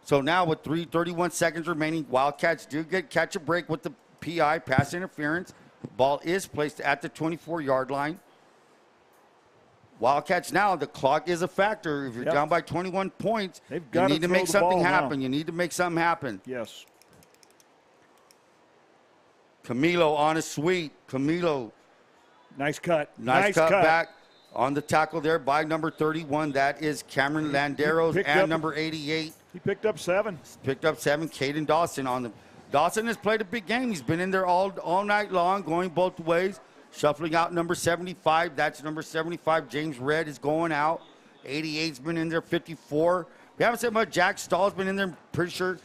So now with 31 seconds remaining, Wildcats do catch a break with the PI, pass interference. Ball is placed at the 24-yard line. Wildcats now, the clock is a factor. If you're down by 21 points, you need to make something happen. You need to make something happen. Yes. Camilo on a sweep. Camilo. Nice cut. Nice cut back on the tackle there by number 31. That is Cameron Landeros and number 88. He picked up 7. Caden Dawson on the. Dawson has played a big game. He's been in there all night long, going both ways. Shuffling out number 75. That's number 75. James Red is going out. 88's been in there. 54. We haven't said much. Jack Stahl's been in there. I'm pretty sure.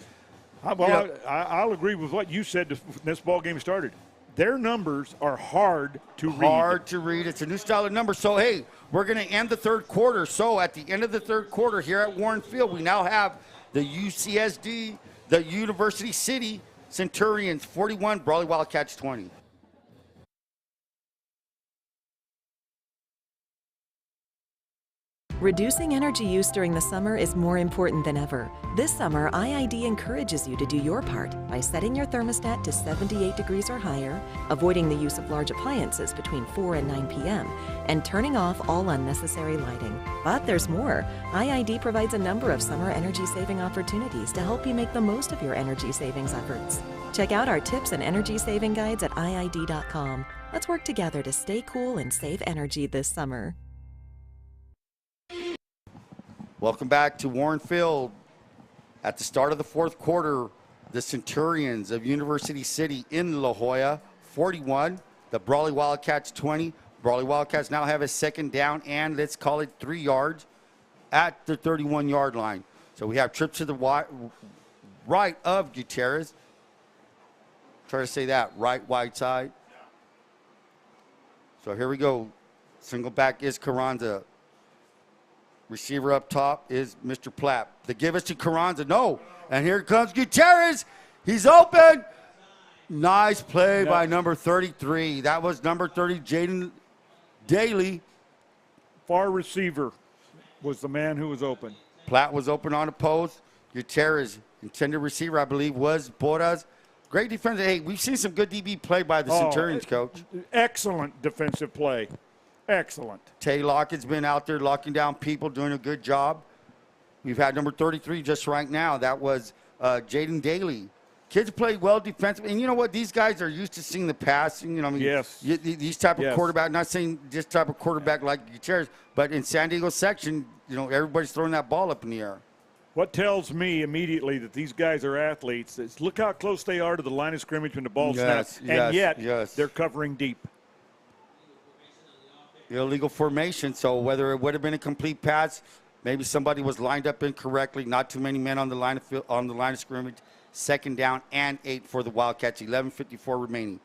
I'll agree with what you said when this ball game started. Their numbers are hard to read. Hard to read. It's a new style of number. So, hey, we're going to end the third quarter. So, at the end of the third quarter here at Warne Field, we now have the UCSD, the University City Centurions 41, Brawley Wildcats 20. Reducing energy use during the summer is more important than ever. This summer, IID encourages you to do your part by setting your thermostat to 78 degrees or higher, avoiding the use of large appliances between 4 and 9 p.m., and turning off all unnecessary lighting. But there's more. IID provides a number of summer energy-saving opportunities to help you make the most of your energy savings efforts. Check out our tips and energy saving guides at IID.com. Let's work together to stay cool and save energy this summer. Welcome back to Warne Field. At the start of the fourth quarter, the Centurions of University City in La Jolla, 41. The Brawley Wildcats, 20. Brawley Wildcats now have a second down and let's call it 3 yards at the 31-yard line. So we have trips to the right of Gutierrez. Try to say that, right wide side. So here we go. Single back is Carranza. Receiver up top is Mr. Platt. The give us to Carranza. No. And here comes Gutierrez. He's open. Nice play by number 33. That was number 30, Jaden Daly. Far receiver was the man who was open. Platt was open on the post. Gutierrez, intended receiver, I believe, was Boras. Great defense. Hey, we've seen some good DB play by the Centurions, Coach. Excellent defensive play. Excellent. Tay Lockett's been out there locking down people, doing a good job. We've had number 33 just right now. That was Jaden Daly. Kids play well defensively. And you know what? These guys are used to seeing the passing. You know, I mean, yes. These type of quarterback, not saying this type of quarterback like Gutierrez, but in San Diego section, you know, everybody's throwing that ball up in the air. What tells me immediately that these guys are athletes is look how close they are to the line of scrimmage when the ball snaps. And yet they're covering deep. Illegal formation, so whether it would have been a complete pass, maybe somebody was lined up incorrectly, not too many men on the line of scrimmage. Second down and 8 for the Wildcats, 11:54 remaining.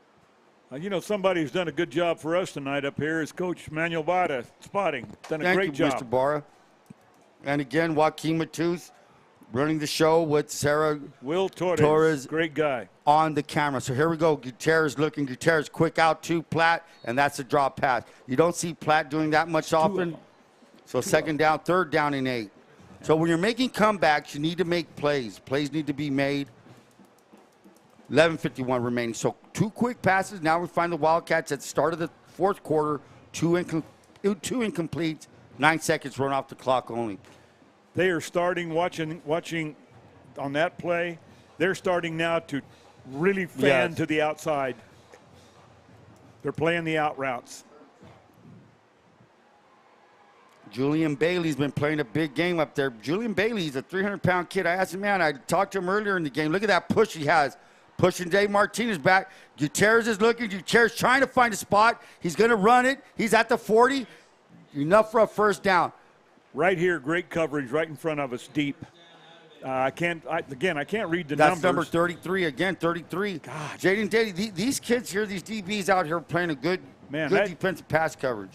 You know, somebody who's done a good job for us tonight up here is Coach Manuel Vada, spotting. Done a great job. Thank you, Mr. Barra. And again, Joaquin Matus running the show with Sarah Will Torres, great guy, on the camera. So here we go. Gutierrez looking. Gutierrez quick out to Platt, and that's a drop pass. You don't see Platt doing that much often. So second down, third down and 8. So when you're making comebacks, you need to make plays. Plays need to be made. 11:51 remaining. So 2 quick passes. Now we find the Wildcats at the start of the fourth quarter. 2 incomplete. 9 seconds run off the clock only. They are starting watching on that play. They're starting now to really fan to the outside. They're playing the out routes. Julian Bailey's been playing a big game up there. Julian Bailey's a 300-pound kid. I asked him, man, I talked to him earlier in the game. Look at that push he has. Pushing Dave Martinez back. Gutierrez is looking. Gutierrez trying to find a spot. He's going to run it. He's at the 40. Enough for a first down. Right here, great coverage right in front of us, deep. I can't read the numbers. That's number 33 again, 33. God. Jaden Daly, these kids here, these DBs out here playing a good defensive pass coverage.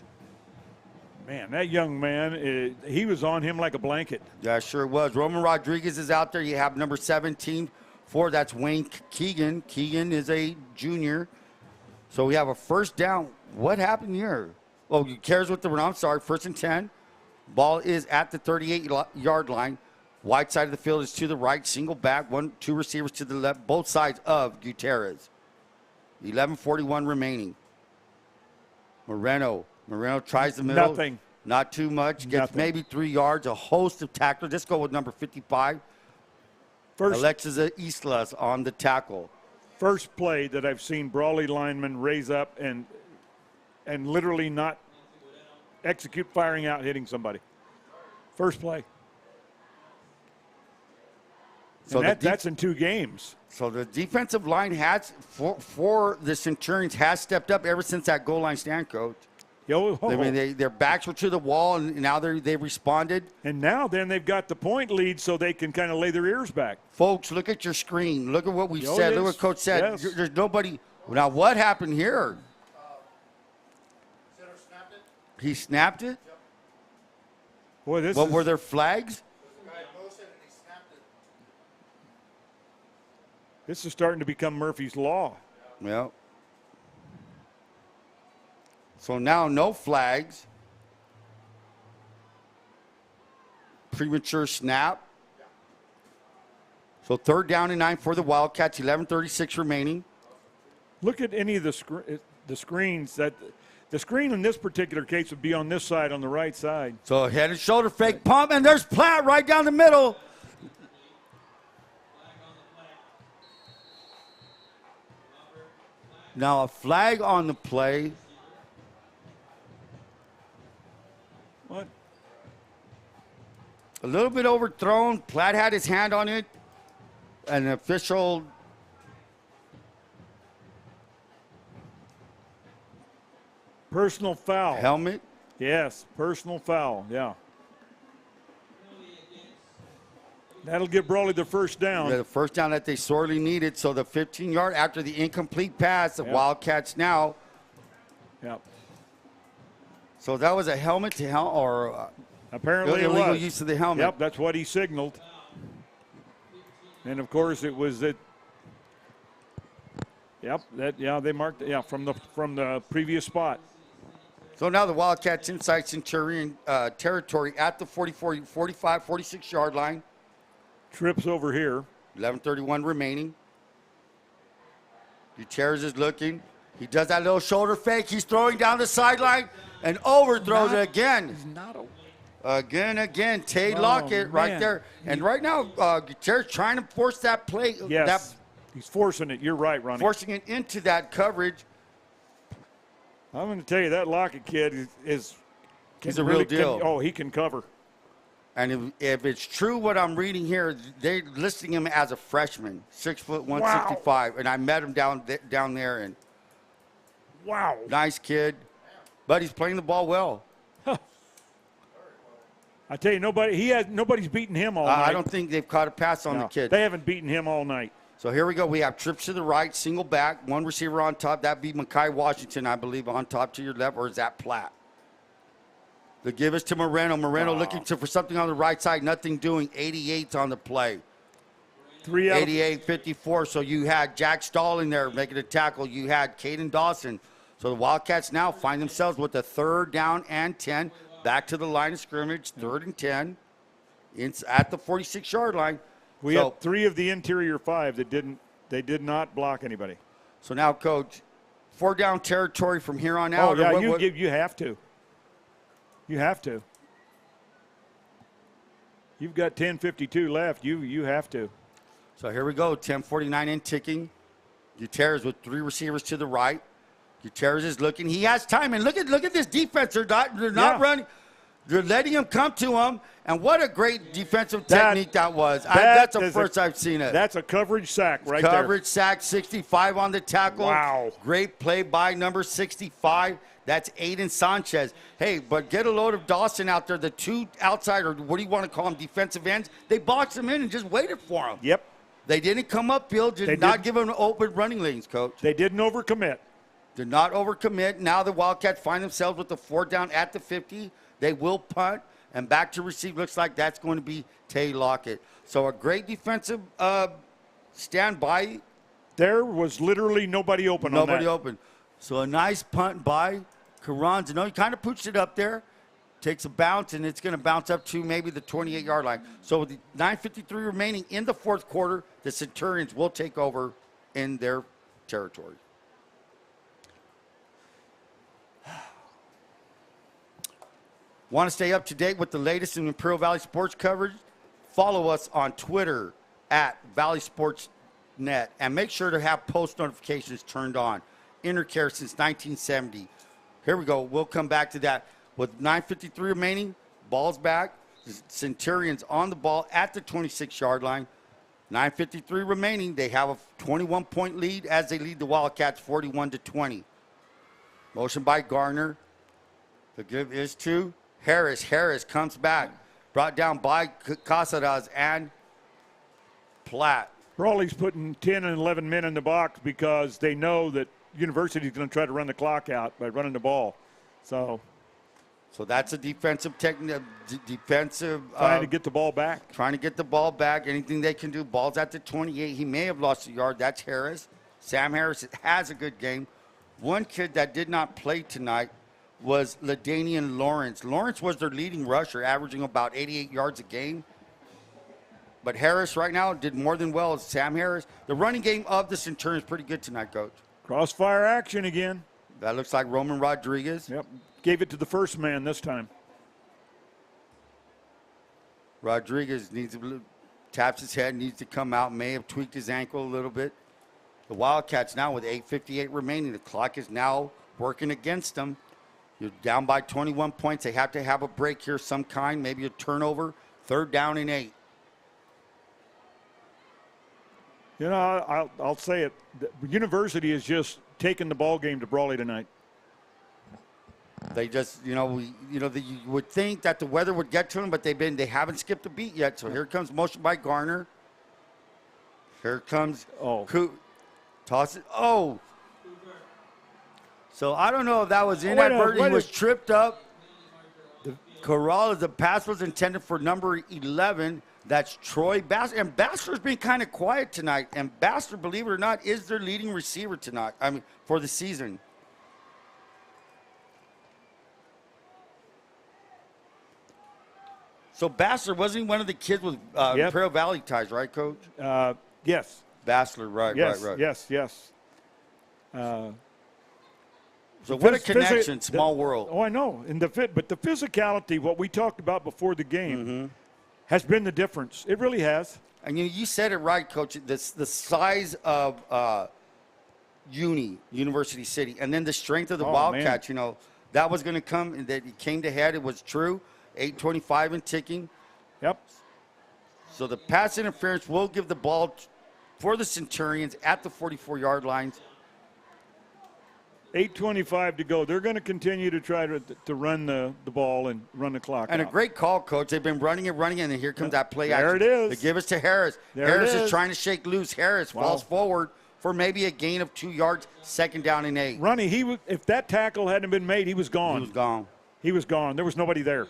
Man, that young man, he was on him like a blanket. Yeah, sure was. Roman Rodriguez is out there. You have number 17 for, that's Wayne Keegan. Keegan is a junior. So we have a first down. What happened here? Oh, Gutierrez with the run. I'm sorry, 1st and 10. Ball is at the 38-yard line. Wide side of the field is to the right. Single back, 2 receivers to the left. Both sides of Gutierrez. 11:41 remaining. Moreno tries the middle. Nothing. Not too much. Gets maybe 3 yards. A host of tacklers. Let's go with number 55. Alexis Islas on the tackle. First play that I've seen Brawley linemen raise up and literally not execute firing out, hitting somebody. First play. So that's in 2 games. So the defensive line has, for the Centurions, has stepped up ever since that goal line stand, Coach. I mean, their backs were to the wall, and now they responded. And now then they've got the point lead, so they can kind of lay their ears back. Folks, look at your screen. Look at what we said. Look what Coach said. Yes. There's nobody. Now, what happened here? He snapped it? Yep. Boy, were there flags? This is starting to become Murphy's Law. Yeah. So now no flags. premature snap. So 3rd down and 9 for the Wildcats, 11:36 remaining. Look at any of the screens. The screen in this particular case would be on this side, on the right side. So head and shoulder fake pump, and there's Platt right down the middle. Now a flag on the play. What? A little bit overthrown. Platt had his hand on it. An official personal foul. Helmet? Yes, personal foul, yeah. That'll give Brawley the first down. Yeah, the first down that they sorely needed. So the 15-yard after the incomplete pass, the Wildcats now. Yep. So that was a helmet to helmet, or apparently illegal use of the helmet. Yep, that's what he signaled. And of course it was that. Yep, they marked it, from the previous spot. So now the Wildcats inside Centurion territory at the 44, 45, 46-yard line. Trips over here. 11:31 remaining. Gutierrez is looking. He does that little shoulder fake. He's throwing down the sideline and overthrows it again. He's not Again. Tay Lockett right there. And right now, Gutierrez trying to force that play. Yes, he's forcing it. You're right, Ronnie. Forcing it into that coverage. I'm going to tell you, that Lockett kid is he's a real deal. He can cover. And if it's true what I'm reading here, they're listing him as a freshman, 6 foot 165. Wow. And I met him down there. And wow, nice kid, but he's playing the ball well. I tell you, nobody's beaten him all night. I don't think they've caught a pass on the kid. They haven't beaten him all night. So here we go. We have trips to the right, single back, one receiver on top. That'd be Makai Washington, I believe, on top to your left, or is that Platt? The give is to Moreno. Moreno looking for something on the right side, nothing doing. 88 on the play. 88, 54. So you had Jack Stahl in there making a tackle. You had Caden Dawson. So the Wildcats now find themselves with a 3rd down and 10. Back to the line of scrimmage, 3rd and 10. At the 46-yard line. We have 3 of the interior 5 that did not block anybody. So now, Coach, 4 down territory from here on out. Oh, yeah, you have to. You have to. You've got 10:52 left. You have to. So here we go, 10:49 in ticking. Gutierrez with 3 receivers to the right. Gutierrez is looking. He has time. And look at this defense. They're not running. They're letting him come to him. And what a great defensive technique that was. That's the first I've seen it. That's a coverage sack right there. Coverage sack, 65 on the tackle. Wow. Great play by number 65. That's Aiden Sanchez. Hey, but get a load of Dawson out there. The 2 outside, or what do you want to call them, defensive ends. They boxed him in and just waited for him. Yep. They didn't come upfield, did not give him open running lanes, Coach. They didn't overcommit. Did not overcommit. Now the Wildcats find themselves with the 4 down at the 50. They will punt, and back to receive. Looks like that's going to be Tay Lockett. So a great defensive standby. There was literally nobody open on that. Nobody open. So a nice punt by Carranza. He kind of pooched it up there. Takes a bounce, and it's going to bounce up to maybe the 28-yard line. So with the 9:53 remaining in the 4th quarter, the Centurions will take over in their territory. Want to stay up to date with the latest in Imperial Valley sports coverage? Follow us on Twitter at Valley Sports Net, and make sure to have post notifications turned on. Intercare since 1970. Here we go. We'll come back to that. With 9:53 remaining, ball's back. The Centurions on the ball at the 26-yard line. 9:53 remaining. They have a 21-point lead as they lead the Wildcats 41-20. Motion by Garner. The give is to Harris. Harris comes back. Brought down by Casares and Platt. Brawley's putting 10 and 11 men in the box because they know that University is going to try to run the clock out by running the ball. So that's a defensive technique. Trying to get the ball back. Trying to get the ball back. Anything they can do. Ball's at the 28. He may have lost a yard. That's Harris. Sam Harris has a good game. One kid that did not play tonight was LaDainian Lawrence. Lawrence was their leading rusher, averaging about 88 yards a game. But Harris right now did more than well as Sam Harris. The running game of the Centurions is pretty good tonight, Coach. Crossfire action again. That looks like Roman Rodriguez. Yep. Gave it to the first man this time. Rodriguez taps his head, needs to come out, may have tweaked his ankle a little bit. The Wildcats now with 8:58 remaining. The clock is now working against them. You're down by 21 points. They have to have a break here, some kind, maybe a turnover. 3rd down and 8. You know, I'll say it. The University is just taking the ball game to Brawley tonight. They just, you would think that the weather would get to them, but they haven't skipped a beat yet. So here comes motion by Garner. Here comes toss it. Oh. So I don't know if that was inadvertent. He was tripped up. Corral, the pass was intended for number 11. That's Troy Bassler. And Bassler's been kind of quiet tonight. And Bassler, believe it or not, is their leading receiver tonight. For the season. So Bassler, wasn't he one of the kids with Imperial Valley ties, right, Coach? Yes. Bassler, right. Yes. So what a connection, small world. Oh, I know. But the physicality, what we talked about before the game, has been the difference. It really has. And you said it right, Coach. The size of University City, and then the strength of the Wildcats. Man. That was going to come, and that it came to head. It was true. 8:25 and ticking. Yep. So the pass interference will give the ball for the Centurions at the 44-yard lines. 8:25 to go. They're going to continue to try to run the ball and run the clock And out. A great call, Coach. They've been running, and here comes that play there action. There it is. They give us to Harris. Harris is trying to shake loose. Harris falls forward for maybe a gain of 2 yards, 2nd down and 8. Ronnie, if that tackle hadn't been made, he was gone. He was gone. There was nobody there.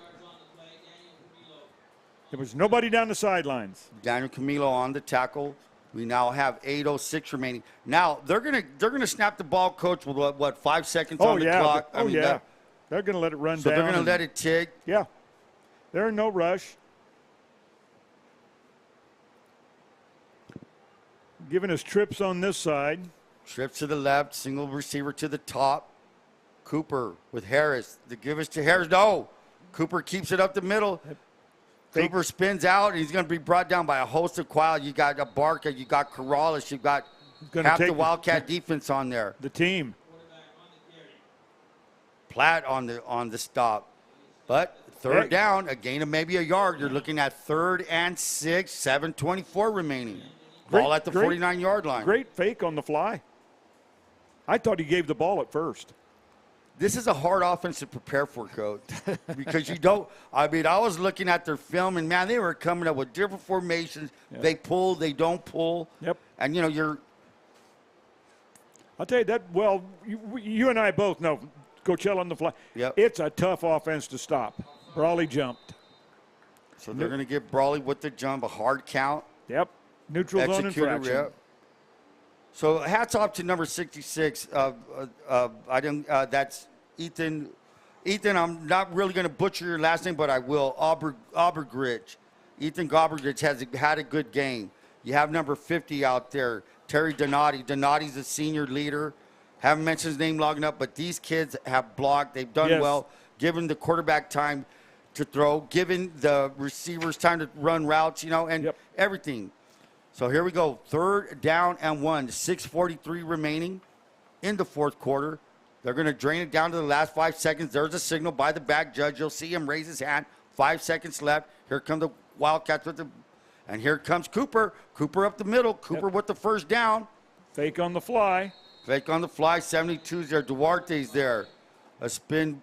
There was nobody down the sidelines. Daniel Camilo on the tackle. We now have 8:06 remaining. Now they're gonna snap the ball, Coach, with what 5 seconds on the clock. They're gonna let it run down. So they're gonna let it tick. Yeah, they're in no rush. Giving us trips on this side. Trips to the left, single receiver to the top. Cooper with Harris. The give us to Harris. No, Cooper keeps it up the middle. Cooper spins out, and he's going to be brought down by a host of quality. You got Abarca, you got Corrales, you got half the Wildcat defense on there. The team. Platt on the stop. But 3rd down, a gain of maybe a yard. You're looking at 3rd and 6, 7:24 remaining. Ball at the 49-yard line. Great fake on the fly. I thought he gave the ball at first. This is a hard offense to prepare for, Coach, because you don't. I was looking at their film, and, man, they were coming up with different formations. Yep. They pull, they don't pull. Yep. And, you're. I'll tell you that, well, you and I both know, Coachella on the fly. Yep. It's a tough offense to stop. Brawley jumped. So they're going to get Brawley with the jump, a hard count. Yep. Neutral zone infraction. Yep. So hats off to number 66. That's Ethan. Ethan, I'm not really going to butcher your last name, but I will. Aubergridge. Ethan Aubergridge has had a good game. You have number 50 out there, Terry Donati. Donati's a senior leader. Haven't mentioned his name long enough, but these kids have blocked. They've done well, given the quarterback time to throw, given the receivers time to run routes, and everything. So here we go, 3rd down and 1, 6:43 remaining in the 4th quarter. They're going to drain it down to the last 5 seconds. There's a signal by the back judge. You'll see him raise his hand. 5 seconds left. Here come the Wildcats and here comes Cooper. Cooper up the middle. Cooper with the 1st down. Fake on the fly. 72's there. Duarte's there. A spin.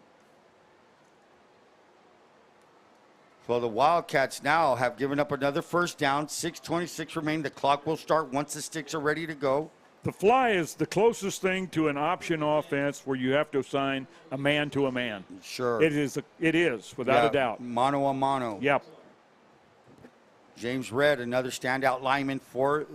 Well, the Wildcats now have given up another 1st down. 6:26 remaining. The clock will start once the sticks are ready to go. The fly is the closest thing to an option offense where you have to assign a man to a man. Sure. It is, without a doubt. Mano a mano. Yep. James Redd, another standout lineman for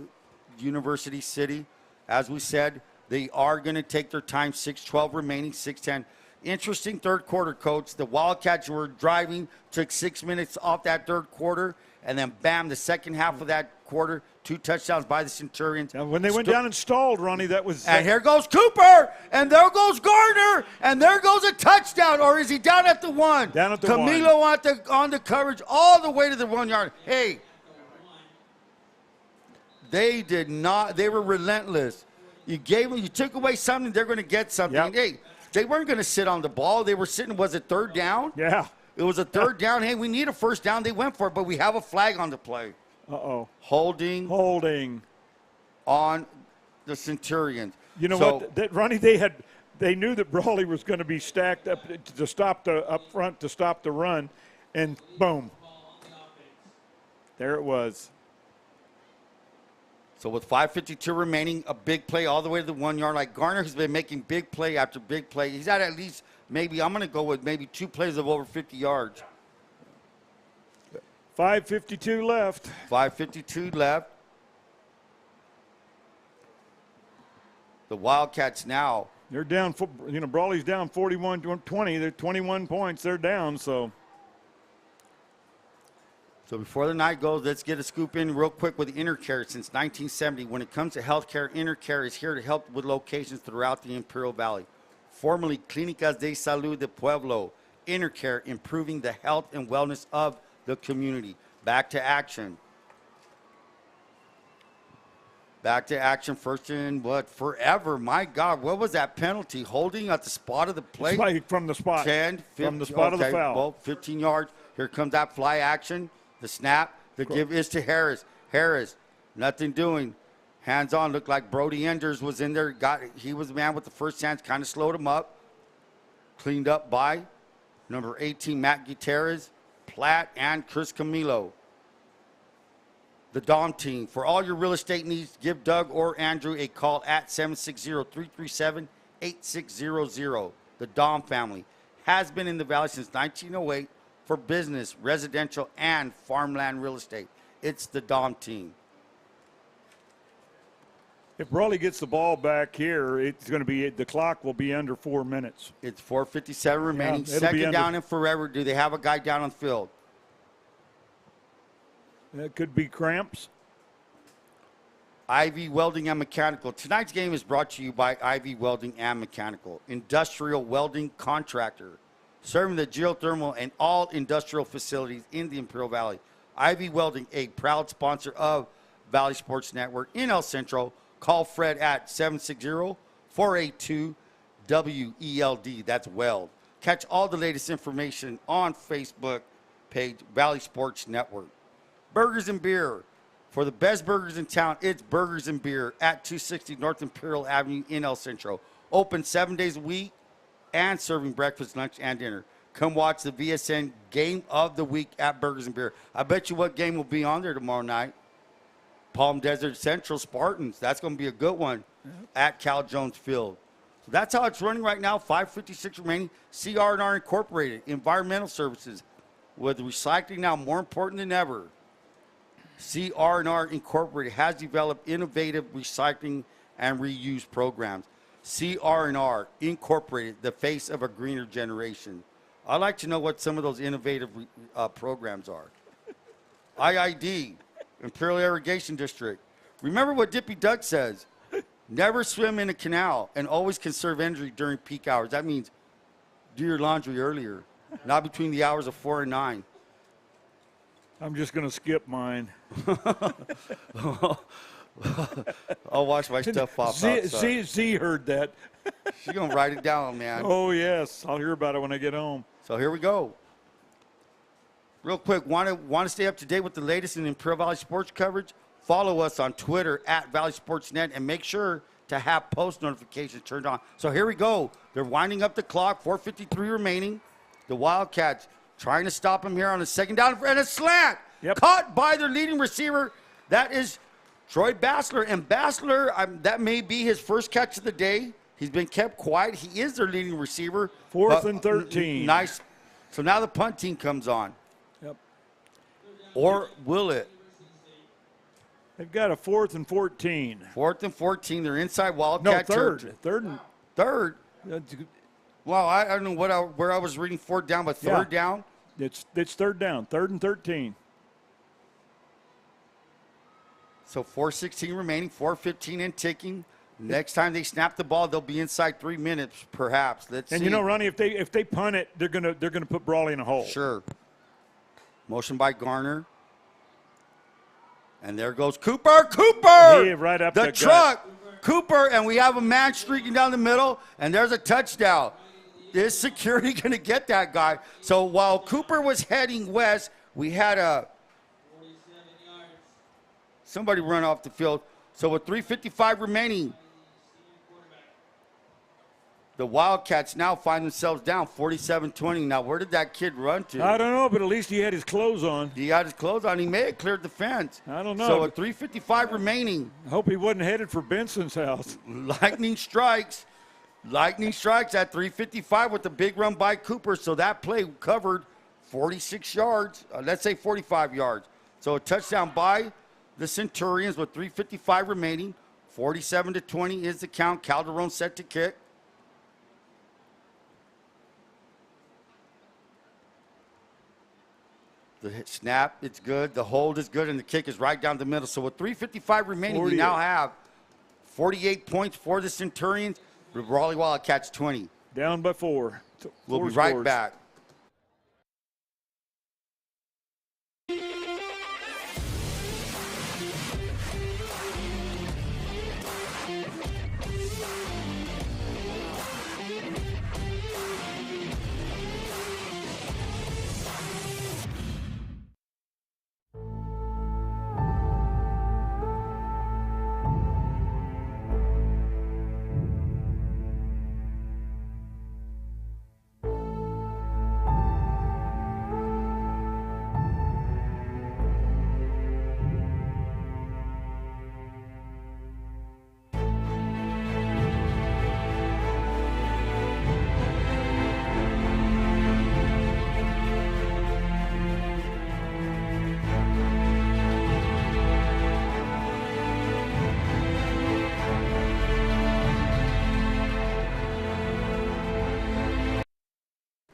University City. As we said, they are going to take their time. 6:12 remaining, 6:10. Interesting third quarter, Coach. The Wildcats were driving, took 6 minutes off that third quarter, and then bam, the second half of that quarter, 2 touchdowns by the Centurions. And when they went down and stalled, Ronnie, that was... And here goes Cooper, and there goes Gardner, and there goes a touchdown. Or is he down at the 1? Down at the Camilo 1. on the coverage all the way to the 1 yard. Hey, they did not. They were relentless. You took away something, they're going to get something. Yep. Hey, they weren't going to sit on the ball. They were sitting, was it third down? Yeah. It was a third down. Hey, we need a first down. They went for it, but we have a flag on the play. Uh-oh. Holding on the Centurions. You know what, Ronnie, they knew that Brawley was going to be stacked up to stop up front to stop the run, and boom. There it was. So with 5:52 remaining, a big play all the way to the 1 yard line. Garner has been making big play after big play. He's at least maybe, I'm going to go with maybe 2 plays of over 50 yards. 5:52 left. 5:52 left. The Wildcats now. They're down, Brawley's down 41-20. They're 21 points. They're down, so. So before the night goes, let's get a scoop in real quick with Intercare. Since 1970, when it comes to healthcare, Intercare is here to help with locations throughout the Imperial Valley. Formerly Clínicas de Salud de Pueblo, Intercare, improving the health and wellness of the community. Back to action. Back to action, first and forever. My God, what was that penalty? Holding at the spot of the play? From the spot. 10, 15, from the spot of the foul. Well, 15 yards. Here comes that fly action. The snap. The give is to Harris. Harris, nothing doing. Hands on. Looked like Brody Enders was in there. He was the man with the first hands. Kind of slowed him up. Cleaned up by number 18, Matt Gutierrez, Platt, and Chris Camilo. The Dom team. For all your real estate needs, give Doug or Andrew a call at 760-337-8600. The Dom family has been in the Valley since 1908 for business, residential, and farmland real estate. It's the Dom team. If Brawley gets the ball back here, it's going to be, the clock will be under 4 minutes. It's 4:57 remaining. Yeah, Second down and forever. Do they have a guy down on the field? That could be cramps. Ivy Welding and Mechanical. Tonight's game is brought to you by Ivy Welding and Mechanical, industrial welding contractor, serving the geothermal and all industrial facilities in the Imperial Valley. Ivy Welding, a proud sponsor of Valley Sports Network in El Centro. Call Fred at 760-482-WELD. That's WELD. Catch all the latest information on Facebook page, Valley Sports Network. Burgers and Beer. For the best burgers in town, it's Burgers and Beer at 260 North Imperial Avenue in El Centro. Open 7 days a week and serving breakfast, lunch, and dinner. Come watch the VSN Game of the Week at Burgers and Beer. I bet you what game will be on there tomorrow night. Palm Desert Central Spartans. That's going to be a good one at Cal Jones Field. So that's how it's running right now. 5:56 remaining. CR&R Incorporated, Environmental Services. With recycling now more important than ever, CR&R Incorporated has developed innovative recycling and reuse programs. CR&R Incorporated, the face of a greener generation. I'd like to know what some of those innovative programs are. IID, Imperial Irrigation District. Remember what Dippy Doug says. Never swim in a canal and always conserve energy during peak hours. That means do your laundry earlier, not between the hours of 4 and 9. I'm just going to skip mine. I'll wash my stuff off outside. Z heard that. She's going to write it down, man. Oh, yes. I'll hear about it when I get home. So here we go. Real quick, want to stay up to date with the latest in Imperial Valley sports coverage? Follow us on Twitter at Valley Sports Net and make sure to have post notifications turned on. So here we go. They're winding up the clock. 4:53 remaining. The Wildcats trying to stop him here on a second down and a slant. Yep. Caught by their leading receiver. That is Troy Bassler. And Bassler, that may be his first catch of the day. He's been kept quiet. He is their leading receiver. 4th and 13. Nice. So now the punt team comes on. Yep. Or will it? They've got a 4th and 14. 4th and 14. They're inside Wildcat territory. territory. Third. Third. Well, I don't know where I was reading fourth down, but third down. It's third down, 3rd and 13. So 4:16 remaining, 4:15 and ticking. Next time they snap the ball, they'll be inside 3 minutes, perhaps. Let's see. And you know, Ronnie, if they punt it, they're gonna put Brawley in a hole. Sure. Motion by Garner. And there goes Cooper. Cooper! Yeah, right up the truck. Cooper, and we have a man streaking down the middle, and there's a touchdown. Is security going to get that guy? So while Cooper was heading west, we had somebody run off the field. So with 3:55 remaining, the Wildcats now find themselves down 47-20. Now, where did that kid run to? I don't know, but at least he had his clothes on. He had his clothes on. He may have cleared the fence. I don't know. So with 3:55 remaining. I hope he wasn't headed for Benson's house. Lightning strikes. Lightning strikes at 3:55 with the big run by Cooper. So that play covered 46 yards. Let's say 45 yards. So a touchdown by the Centurions with 3:55 remaining. 47-20 is the count. Calderon set to kick. The snap, it's good. The hold is good, and the kick is right down the middle. So with 3:55 remaining, we now have 48 points for the Centurions. The Brawley Wildcats 20. Down by 4. We'll be right back.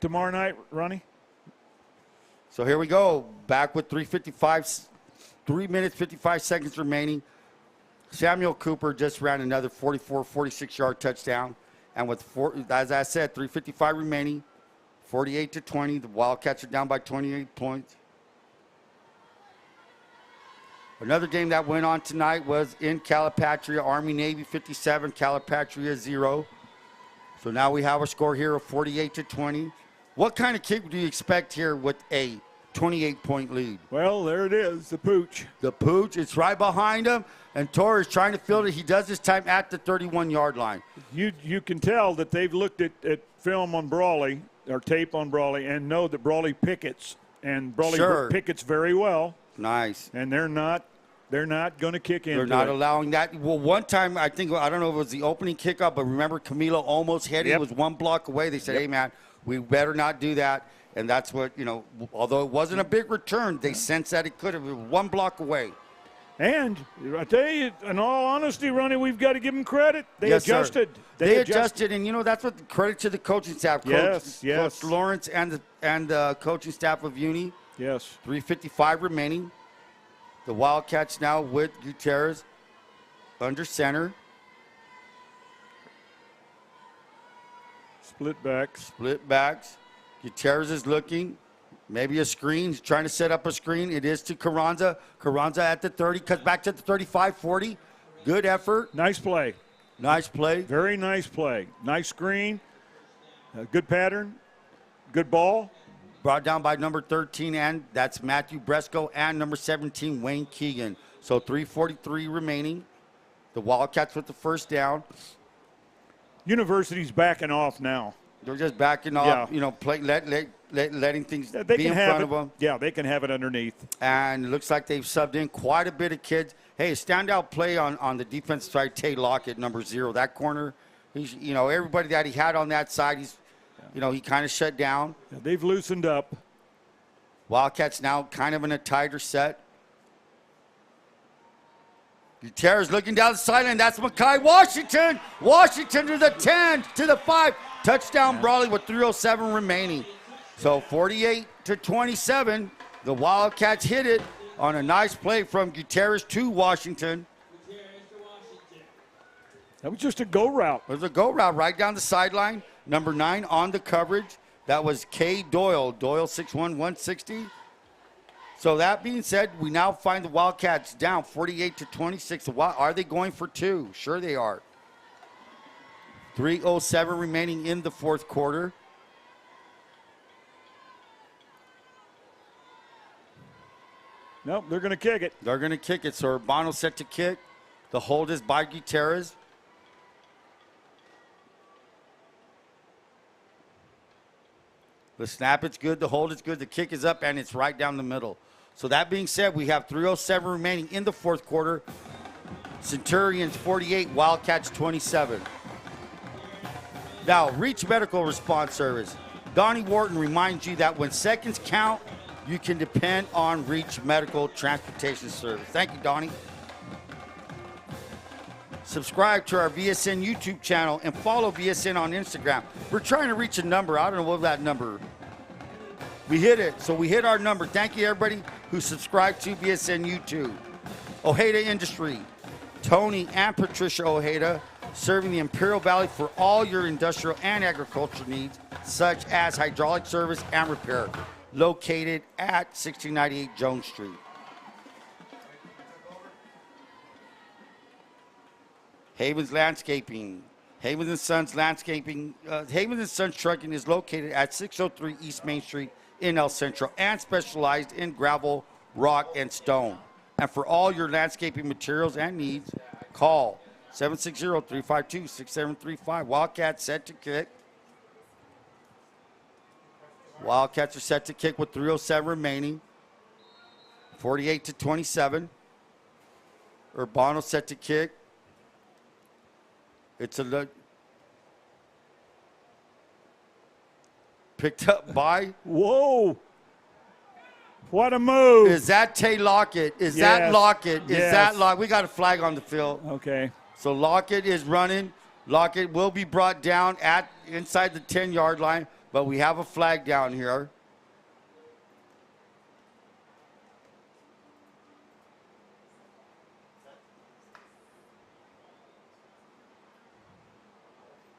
Tomorrow night, Ronnie? So here we go. Back with 3 minutes, 55 seconds remaining. Samuel Cooper just ran another 44, 46-yard touchdown. And with, as I said, 3:55 remaining, 48-20. The Wildcats are down by 28 points. Another game that went on tonight was in Calipatria, Army-Navy 57, Calipatria 0. So now we have a score here of 48-20. What kind of kick do you expect here with a 28-point lead? Well, there it is, the pooch. The pooch, it's right behind him, and Torres trying to field it. He does this time at the 31-yard line. You can tell that they've looked at film on Brawley, or tape on Brawley, and know that Brawley pickets, and Brawley pickets very well. Nice. And they're not going to kick in. They're not allowing that. Well, one time, I don't know if it was the opening kickoff, but remember Camilo almost hit it. It was 1 block away. They said, hey, man, we better not do that. And that's what, although it wasn't a big return, they sensed that it could have been 1 block away. And I tell you, in all honesty, Ronnie, we've got to give them credit. They adjusted. They adjusted, and that's what credit to the coaching staff. Coach Lawrence and the coaching staff of Uni. Yes. 3:55 remaining. The Wildcats now with Gutierrez under center. Split backs. Split backs. Gutierrez is looking. Maybe a screen. He's trying to set up a screen. It is to Carranza. Carranza at the 30. Cuts back to the 35, 40. Good effort. Nice play. Nice play. Very nice play. Nice screen. Good pattern. Good ball. Brought down by number 13, and that's Matthew Bresco, and number 17, Wayne Keegan. So 3:43 remaining. The Wildcats with the first down. University's backing off now. They're just backing off, letting things be in front of them. Yeah, they can have it underneath. And it looks like they've subbed in quite a bit of kids. Hey, a standout play on the defensive side, Tay Lockett, number 0. That corner, he's, everybody that he had on that side, he's, he kind of shut down. Yeah, they've loosened up. Wildcats now kind of in a tighter set. Gutierrez looking down the sideline. That's Makai Washington. Washington to the 10, to the 5, Touchdown Brawley with 3:07 remaining. So 48-27, the Wildcats hit it on a nice play from Gutierrez to Washington. That was just a go route. It was a go route right down the sideline. Number 9 on the coverage. That was Kay Doyle. Doyle 6'1", 160. So that being said, we now find the Wildcats down 48-26. Are they going for 2? Sure they are. 3:07 remaining in the fourth quarter. Nope, they're going to kick it. They're going to kick it. So Urbano set to kick. The hold is by Gutierrez. The snap is good. The hold is good. The kick is up, and it's right down the middle. So that being said, we have 3:07 remaining in the fourth quarter. Centurions 48, Wildcats 27. Now, Reach Medical Response Service. Donnie Wharton reminds you that when seconds count, you can depend on Reach Medical Transportation Service. Thank you, Donnie. Subscribe to our VSN YouTube channel and follow VSN on Instagram. We're trying to reach a number. I don't know what that number. We hit it. So we hit our number. Thank you, everybody who subscribed to VSN YouTube. Ojeda Industry. Tony and Patricia Ojeda, serving the Imperial Valley for all your industrial and agricultural needs, such as hydraulic service and repair. Located at 1698 Jones Street. Havens Landscaping. Havens & Sons Landscaping. Havens & Sons Trucking is located at 603 East Main Street in El Centro and specialized in gravel, rock, and stone. And for all your landscaping materials and needs, call 760-352-6735. Wildcats set to kick. Wildcats are set to kick with 3:07 remaining. 48-27. Urbano set to kick. It's a look. Picked up by. Whoa. What a move. Is that Tay Lockett? Is that Lockett? Is that Lockett? We got a flag on the field. Okay. So Lockett is running. Lockett will be brought down at inside the 10-yard line, but we have a flag down here.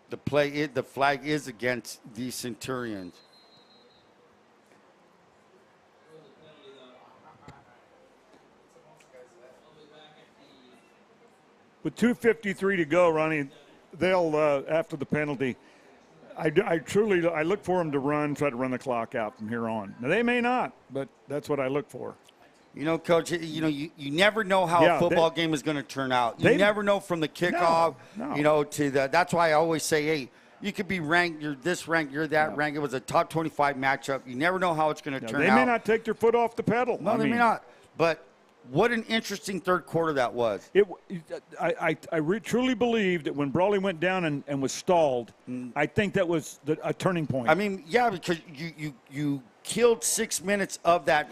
The flag is against the Centurions. With 2:53 to go, Ronnie, they'll after the penalty. I look for them to try to run the clock out from here on. Now they may not, but that's what I look for. You know, Coach, you never know how a football game is going to turn out. You never know from the kickoff, to the. That's why I always say, hey, you could be ranked, you're this ranked, you're that ranked. It was a top 25 matchup. You never know how it's going to turn out. They may not take their foot off the pedal. No, they may not. But what an interesting third quarter that was. I truly believe that when Brawley went down and was stalled, I think that was a turning point. I mean, yeah, because you killed 6 minutes of that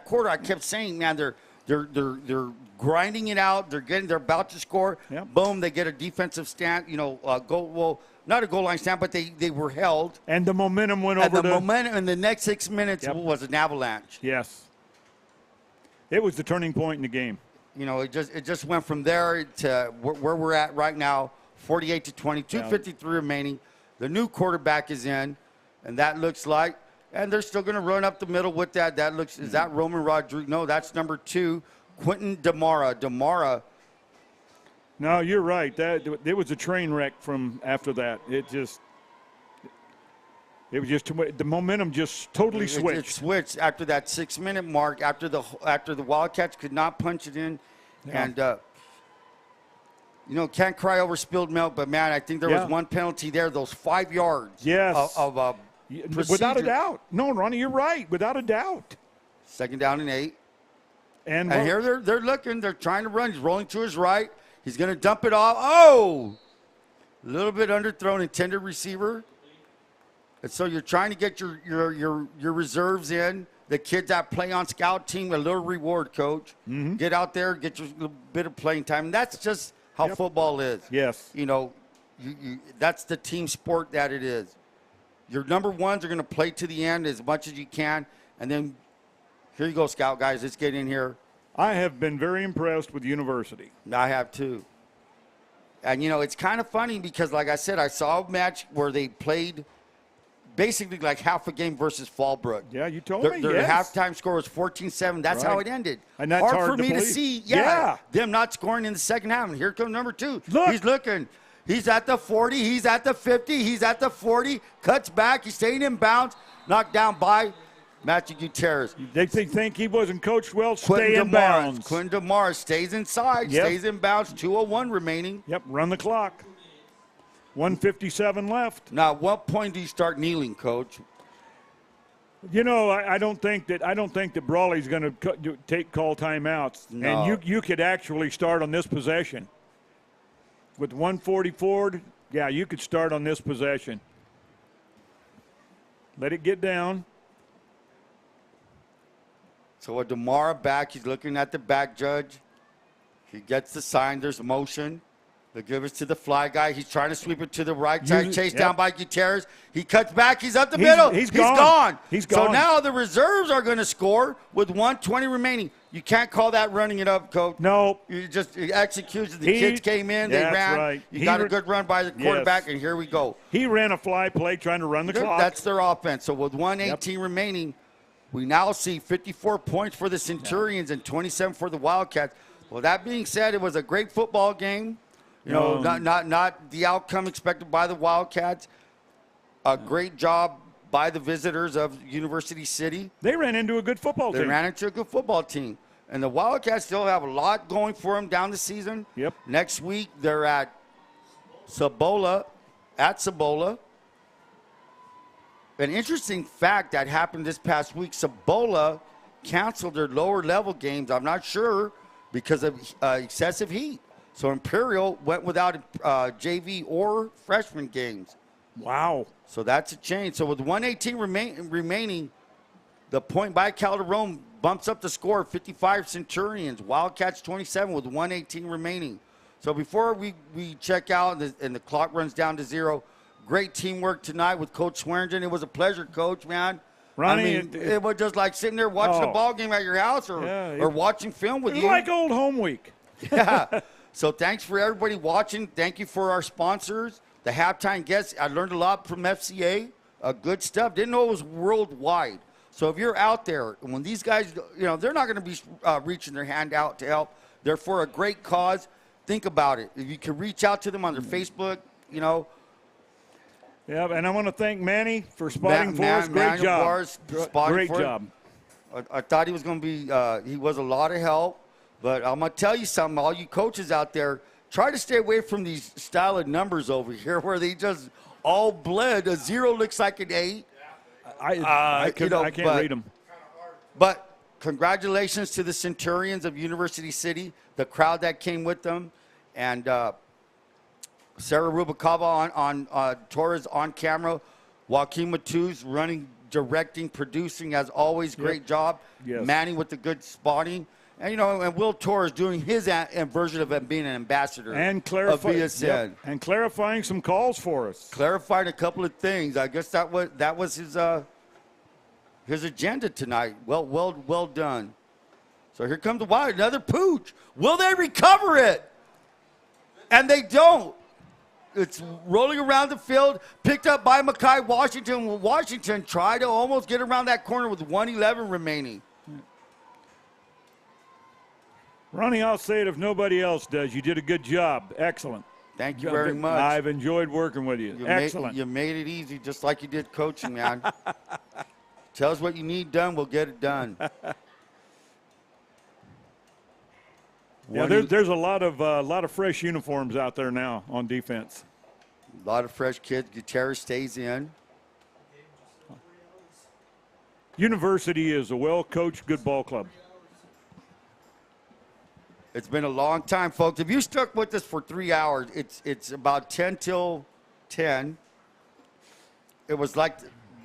quarter. I kept saying, man, they're grinding it out. They're about to score. Yep. Boom, they get a defensive stand. Goal. Well, not a goal line stand, but they were held. And the momentum went over. And the momentum in the next 6 minutes was an avalanche. Yes. It was the turning point in the game. It just went from there to where we're at right now, 48-20, 2:53 remaining. The new quarterback is in, and that looks like, and they're still going to run up the middle with that. Is that Roman Rodriguez? No, that's number 2, Quentin Demara. No, you're right. It was a train wreck from after that. It was just the momentum just totally switched. It switched after that 6 minute mark. After the Wildcats could not punch it in, and can't cry over spilled milk. But man, I think there was one penalty there. Those 5 yards. Yes. Of without a doubt. No, Ronnie, you're right. Without a doubt. 2nd down and 8. And here they're looking. They're trying to run. He's rolling to his right. He's going to dump it off. Oh, a little bit underthrown, intended receiver. And so you're trying to get your reserves in, the kids that play on scout team, a little reward, Coach. Mm-hmm. Get out there, get your little bit of playing time. And that's just how football is. Yes. You that's the team sport that it is. Your number ones are going to play to the end as much as you can, and then here you go, Scout guys. Let's get in here. I have been very impressed with University. I have too. And, it's kind of funny because, like I said, I saw a match where they played basically like half a game versus Fallbrook. Yeah, you told me, Their yes. halftime score was 14-7. That's how it ended. And that's hard for me to believe. see, them not scoring in the second half. And here comes number 2. Look. He's looking. He's at the 40. He's at the 50. He's at the 40. Cuts back. He's staying in bounds. Knocked down by Matthew Gutierrez. They think he wasn't coached well. Stay in bounds. Quentin DeMar stays inside. Yep. Stays in bounds. 2:01 remaining. Yep, run the clock. 1:57 left. Now, at what point do you start kneeling, Coach? I don't think that Brawley's going to call timeouts. No. And you could actually start on this possession. With 1:44, you could start on this possession. Let it get down. So with DeMar back, he's looking at the back judge. He gets the sign. There's a motion. They give it to the fly guy. He's trying to sweep it to the right side. Chased down by Gutierrez. He cuts back. He's up the middle. He's gone. He's gone. So now the reserves are going to score with 1:20 remaining. You can't call that running it up, Coach. No. You just execution. The kids came in. They ran. Right. You got a good run by the quarterback, and here we go. He ran a fly play trying to run the clock. That's their offense. So with 1:18 remaining, we now see 54 points for the Centurions and 27 for the Wildcats. Well, that being said, it was a great football game. Not the outcome expected by the Wildcats. A great job by the visitors of University City. They ran into a good football team. They ran into a good football team. And the Wildcats still have a lot going for them down the season. Yep. Next week, they're at Cibola. An interesting fact that happened this past week, Cibola canceled their lower level games, I'm not sure, because of excessive heat. So Imperial went without JV or freshman games. Wow. So that's a change. So with 1:18 remaining, the point by Calderon bumps up the score, 55 Centurions. Wildcats 27 with 1:18 remaining. So before we check out and the clock runs down to 0, great teamwork tonight with Coach Swearingen. It was a pleasure, Coach, man. Ronnie, it was just like sitting there watching a ball game at your house or watching film with you. Like old home week. Yeah. So thanks for everybody watching. Thank you for our sponsors, the halftime guests. I learned a lot from FCA. Good stuff. Didn't know it was worldwide. So if you're out there, and when these guys, they're not going to be reaching their hand out to help. They're for a great cause. Think about it. If you can reach out to them on their Facebook, Yeah, and I want to thank Manny for spotting for us. Great job. Great job. I thought he was going to be, he was a lot of help. But I'm going to tell you something, all you coaches out there, try to stay away from these style of numbers over here where they just all bled. A 0 looks like an 8. I can't read them. But congratulations to the Centurions of University City, the crowd that came with them, and Sarah Rubicava on Torres on camera, Joaquin Matuz running, directing, producing, as always, great job. Yes. Manny with the good spotting. And, and Will Torres doing his version of being an ambassador and of VSN. And clarifying some calls for us. Clarifying a couple of things. I guess that was his agenda tonight. Well done. So here comes the Wild. Another pooch. Will they recover it? And they don't. It's rolling around the field, picked up by Makai Washington. Washington tried to almost get around that corner with 1:11 remaining. Ronnie, I'll say it if nobody else does. You did a good job. Excellent. Thank you very much. I've enjoyed working with you. Excellent. You made it easy, just like you did coaching, man. Tell us what you need done, we'll get it done. Yeah, there's a lot of fresh uniforms out there now on defense. A lot of fresh kids. Gutierrez stays in. University is a well-coached, good ball club. It's been a long time, folks. If you stuck with us for 3 hours, it's about 10 till 10. It was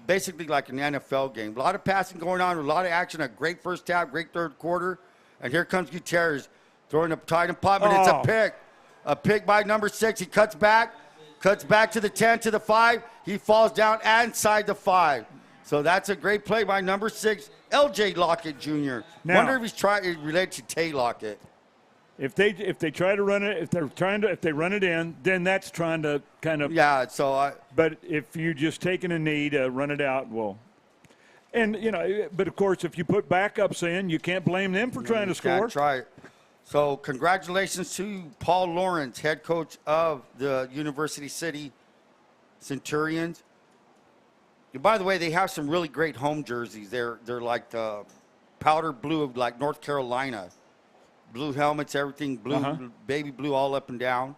basically like an NFL game. A lot of passing going on, a lot of action, a great first half, great third quarter. And here comes Gutierrez throwing a tight and pop, and it's a pick. A pick by number 6. He cuts back cuts back to the 10, to the 5. He falls down inside the 5. So that's a great play by number 6, L.J. Lockett Jr. Now, wonder if he's related to Tay Lockett. If they try to run it, if they run it in, then that's trying to kind of. Yeah. So. But if you just taking a knee to run it out, well. And but of course, if you put backups in, you can't blame them for trying to score. Can't try it. So congratulations to Paul Lawrence, head coach of the University City Centurions. And by the way, they have some really great home jerseys. They're like the powder blue, like North Carolina. Blue helmets, everything blue, baby blue all up and down.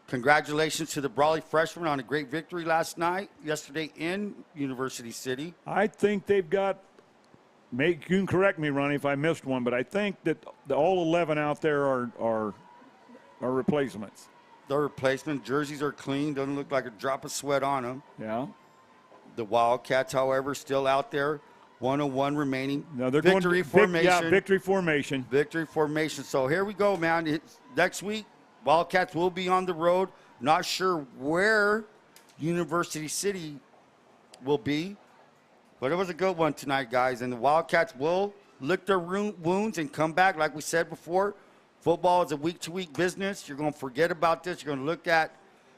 Congratulations to the Brawley freshmen on a great victory yesterday in University City. I think they've got, you can correct me, Ronnie, if I missed one, but I think that all 11 out there are replacements. They're replacement. Jerseys are clean. Doesn't look like a drop of sweat on them. Yeah. The Wildcats, however, still out there. 101 remaining. No, they're victory formation. Victory formation. Victory formation. So here we go, man. Next week, Wildcats will be on the road. Not sure where University City will be, but it was a good one tonight, guys. And the Wildcats will lick their wounds and come back. Like we said before, football is a week-to-week business. You're going to forget about this. You're going to look at,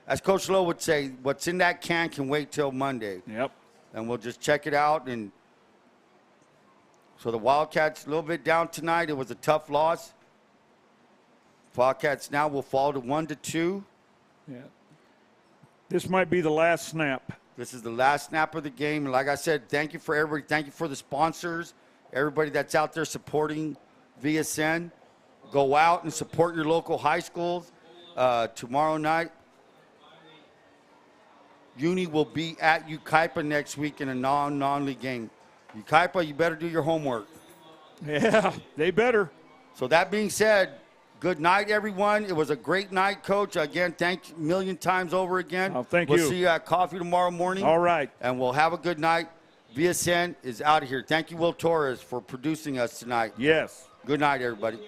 as Coach Lowe would say, what's in that can wait till Monday. Yep. And we'll just check it out. And so the Wildcats a little bit down tonight. It was a tough loss. Wildcats now will fall to 1-2. Yeah. This might be the last snap. This is the last snap of the game. And like I said, thank you for everybody. Thank you for the sponsors, everybody that's out there supporting VSN. Go out and support your local high schools. Tomorrow night, Uni will be at Ukaipa next week in a non-league game. Ukaipa, you better do your homework. Yeah, they better. So that being said, good night, everyone. It was a great night, Coach. Again, thank you a million times over again. Oh, thank you. We'll see you at coffee tomorrow morning. All right. And we'll have a good night. VSN is out of here. Thank you, Will Torres, for producing us tonight. Yes. Good night, everybody.